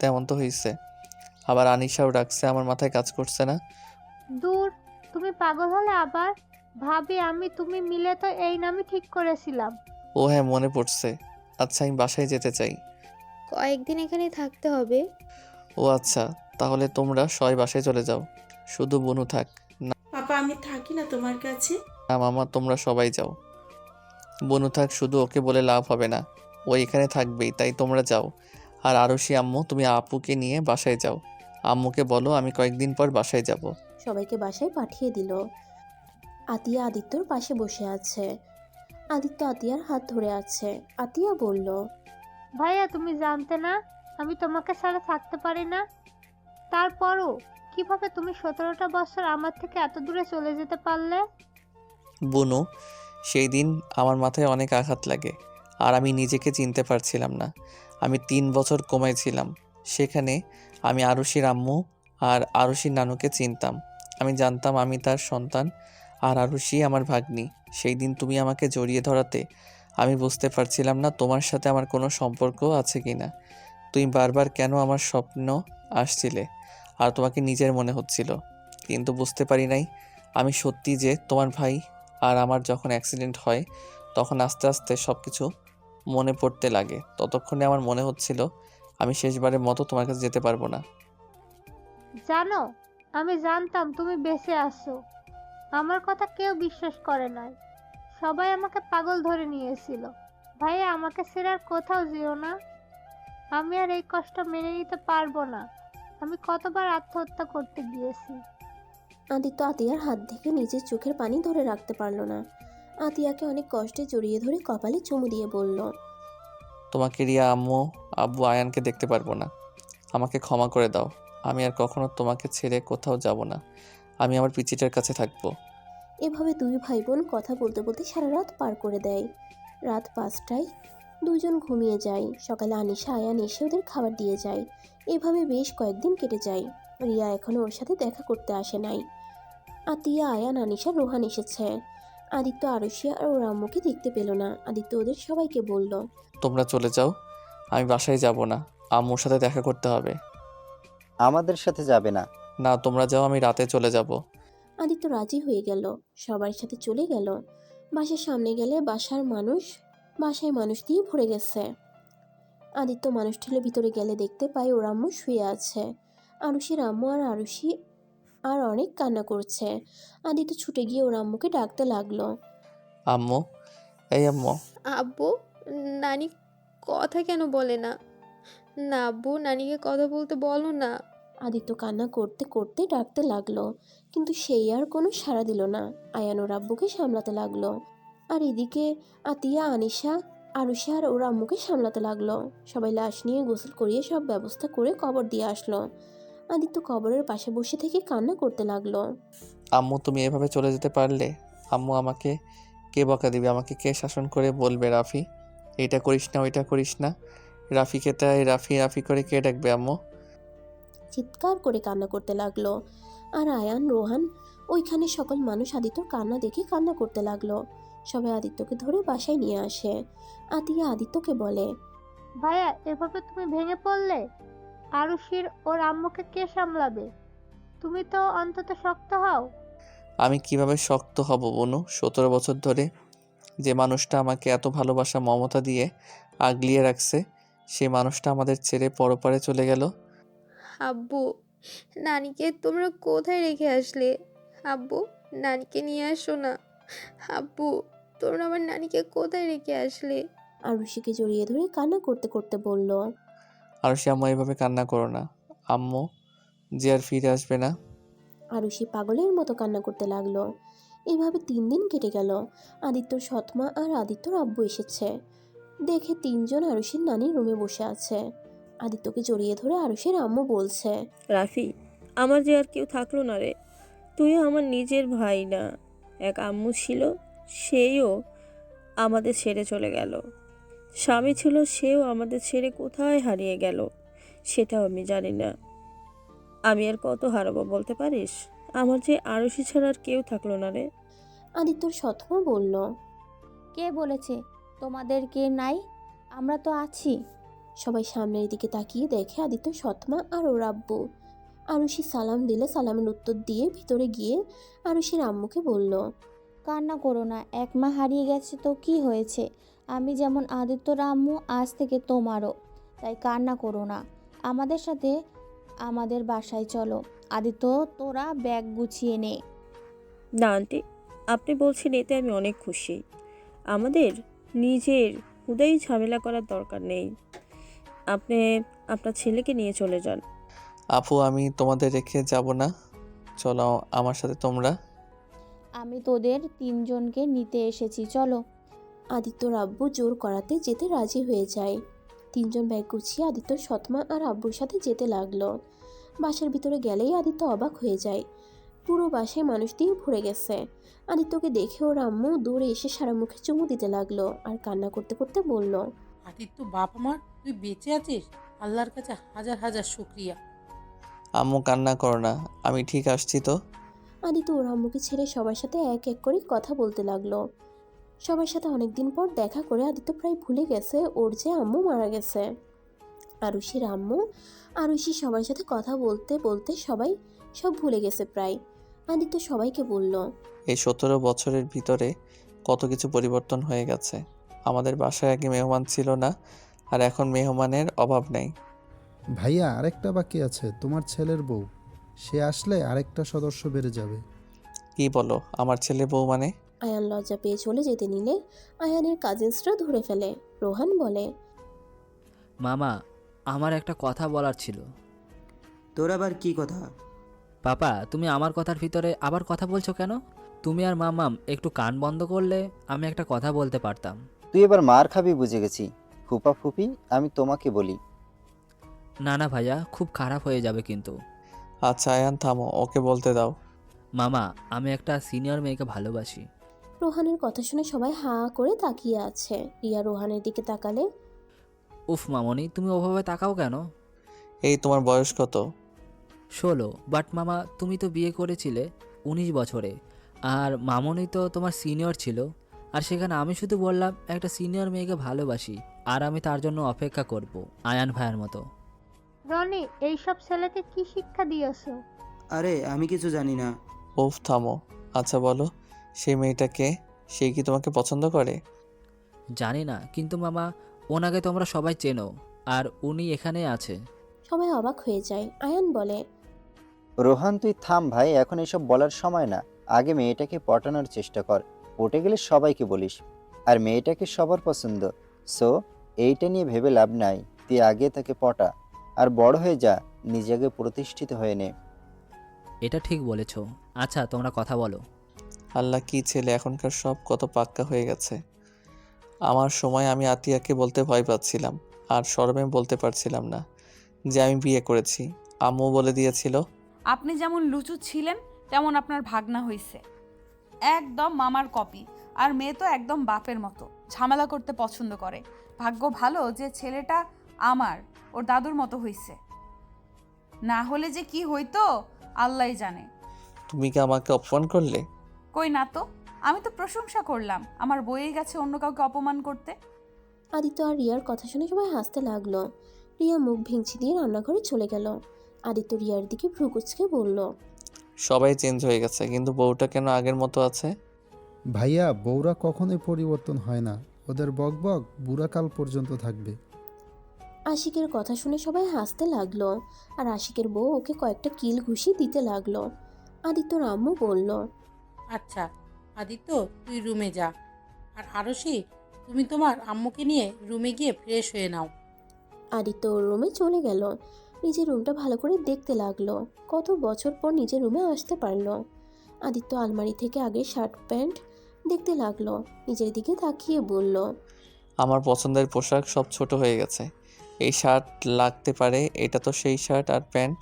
তেমন তো হয়েছে। আবার আনিশাও ডাকছে, আমার মাথায় কাজ করছে না। দূর, তুমি পাগল হলে আবার। ভাবি আমি তুমি মিলে তো এই নামই ঠিক করেছিলাম। ও হ্যাঁ, মনে পড়ছে। আচ্ছা আমি বাসায় যেতে চাই। কয়েকদিন এখানে থাকতে হবে। ও আচ্ছা, তাহলে তোমরা সবাই বাসায় চলে যাও, শুধু বনু থাক। পাপা আমি থাকি না তোমার কাছে? না মামা, তোমরা সবাই যাও। বনু থাক, শুধু ওকে বলে লাভ হবে না, ও এখানে থাকবেই, তাই তোমরা যাও। আর আরশি আম্মু, তুমি আপুকে নিয়ে বাসায় যাও। আম্মুকে বলো আমি কয়েকদিন পর বাসায় যাব। সবাইকে বাসায় পাঠিয়ে দিল। আতিয়া আদিত্যর পাশে বসে আছে। আদিত্য আতিয়ার হাত ধরে আছে। আতিয়া বলল, ভাইয়া তুমি জানতে না আমি তোমাকে ছাড়া থাকতে পারি না? তারপরও কিভাবে তুমি 17টা বছর আমার থেকে এত দূরে চলে যেতে পারলে? বনু, সেই দিন আমার মাথায় অনেক আঘাত লাগে, আর আমি নিজেকে চিনতে পারছিলাম না। আমি 3 বছর কোমায় ছিলাম। সেখানে আমি আরুষির আম্মু আর আরুষির নানুকে চিনতাম। আমি জানতাম আমি তার সন্তান, আর আরুষি আমার ভাগ্নি। সেই দিন তুমি আমাকে জড়িয়ে ধরাতে আমি বুঝতে পারছিলাম না তোমার সাথে আমার কোনো সম্পর্ক আছে কি না। তুমি বারবার কেন আমার স্বপ্ন আসছিলে, আর তোমাকে নিজের মনে হচ্ছিল, কিন্তু বুঝতে পারি নাই আমি সত্যি যে তোমার ভাই। আর আমার যখন অ্যাক্সিডেন্ট হয় তখন আস্তে আস্তে সব কিছু মনে পড়তে লাগে। ততক্ষণে আমার মনে হচ্ছিল আমি শেষবারের মতো তোমার কাছে যেতে পারবো না। জানো, আমি জানতাম তুমি বেঁচে আছো। আমার কথা কেউ বিশ্বাস করে নাই। সবাই আমাকে পাগল ধরে নিয়েছিল। ভাইয়া আমাকে ছেড়ে আর কোথাও যেও না। আমি আর এই কষ্ট মেনে নিতে পারবো না। আমি কতবার আত্মহত্যা করতে গিয়েছি। আদিত্য আতিয়ার হাত থেকে নিজের চোখের পানি ধরে রাখতে পারল না। আতিয়াকে অনেক কষ্টে জড়িয়ে ধরে কপালে চুমু দিয়ে বলল, তোমাকে রিয়া আম্মু আব্বু আয়ানকে দেখতে পারবো না, আমাকে ক্ষমা করে দাও। আমি আর কখনো তোমাকে ছেড়ে কোথাও যাব না, আমি আমার পিচিটার কাছে থাকবো। এভাবে দুই ভাই বোন কথা বলতে বলতে সারা রাত পার করে দেয়। রাত 5টায় দুজন ঘুমিয়ে যায়। সকালে আনিশা আয়ান এসে ওদের খাবার দিয়ে যায়। এভাবে বেশ কয়েকদিন কেটে যায়। রিয়া এখনো ওর সাথে দেখা করতে আসে নাই। আতিয়া, আয়ান, আনিশা, রোহান এসেছে। আদিত্য আরুষি আর ওর আম্মুকে দেখতে পেল না। আদিত্য ওদের সবাইকে বলল, তোমরা চলে যাও, আমি বাসায় যাব না, আম্মুর সাথে দেখা করতে হবে। আমাদের সাথে যাবে না? না তোমরা যাও, আমি রাতে চলে যাব। আদিত্য রাজি হয়ে গেল, সবার সাথে চলে গেল। বাসার সামনে গেলে বাসায় মানুষ দিয়ে ভরে গেছে। আদিত্য মানুষ ঠেলে ভিতরে গেলে দেখতে পায় ওর আম্মু শুয়ে আছে। আরুষির আম্মু আর আরুষি আর অনেক কান্না করছে। আদিত্য ছুটে গিয়ে ওর আম্মুকে ডাকতে লাগলো, আম্মু, এই আম্মু। আব্বু, নানি কথা কেন বলে না? না আব্বু, নানিকে কথা বলতে বলো না। আদিত্য কান্না করতে করতে ডাকতে লাগলো, কিন্তু সেই আর কোনো সাড়া দিল না। আয়ান ওর আব্বুকে সামলাতে লাগলো, আর এদিকে আতিয়া, আনিশা, আরুষা আর ওর আম্মুকে সামলাতে লাগলো। সবাই লাশ নিয়ে গোসল করিয়ে সব ব্যবস্থা করে কবর দিয়ে আসলো। আদিত্য কবরের পাশে বসে থেকে কান্না করতে লাগলো। আম্মু তুমি এভাবে চলে যেতে পারলে? আম্মু আমাকে কে বকা দিবে? আমাকে কে শাসন করে বলবে রাফি এটা করিস না ওইটা করিস না? রাফিকে তাই রাফি রাফি করে কে ডাকবে আম্মু? চিৎকার করে কান্না করতে লাগলো। আর আয়ান, রোহান, ওইখানে সকল মানুষ আদিত্যর কান্না দেখে কান্না করতে লাগলো। সবাই আদিত্যকে ধরে বাসায় নিয়ে আসে। আতিয়া আদিত্যকে বলে, ভাইয়া এভাবে তুমি ভেঙে পড়লে, আরুষির ওর আম্মুকে কে সামলাবে? তুমি তো অন্তত শক্ত হও। আমি কিভাবে শক্ত হব বনু? 17 বছর ধরে যে মানুষটা আমাকে এত ভালোবাসা মমতা দিয়ে আগলিয়ে রাখছে, সেই মানুষটা আমাদের ছেড়ে পরপারে চলে গেল। আব্বু, নানিকে তোমরা কোথায় রেখে আসলে? আব্বু, নানিকে নিয়ে আসো না। আব্বু, তোমরা আমার নানিকে কোথায় রেখে আসলে? আরুষিকে জড়িয়ে ধরে কান্না করতে করতে বলল, আর সে আম্মু এভাবে কান্না করো না আম্মু, যে আর ফিরে আসবে না। আরুষি পাগলের মতো কান্না করতে লাগলো। এভাবে 3 দিন কেটে গেল। আদিত্যর সৎমা আর আদিত্যর আব্বু এসেছে। দেখে 3 জন আরুষির নানির রুমে বসে আছে। আদিত্যকে জড়িয়ে ধরে আরুষির আম্মু বলছে, রাফি, আমার যে আর কেউ থাকলো না রে। তুইও আমার নিজের ভাই না। এক আম্মু ছিল, সেও আমাদের ছেড়ে চলে গেল। স্বামী ছিল, সেও আমাদের ছেড়ে কোথায় হারিয়ে গেল সেটাও আমি জানি না। আমি আর কত হারাবো বলতে পারিস? আমার যে আরুষি ছাড়া আর কেউ থাকলো না রে। আদিত্যর সৎমা বলল, কে বলেছে তোমাদের কে নাই? আমরা তো আছি। সবাই সামনের দিকে তাকিয়ে দেখে আদিত্য সৎমা আর ওর আব্বু। আরুষি সালাম দিলে সালামের উত্তর দিয়ে ভিতরে গিয়ে আরুষির আম্মুকে বলল, কান্না করো না, 1 মা হারিয়ে গেছে তো কি হয়েছে? আমি যেমন আদিত্যর আম্মু, আজ থেকে তোমারও। তাই কান্না করো না, আমাদের সাথে আমাদের বাসায় চলো। আদিত্য, তোরা ব্যাগ গুছিয়ে নে। না আন্টি, আপনি বলছেন এতে আমি অনেক খুশি। আমাদের নিজের হুদাই ঝামেলা করার দরকার নেই। আপনি আপনার ছেলেকে নিয়ে চলে যান। আপু আমি তোমাদের রেখে যাব না, চলো আমার সাথে তোমরা। আমি তোদের 3 জনকে নিতে এসেছি, চলো। আদিত্যর আব্বু জোর করাতে যেতে রাজি হয়ে যায়। 3 জন ব্যাগ গুছিয়ে আদিত্যর সৎমা আর আব্বুর সাথে যেতে লাগলো। বাসার ভিতরে গেলেই আদিত্য অবাক হয়ে যায়। পুরো বাসায় মানুষ দিয়ে ভরে গেছে। আদিত্যকে দেখে ওর আম্মু দৌড়ে এসে সারা মুখে চুমু দিতে লাগলো আর কান্না করতে করতে বলল, আদিত্য বাপ আমার, তুই বেঁচে আছিস, আল্লাহর কাছে হাজার হাজার শুক্রিয়া। আম্মু কান্না করো না, আমি ঠিক আসছি তো। আদিত্য ওর আম্মুকে ছেড়ে সবার সাথে এক এক করে কথা বলতে লাগলো। সবার সাথে অনেকদিন পর দেখা করে আদিত্য প্রায় ভুলে গেছে ওর যে আম্মু মারা গেছে। আরুষির আম্মু, আরুষি সবার সাথে কথা বলতে বলতে সবাই সব ভুলে গেছে প্রায়। আদিত্য সবাইকে বলল, এই 17 বছরের ভিতরে কত কিছু পরিবর্তন হয়ে গেছে। আমাদের বাসায় আগে মেহমান ছিল না, আর এখন মেহমানের অভাব নেই। ভাইয়া আরেকটা বাকি আছে, তোমার ছেলের বউ। সে আসলে আরেকটা সদস্য বেড়ে যাবে। কি বলো? আমার ছেলে বউ মানে? আয়ান লজ্জা পেয়ে চলে যেতে নিলে আয়ানের কাজিনসরা ধরে ফেলে। রোহান বলে, মামা, আমার একটা কথা বলার ছিল। তোর আবার কি কথা? পাপা, তুমি আমার কথার ভিতরে আবার কথা বলছো কেন? তুমি আর মামাম একটু কান বন্ধ করলে আমি একটা কথা বলতে পারতাম। তুই এবার মার খাবি বুঝে গেছি। ফুপা ফুপি, আমি তোমাকে বলি। না না ভাইয়া, খুব খারাপ হয়ে যাবে কিন্তু। আচ্ছা আয়ান থামো, ওকে বলতে দাও। মামা, আমি একটা সিনিয়র মেয়েকে ভালোবাসি। রোহানের কথা শুনে সবাই হাঁ করে তাকিয়ে আছে। রিয়া রোহানের দিকে তাকালে, উফ মামনি, তুমি ওভাবে তাকাও কেন? এই তোমার বয়স কত? 16। বাট মামা, তুমি তো বিয়ে করেছিলে 19 বছরে, আর মামনি তো তোমার সিনিয়র ছিল। আর সেখানে আমি শুধু বললাম একটা সিনিয়র মেয়েকে ভালোবাসি, আর আমি তার জন্য অপেক্ষা করব আয়ান ভাইয়ের মতো। রনি, এইসব ছেলেকে কি শিক্ষা দিয়েছো? আরে আমি কিছু জানি না। উফ থামো। আচ্ছা বলো, সেই মেয়েটাকে, সে কি তোমাকে পছন্দ করে? জানি না, কিন্তু মামা ওনাকে তোমরা সবাই চেনো, আর উনি এখানে আছে। সবাই অবাক হয়ে যায়। আয়ান বলে, রোহান তুই থাম ভাই, এখন এসব বলার সময় না। আগে মেয়েটাকে পটানোর চেষ্টা কর, পটে গেলে সবাইকে বলিস। আর মেয়েটাকে সবার পছন্দ, সো এইটা নিয়ে ভেবে লাভ নাই। তুই আগে তাকে পটা আর বড় হয়ে যা। নিজেকে প্রতিষ্ঠিত হয়ে নে। এটা ঠিক বলেছ। আচ্ছা তোমরা কথা বলো। আল্লাহ কি ছেলে, এখনকার সব কত পাক্কা হয়ে গেছে। আমার সময় আমি আতিয়াকে বলতে ভয় পাচ্ছিলাম, আর শরমে বলতে পারছিলাম না যে আমি বিয়ে করেছি। আম্মু বলে দিয়েছিল। আপনি যেমন লুচু ছিলেন তেমন আপনার ভাগনা হইছে, একদম মামার কপি। আর মেয়ে তো একদম বাপের মতো, ঝামেলা করতে পছন্দ করে। ভাগ্য ভালো যে ছেলেটা আমার ওর দাদুর মতো হইছে, না হলে যে কি হইতো আল্লাহই জানে। তুমি কি আমাকে অপমান করলে? কই না তো, আমি তো প্রশংসা করলাম। আমার বইয়ে গেছে অন্য কাউকে অপমান করতে। আদিত্য আর রিয়ার কথা শুনে সবাই হাসতে লাগলো। রিয়া মুখ ভেঙচি দিয়ে রান্নাঘরে চলে গেল। আদিত্য রিয়ার দিকে ভ্রু কুঁচকে বলল, সবাই চেঞ্জ হয়ে গেছে, কিন্তু বউটা কেন আগের মতো আছে? ভাইয়া, বউরা কখনোই পরিবর্তন হয় না, ওদের বকবক বুড়াকাল পর্যন্ত থাকবে। আশিকের কথা শুনে সবাই হাসতে লাগলো। আর আশিকের বউ ওকে কয়েকটা কিল ঘুষি দিতে লাগলো। আদিত্যর আম্মু বলল, আচ্ছা আদিত্য, তুই রুমে যা। আর আরশি, তুমি তোমার আম্মুকে নিয়ে রুমে গিয়ে ফ্রেশ হয়ে নাও। আদিত্য ওর রুমে চলে গেল। নিজের রুমটা ভালো করে দেখতে লাগলো। কত বছর পর নিজের রুমে আসতে পারলো। আদিত্য আলমারি থেকে আগে শার্ট প্যান্ট দেখতে লাগলো। নিজের দিকে তাকিয়ে বলল, আমার পছন্দের পোশাক সব ছোট হয়ে গেছে। এই শার্ট লাগতে পারে, এটা তো সেই শার্ট আর প্যান্ট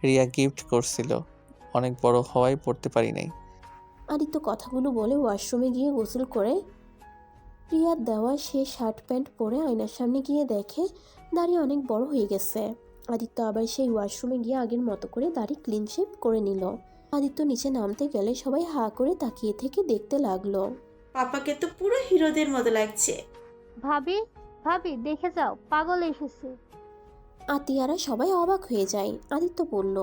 রিয়া গিফট করছিল, অনেক বড় হওয়ায় পরতে পারি নাই। আদিত্য কথাগুলো বলে ওয়াশরুমে গিয়ে গোসল করে রিয়ার দেওয়া সে শার্ট প্যান্ট পরে আয়নার সামনে গিয়ে দেখে দাড়ি অনেক বড় হয়ে গেছে। আদিত্য আবার সেই ওয়াশরুমে গিয়ে আগের মতো করে দাড়ি ক্লিন শেভ করে নিল। আদিত্য নিচে নামতে গেলে সবাই হা করে তাকিয়ে থেকে দেখতে লাগলো। পাপাকে তো পুরো হিরোদের মতো লাগছে। ভাবি ভাবি দেখে যাও, পাগল এসেছে। আতিয়ারা সবাই অবাক হয়ে যায়। আদিত্য বলল,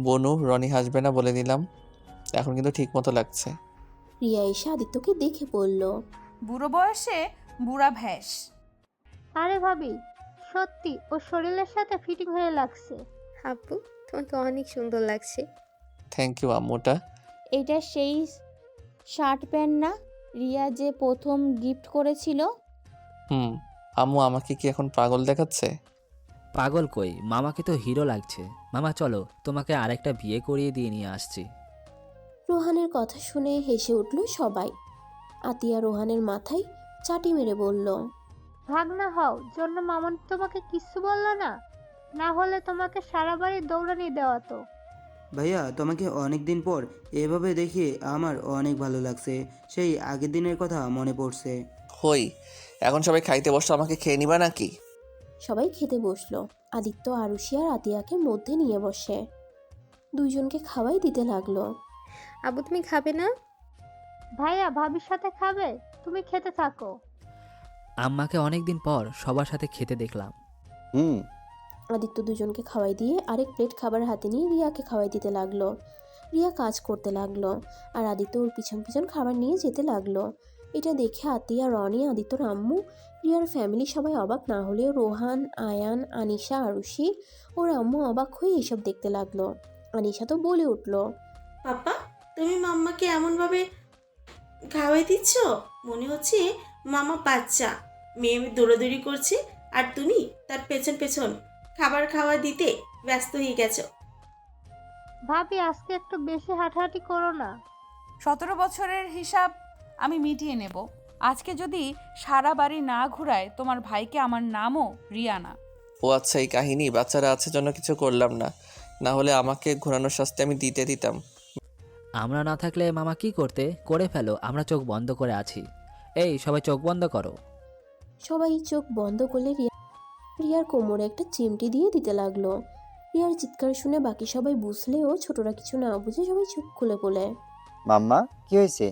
বনু, রনি হাসবে না বলে দিলাম। এখন কিন্তু ঠিক মতো লাগছে। রিয়া এসে আদিত্যকে দেখে বলল, বুড়ো বয়সে বুড়া ভ্যাস। আরে ভাবি, সত্যি ওর শরীরের সাথে ফিটিং হয়ে লাগছে। আপু তোমাকে অনেক সুন্দর লাগছে। থ্যাংক ইউ আম্মুটা। এটা সেই শার্ট প্যান্ট না রিয়া যে প্রথম গিফট করেছিল? আম্মু আমাকে কি এখন পাগল দেখাচ্ছে? পাগল কই, মামাকে তো হিরো লাগছে। মামা চলো, তোমাকে আরেকটা বিয়ে করিয়ে দিয়ে নিয়ে আসছি। রোহানের কথা শুনে হেসে উঠল সবাই। আতিয়া রোহানের মাথায় চাটি মেরে বলল, ভাগনা হও জন্য মামন তোমাকে কিচ্ছু বললো না? না হলে তোমাকে সারা বাড়ি দৌড়ানি দেওয়াতো। ভাইয়া, তোমাকে অনেক দিন পর এভাবে দেখে আমার অনেক ভালো লাগছে। সেই আগের দিনের কথা মনে পড়ছে। হই, এখন সবাই খাইতে বসো, আমাকে খেয়ে নিবা নাকি? সবাই খেতে বসলো। আদিত্য আরুষি আর আতিয়াকে মধ্যে নিয়ে বসে দুইজনকে খাওয়াই দিতে লাগলো। আবু তুমি খাবে না? ভাইয়া ভাবির সাথে খাবে, তুমি খেতে থাকো। আম্মাকে অনেকদিন পর সবার সাথে খেতে দেখলাম। আদিত্য দুজনকে খাওয়াই দিয়ে আরেক প্লেট খাবার হাতে নিয়ে রিয়াকে খাওয়াই দিতে লাগলো। রিয়া কাজ করতে লাগলো আর আদিত্য ওর পিছন পিছন খাবার নিয়ে যেতে লাগলো। এটা দেখে আতিয়া, রনি, আদিত্যর আম্মু, রিয়ার ফ্যামিলি সবাই অবাক না হলেও রোহান, আয়ান, আনিশা, আরুষি ওর আম্মু অবাক হয়ে এসব দেখতে লাগলো। আনিশা তো বলে উঠলো, পাপা, তুমি মাম্মাকে এমনভাবে খাওয়াই দিচ্ছ, মনে হচ্ছে মামা বাচ্চা মেয়ে দৌড়াদৌড়ি করছে আর তুমি তার পেছন পেছন খাবার খাওয়া দিতে ব্যস্ত হয়ে গেছো। ভাবি আজকে একটু বেশি হাঁটাহাঁটি করো না। 17 বছরের হিসাব আমি মিটিয়ে নেব। আজকে যদি সারা বাড়ি না ঘুরায় তোমার ভাইকে আমার নামও রিয়ানা। ও আচ্ছা, এই কাহিনী। বাচ্চারা আছে জন্য কিছু করলাম না, না হলে আমাকে ঘোরানোর শাস্তি আমি দিতাম। আমরা না থাকলে মামা কি করতে? করে ফেলো, আমরা চোখ বন্ধ করে আছি। এই সবাই চোখ বন্ধ করো। সবাই চোখ বন্ধ করলে রিয়ার কোমরে একটা চিমটি দিয়ে দিতে লাগলো। রিয়ার চিৎকার শুনে বাকি সবাই বুঝলেও ছোটরা কিছু না বুঝে সবাই চোখ খুলে বলে, মাম্মা কি হয়েছে?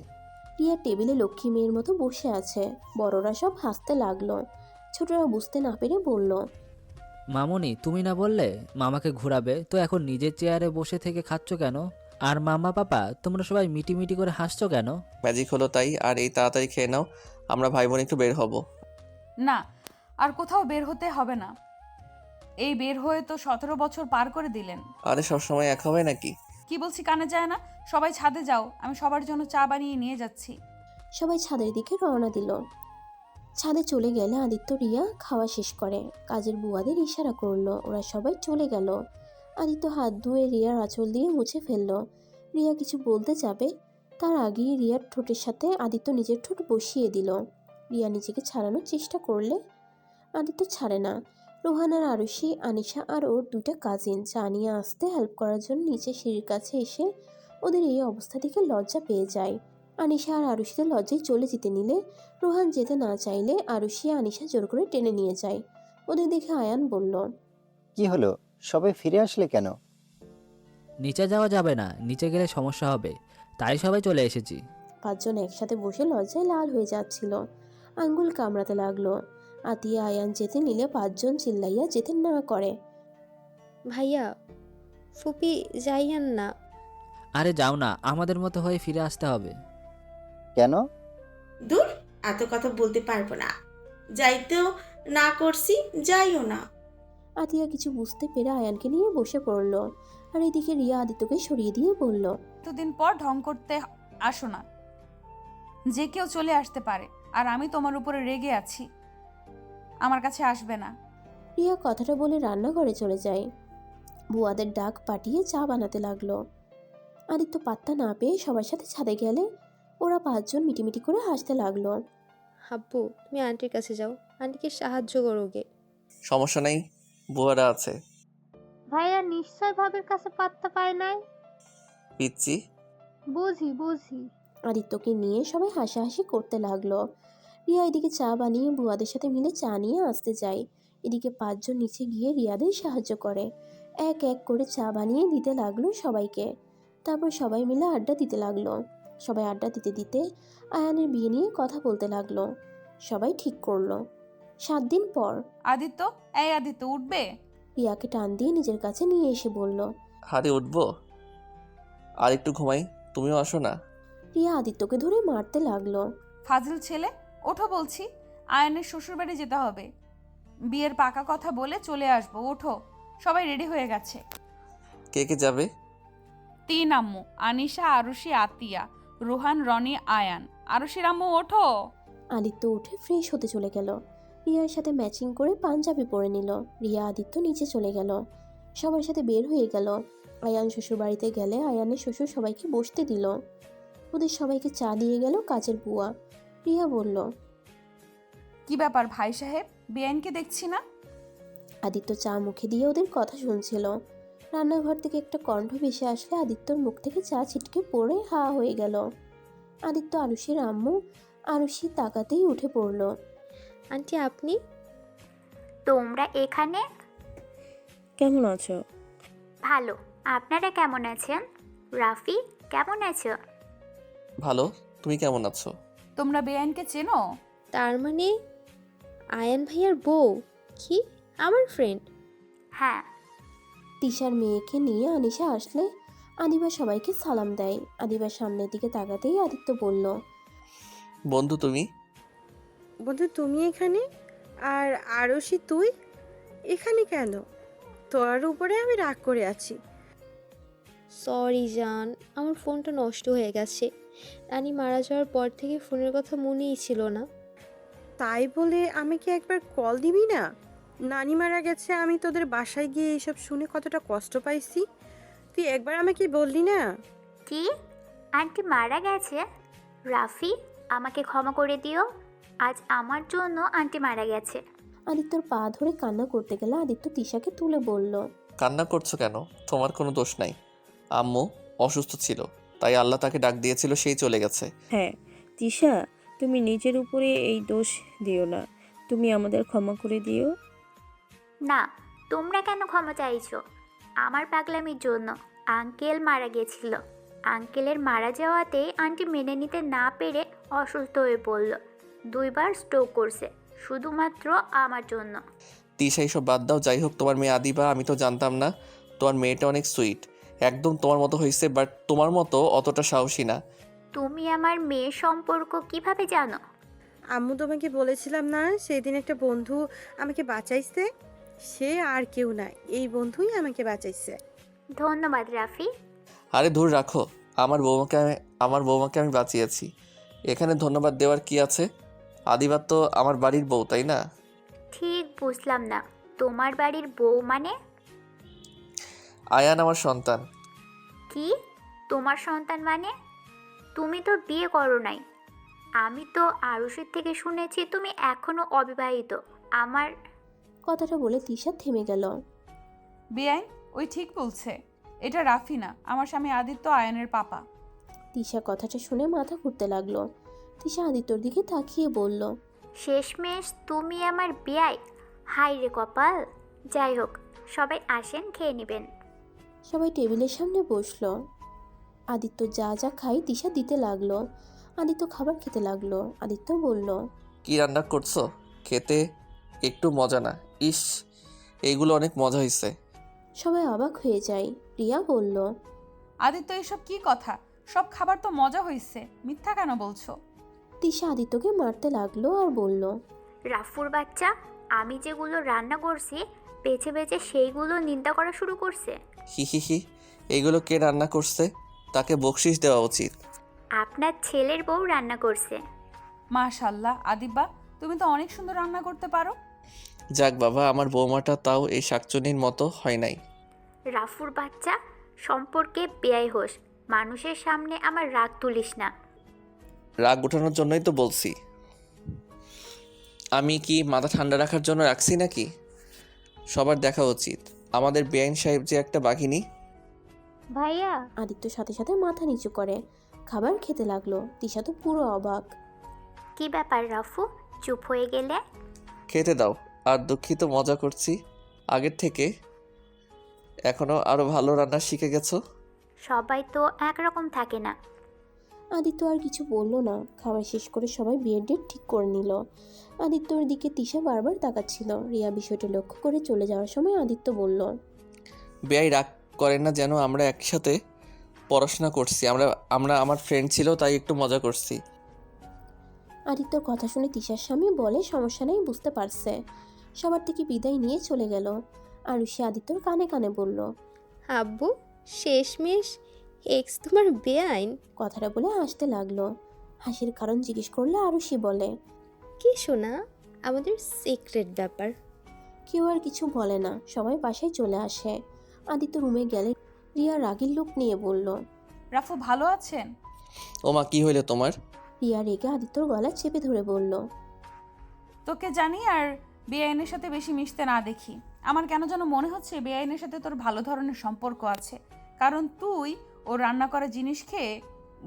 রিয়া টেবিলে লক্ষ্মী মেয়ের মতো বসে আছে। বড়রা সব হাসতে লাগলো। ছোটরা বুঝতে না পেরে বলল, মামুনি তুমি না বললে মামাকে ঘোরাবে, তো এখন নিজের চেয়ারে বসে থেকে খাচ্ছ কেন? আর মামা পাপা তোমরা সবাই মিটি করে হাসছো কেন? ম্যাজিক হলো তাই। আর এই তাড়াতাড়ি খেয়ে নাও, আমরা ভাই বোন একটু বের হব। না, আর কোথাও বের হতে হবে না। এই বের হয়ে তো 17 বছর পার করে দিলেন। আরে সবসময় এক হবে নাকি? কি বলছি কানে যায় না? সবাই ছাদে যাও, আমি সবার জন্য চা বানিয়ে নিয়ে যাচ্ছি। সবাই ছাদের দিকে রওনা দিল। ছাদে চলে গেলে আদিত্য রিয়া খাওয়া শেষ করে কাজের বুয়াদের ইশারা করলো। ওরা সবাই চলে গেল। আদিত্য হাত ধুয়ে রিয়ার আঁচল দিয়ে মুছে ফেলল। রিয়া কিছু বলতে যাবে, তার আগেই রিয়ার ঠোঁটের সাথে আদিত্য নিজের ঠোঁট বসিয়ে দিল। রিয়া নিজেকে ছাড়ানোর চেষ্টা করলে আদিত্য ছাড়ে না। রোহান আর আরুষি, আনিশা আর ওর দুইটা কাজিন চা নিয়ে আসতে হেল্প করার জন্য নিচে সিঁড়ির কাছে এসে ওদের এই অবস্থা দেখে লজ্জা পেয়ে যায়। আনিশা আর আরুষিতে লজ্জায় চলে যেতে নিলে রোহান যেতে না চাইলে আরুষি আনিশা জোর করে টেনে নিয়ে যায়। ওদের দেখে আয়ান বলল, কি হলো, সবাই ফিরে আসলে কেন? নিচে যাওয়া যাবে না, নিচে গেলে সমস্যা হবে, তাই সবাই চলে এসেছি। পাঁচজন একসাথে বসে লজ্জায় লাল হয়ে যাচ্ছিল, আঙ্গুল কামড়াতে লাগলো। আতিয়া আয়ান যেতে নিলে পাঁচজন চিল্লাইয়া যেতে না করে। ভাইয়া, ফুপি যাইয়েন না। আরে যাও না, আমাদের মতো হয়ে ফিরে আসতে হবে। কেন? দূর, এত কথা বলতে পারবো না। যাইতেও না করছি, যাইও না। আতিয়া কিছু বুঝতে পেরে আয়ানকে নিয়ে বসে পড়ল। আর এদিকে রিয়া আদিত্যকে সরিয়ে দিয়ে বলল, এতদিন পর ঢং করতে আসো না, যে কেউ চলে আসতে পারে, আর আমি তোমার উপরে রেগে আছি, আমার কাছে আসবে না। রিয়া কথাটা বলে রান্নাঘরে চলে যায়। বুয়াদের ডাক পাঠিয়ে চা বানাতে লাগলো। আদিত্য পাত্তা না পেয়ে সবার সাথে ছাদে গেলে ওরা পাঁচজন মিটিমিটি করে হাসতে লাগলো। হাব্বু, তুমি আন্টির কাছে যাও, আন্টিকে সাহায্য করোগে। সমস্যা নেই, বুয়ারা আছে। ভাইয়া নিশ্চয় ভাবের কাছে পাত্তা পায় নাই। পিচ্ছি। বুঝি। আদিত্যকে নিয়ে সবাই হাসাহাসি করতে লাগলো। রিয়া এদিকে চা বানিয়ে বুয়াদের সাথে মিলে চা নিয়ে আসতে যায়। এদিকে পাঁচজন নিচে গিয়ে রিয়াদের সাহায্য করে। এক এক করে চা বানিয়ে দিতে লাগলো সবাইকে। তারপর সবাই মিলে আড্ডা দিতে লাগলো। সবাই আড্ডা দিতে দিতে আয়ানের বিয়ে নিয়ে কথা বলতে লাগলো। সবাই ঠিক করলো 7 দিন পর। আদিত্য, এই আদিত্য, উঠবে? রিয়াকে টান দিয়ে নিজের কাছে নিয়ে এসে বলল, হারে উঠবো, আর একটু ঘুমাই, তুমিও আসো না। রিয়া আদিত্যকে ধরে মারতে লাগলো। ফাজিল ছেলে, ওঠো বলছি, আয়নের শ্বশুরবাড়ি যেতে হবে, বিয়ের পাকা কথা বলে চলে আসবো, ওঠো। সবাই রেডি হয়ে গেছে। কে কে যাবে? 3 আম্মু, আনিশা, আরুষি, আতিয়া, রোহান, রনি, আয়ান। আরুষির আম্মু, ওঠো। আদিত্য উঠে ফ্রেশ হতে চলে গেল। রিয়ার সাথে ম্যাচিং করে পাঞ্জাবি পরে নিল। রিয়া আদিত্য নিচে চলে গেল, সবার সাথে বের হয়ে গেল। আয়ান শ্বশুর বাড়িতে গেলে আয়ানের শ্বশুর সবাইকে বসতে দিল। ওদের সবাইকে চা দিয়ে গেল কাজের বুয়া। রিয়া বলল, কি ব্যাপার ভাই সাহেব, বেআইনকে দেখছি না? আদিত্য চা মুখে দিয়ে ওদের কথা শুনছিল। রান্নাঘর থেকে একটা কণ্ঠ ভেসে আসলে আদিত্যর মুখ থেকে চা ছিটকে পড়ে হা হয়ে গেল। আদিত্য আরুষির আম্মু, আরুষি তাকাতেই উঠে পড়ল। আন্টি, আপনি? তোমরা এখানে? কেমন আছো? ভালো, আপনারা কেমন আছেন? রাফি, কেমন আছো? ভালো, তুমি কেমন আছো? তোমরা বেআইনকে চেনো? তার মানে আয়ান ভাইয়ার বউ? কি, আমার ফ্রেন্ড? হ্যাঁ। তিশার মেয়েকে নিয়ে আনিশা আসলে আদিবা সবাইকে সালাম দেয়। আদিবার সামনের দিকে তাকাতেই আদিত্য বলল, বন্ধু তুমি? বন্ধু তুমি এখানে? আর আরশি তুই এখানে কেন? তোর উপরে আমি রাগ করে আছি। সরি জান, আমার ফোনটা নষ্ট হয়ে গেছে। রানী মারা যাওয়ার পর থেকে ফোনের কথা মনেই ছিল না। তাই বলে আমাকে একবার কল দিবি না? নানি মারা গেছে, আমি তোদের বাসায় গিয়ে এইসব শুনে কতটা কষ্ট পাইছি। তুই একবার আমাকে বললি না? কি, আন্টি মারা গেছে? রাফি, আমাকে ক্ষমা করে দিও, আজ আমার জন্য আন্টি মারা গেছে। আদিত্যর পা ধরে কান্না করতে গেলে আদিত্য তিশাকে তুলে বলল, কান্না করছো কেন? তোমার কোনো দোষ নাই। আম্মু অসুস্থ ছিল, তাই আল্লাহ তাকে ডাক দিয়েছিল, সেই চলে গেছে। হ্যাঁ তিশা, তুমি নিজের উপরে এই দোষ দিও না, তুমি আমাদের ক্ষমা করে দিও। না, তোমরা কেন ক্ষমা চাইছো? আমার পাগলামির জন্য আঙ্কেল মারা গেছিল। আঙ্কেলের মারা যাওয়াতে আন্টি মেনে নিতে না পেরে অসুস্থ হয়ে পড়ল, 2 বার স্ট্রোক করছে, শুধুমাত্র আমার জন্য। তিশা এইসব বাদ দাও। যাই হোক, তোমার মেয়ে আদিবা, আমি তো জানতাম না। তোমার মেয়েটা অনেক সুইট, একদম তোমার মতো হয়েছে, বাট তোমার মতো অতটা সাহসী না। তুমি আমার মেয়ের সম্পর্ক কিভাবে জানো? আম্মু তোমাকে বলেছিলাম না, সেদিন একটা বন্ধু আমাকে বাঁচাইছে। সে আর কেউ না, এই বন্ধুই আমাকে বাঁচাইছে। ধন্যবাদ রাফি। আরে ধুর রাখো, আমার বৌমাকে আমি বাঁচিয়েছি, এখানে ধন্যবাদ দেওয়ার কি আছে? আদিবা তো আমার বাড়ির বউ, তাই না? ঠিক বুঝলাম না, তোমার বাড়ির বউ মানে? আয়ান আমার সন্তান। কি তোমার সন্তান মানে? তুমি তো বিয়ে করো নাই। আমি তো আরুষের থেকে শুনেছি তুমি এখনো অবিবাহিত। আমার কথাটা বলে তিশা থেমে গেল। বেআইন, ওই ঠিক বলছে। এটা রাফি না, আমার স্বামী আদিত্য আয়ানের পাপা। তিশা কথাটা শুনে মাথা ঘুরতে লাগলো। তিশা আদিত্যর দিকে তাকিয়ে বলল, শেষমেশ তুমি আমার বিয়াই। হাই রে কপাল। যাই হোক, সবাই আসেন, খেয়ে নেবেন। সবাই টেবিলের সামনে বসলো। আদিত্য যা যা খাই তিশা দিতে লাগলো। আদিত্য খাবার খেতে লাগলো। আদিত্য বলল, কি রান্না করছো? খেতে একটু মজা না? ইস, এইগুলো অনেক মজা হয়েছে। সবাই অবাক হয়ে যায়। রিয়া বলল, আদিত্য, এসব কি কথা? সব খাবার তো মজা হয়েছে, মিথ্যা কেন বলছো? তিশা আদিত্যকে মারতে লাগলো আর বলল, রাফুর বাচ্চা, আমি যেগুলো রান্না করছি বেছে বেছে সেইগুলো নিন্দা করা শুরু করছে। হি হি হি, এইগুলো কে রান্না করছে? তাকে বকশিস দেওয়া উচিত। আপনার ছেলের বউ রান্না করছে। মাশাল্লাহ আদিব্বা, তুমি তো অনেক সুন্দর রান্না করতে পারো। যাক বাবা, আমার বৌমাটা তাও এই শাকচুনির মতো হয় নাই। রাফুর বাচ্চা, সম্পর্কে বেয়াই হোস। মানুষের সামনে আমার রাগ তুলিস না। রাগ উঠানোর জন্যই তো বলছি। আমি কি মাথা ঠান্ডা রাখার জন্য রাখছি নাকি? সবার দেখা উচিত আমাদের বেআইন সাহেব যে একটা বাঘিনী। ভাইয়া, আদিত্য সাথে সাথে মাথা নিচু করে খাবার খেতে লাগলো। তিশা তো পুরো অবাক। কি ব্যাপার রাফু, চুপ হয়ে গেলে? খেতে দাও। আর দুঃখিত, মজা করছি। আগের থেকে এখনো আরো ভালো রান্না শিখে গেছো। সবাই তো একরকম থাকে না। আদিত্য আর কিছু বলল না। খাবার শেষ করে সবাই বিয়ের ডেট ঠিক করে নিল। আদিত্যর দিকে তিশা বারবার তাকাচ্ছিল। রিয়া বিষয়টা লক্ষ্য করে চলে যাওয়ার সময় আদিত্য বলল, বেআই রাগ করেন না যেন, আমরা একসাথে পড়াশোনা করছি। আমরা আমার ফ্রেন্ড ছিল তাই একটু মজা করছি। আদিত্যর কথা শুনে তিশার স্বামী বলে, সমস্যা নেই, বুঝতে পারছে। সবার থেকে বিদায় নিয়ে চলে গেল। আর সে আদিত্যর কানে কানে বলল, আব্বু, শেষমেশ এক্স তোমার বেআইন? কথাটা বলে হাসতে লাগলো। হাসির কারণ জিজ্ঞেস করলে আরুষি বলে, কি শোনা, আমাদের সিক্রেট ব্যাপার। কেউ আর কিছু বলে না। সবাই বাসায় চলে আসে। আদিত্য রুমে গেলে রিয়া রাগের লোক নিয়ে বলল, রাফু ভালো আছেন? ওমা, কি হইলো তোমার? রিয়া রেগে আদিত্যর গলা চেপে ধরে বলল, তোকে জানি আর বেআইনের সাথে বেশি মিশতে না দেখি আমার কেন যেন মনে হচ্ছে বেআইনের সাথে তোর ভালো ধরনের সম্পর্ক আছে। কারণ তুই ওর রান্না করা জিনিস খেয়ে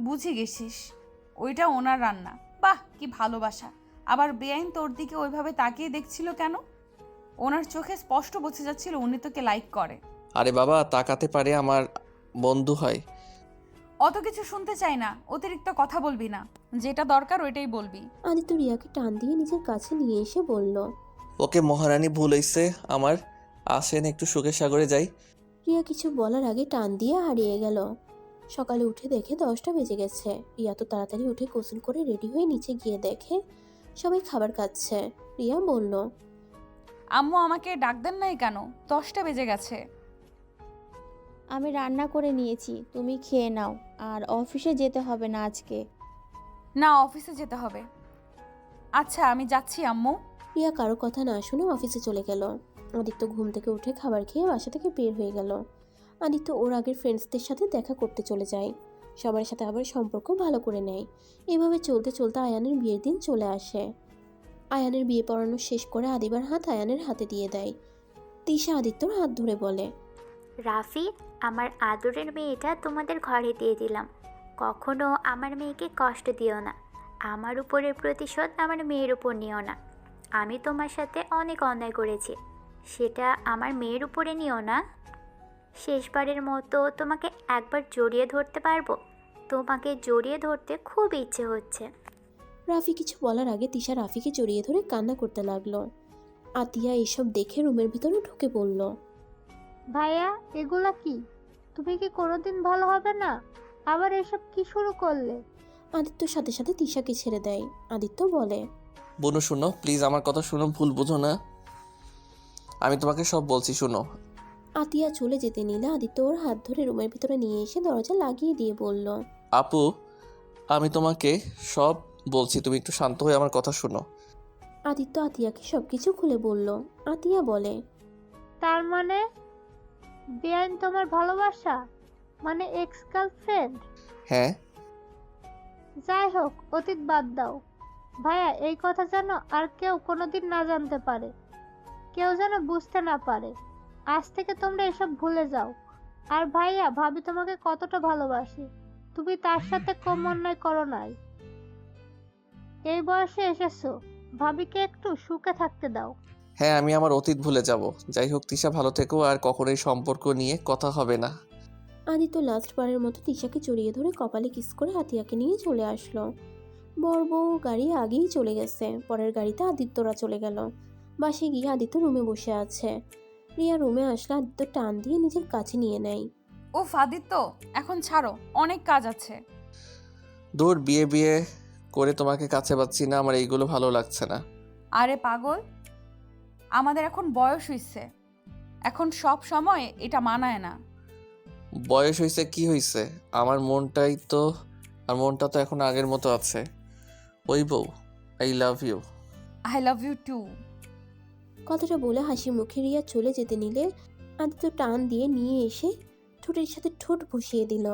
বুঝে গেছিস ওইটা ওনার রান্না। বাহ, কি ভালোবাসা! আবার বেআইন তোর দিকে ওইভাবে তাকিয়ে দেখছিল কেন? ওনার চোখে স্পষ্ট বোঝা যাচ্ছিল উনি তোকে লাইক করে। আরে বাবা, তাকাতে পারে, আমার বন্ধু হয়। অত কিছু শুনতে চাই না, অতিরিক্ত কথা বলবি না, যেটা দরকার ওইটাই বলবি। আদিত্য রিয়াকে টান দিয়ে নিজের কাছে নিয়ে এসে বলল, ওকে মহারানী ভুল হইছে আমার। আসেন একটু সুখের সাগরে যাই। রিয়া কিছু বলার আগে টান দিয়ে হারিয়ে গেল। সকালে উঠে দেখে 10টা বেজে গেছে। রিয়া তো তাড়াতাড়ি উঠে গোসল করে রেডি হয়ে নিচে গিয়ে দেখে সবাই খাবার খাচ্ছে। রিয়া বলল, আম্মু আমাকে ডাক দেন নাই কেন? 10টা বেজে গেছে। আমি রান্না করে নিয়েছি, তুমি খেয়ে নাও। আর অফিসে যেতে হবে না আজকে। না, অফিসে যেতে হবে। আচ্ছা, আমি যাচ্ছি আম্মু। রিয়া কারো কথা না শুনে অফিসে চলে গেল। আদিত্য ঘুম থেকে উঠে খাবার খেয়ে বাসা থেকে বের হয়ে গেল। আদিত্য ওর আগের ফ্রেন্ডসদের সাথে দেখা করতে চলে যায়। সবার সাথে আবার সম্পর্ক ভালো করে নেয়। এভাবে চলতে চলতে আয়ানের বিয়ের দিন চলে আসে। আয়ানের বিয়ে পড়ানো শেষ করে আদিবার হাত আয়ানের হাতে দিয়ে দেয়। তিশা আদিত্যর হাত ধরে বলে, রাফি, আমার আদরের মেয়েটা তোমাদের ঘরে দিয়ে দিলাম। কখনো আমার মেয়েকে কষ্ট দিও না। আমার উপরের প্রতিশোধ আমার মেয়ের উপর নিও না। আমি তোমার সাথে অনেক অন্যায় করেছি, সেটা আমার মেয়ের উপরে নিও না। শেষবারের মতো তোমাকে একবার জড়িয়ে ধরতে পারবো? তোমাকে জড়িয়ে ধরতে খুব ইচ্ছে হচ্ছে। রাফি কিছু বলার আগে তিশা রাফিকে জড়িয়ে ধরে কান্না করতে লাগলো। আতিয়া এসব দেখে রুমের ভিতরে ঢুকে পড়ল। ভাইয়া, এগুলা কি? তুমি কি কোনোদিন ভালো হবে না? আবার এসব কি শুরু করলে? আদিত্যর সাথে সাথে তিশাকে ছেড়ে দেয়। আদিত্য বলে, বোনু শুনো, প্লিজ আমার কথা শুনো, ভুল বুঝো না। আমি তোমাকে সব বলছি, শুনো। আতিয়া চলে যেতে নিলে আদিত্য ওর হাত ধরে রুমের ভিতরে নিয়ে এসে দরজা লাগিয়ে দিয়ে বলল, আপু, আমি তোমাকে সব বলছি, তুমি একটু শান্ত হয়ে আমার কথা শুনো। আদিত্য আতিয়াকে সবকিছু খুলে বলল। আতিয়া বলে, তার মানে? বেআইন তোমার ভালোবাসা, মানে এক্স গার্লফ্রেন্ড? হ্যাঁ। যাই হোক, অতীত বাদ দাও। ভাইয়া, এই কথা যেন আর কেউ কোনোদিন না জানতে পারে, কেউ যেন বুঝতে না পারে। আজ থেকে তোমরা এসব ভুলে যাও। আর ভাইয়া, ভাবি তোমাকে কতটা ভালোবাসে, তুমি তার সাথে কম অন্যায় করো নাই। এই বয়সে এসেছো, ভাবিকে একটু সুখে থাকতে দাও। হ্যাঁ, আমি আমার অতীত ভুলে যাব। যাই হোক তিশা, ভালো থেকো, আর কখনোই সম্পর্ক নিয়ে কথা হবে না। আদিত্য লাস্টবারের মতো তিশাকে জড়িয়ে ধরে কপালে কিস করে আতিয়াকে নিয়ে চলে আসলো। বর বউ গাড়ি আগেই চলে গেছে, পরের গাড়িতে আদিত্যরা চলে গেল। বাসে গিয়ে আদিত্য রুমে বসে আছে। রিয়া রুমে আসলে আদিত্য টান দিয়ে নিজের কাছে নিয়ে নেয়। ওফ আদিত্য, এখন ছাড়ো, অনেক কাজ আছে। দূর, বিয়ে বিয়ে করে তোমাকে কাছে পাচ্ছি না, আমার এইগুলো ভালো লাগছে না। আরে পাগল, আমাদের এখন বয়স হইছে, এখন সব সময় এটা মানায় না। বয়স হয়েছে কি হয়েছে, আমার মনটা তো এখন আগের মতো আছে। ওই বউ, I love you. I love you too. কথাটা বলে হাসি মুখে রিয়া চলে যেতে নিলে আদিত্য টান দিয়ে নিয়ে এসে ঠোঁটের সাথে ঠোঁট বসিয়ে দিল।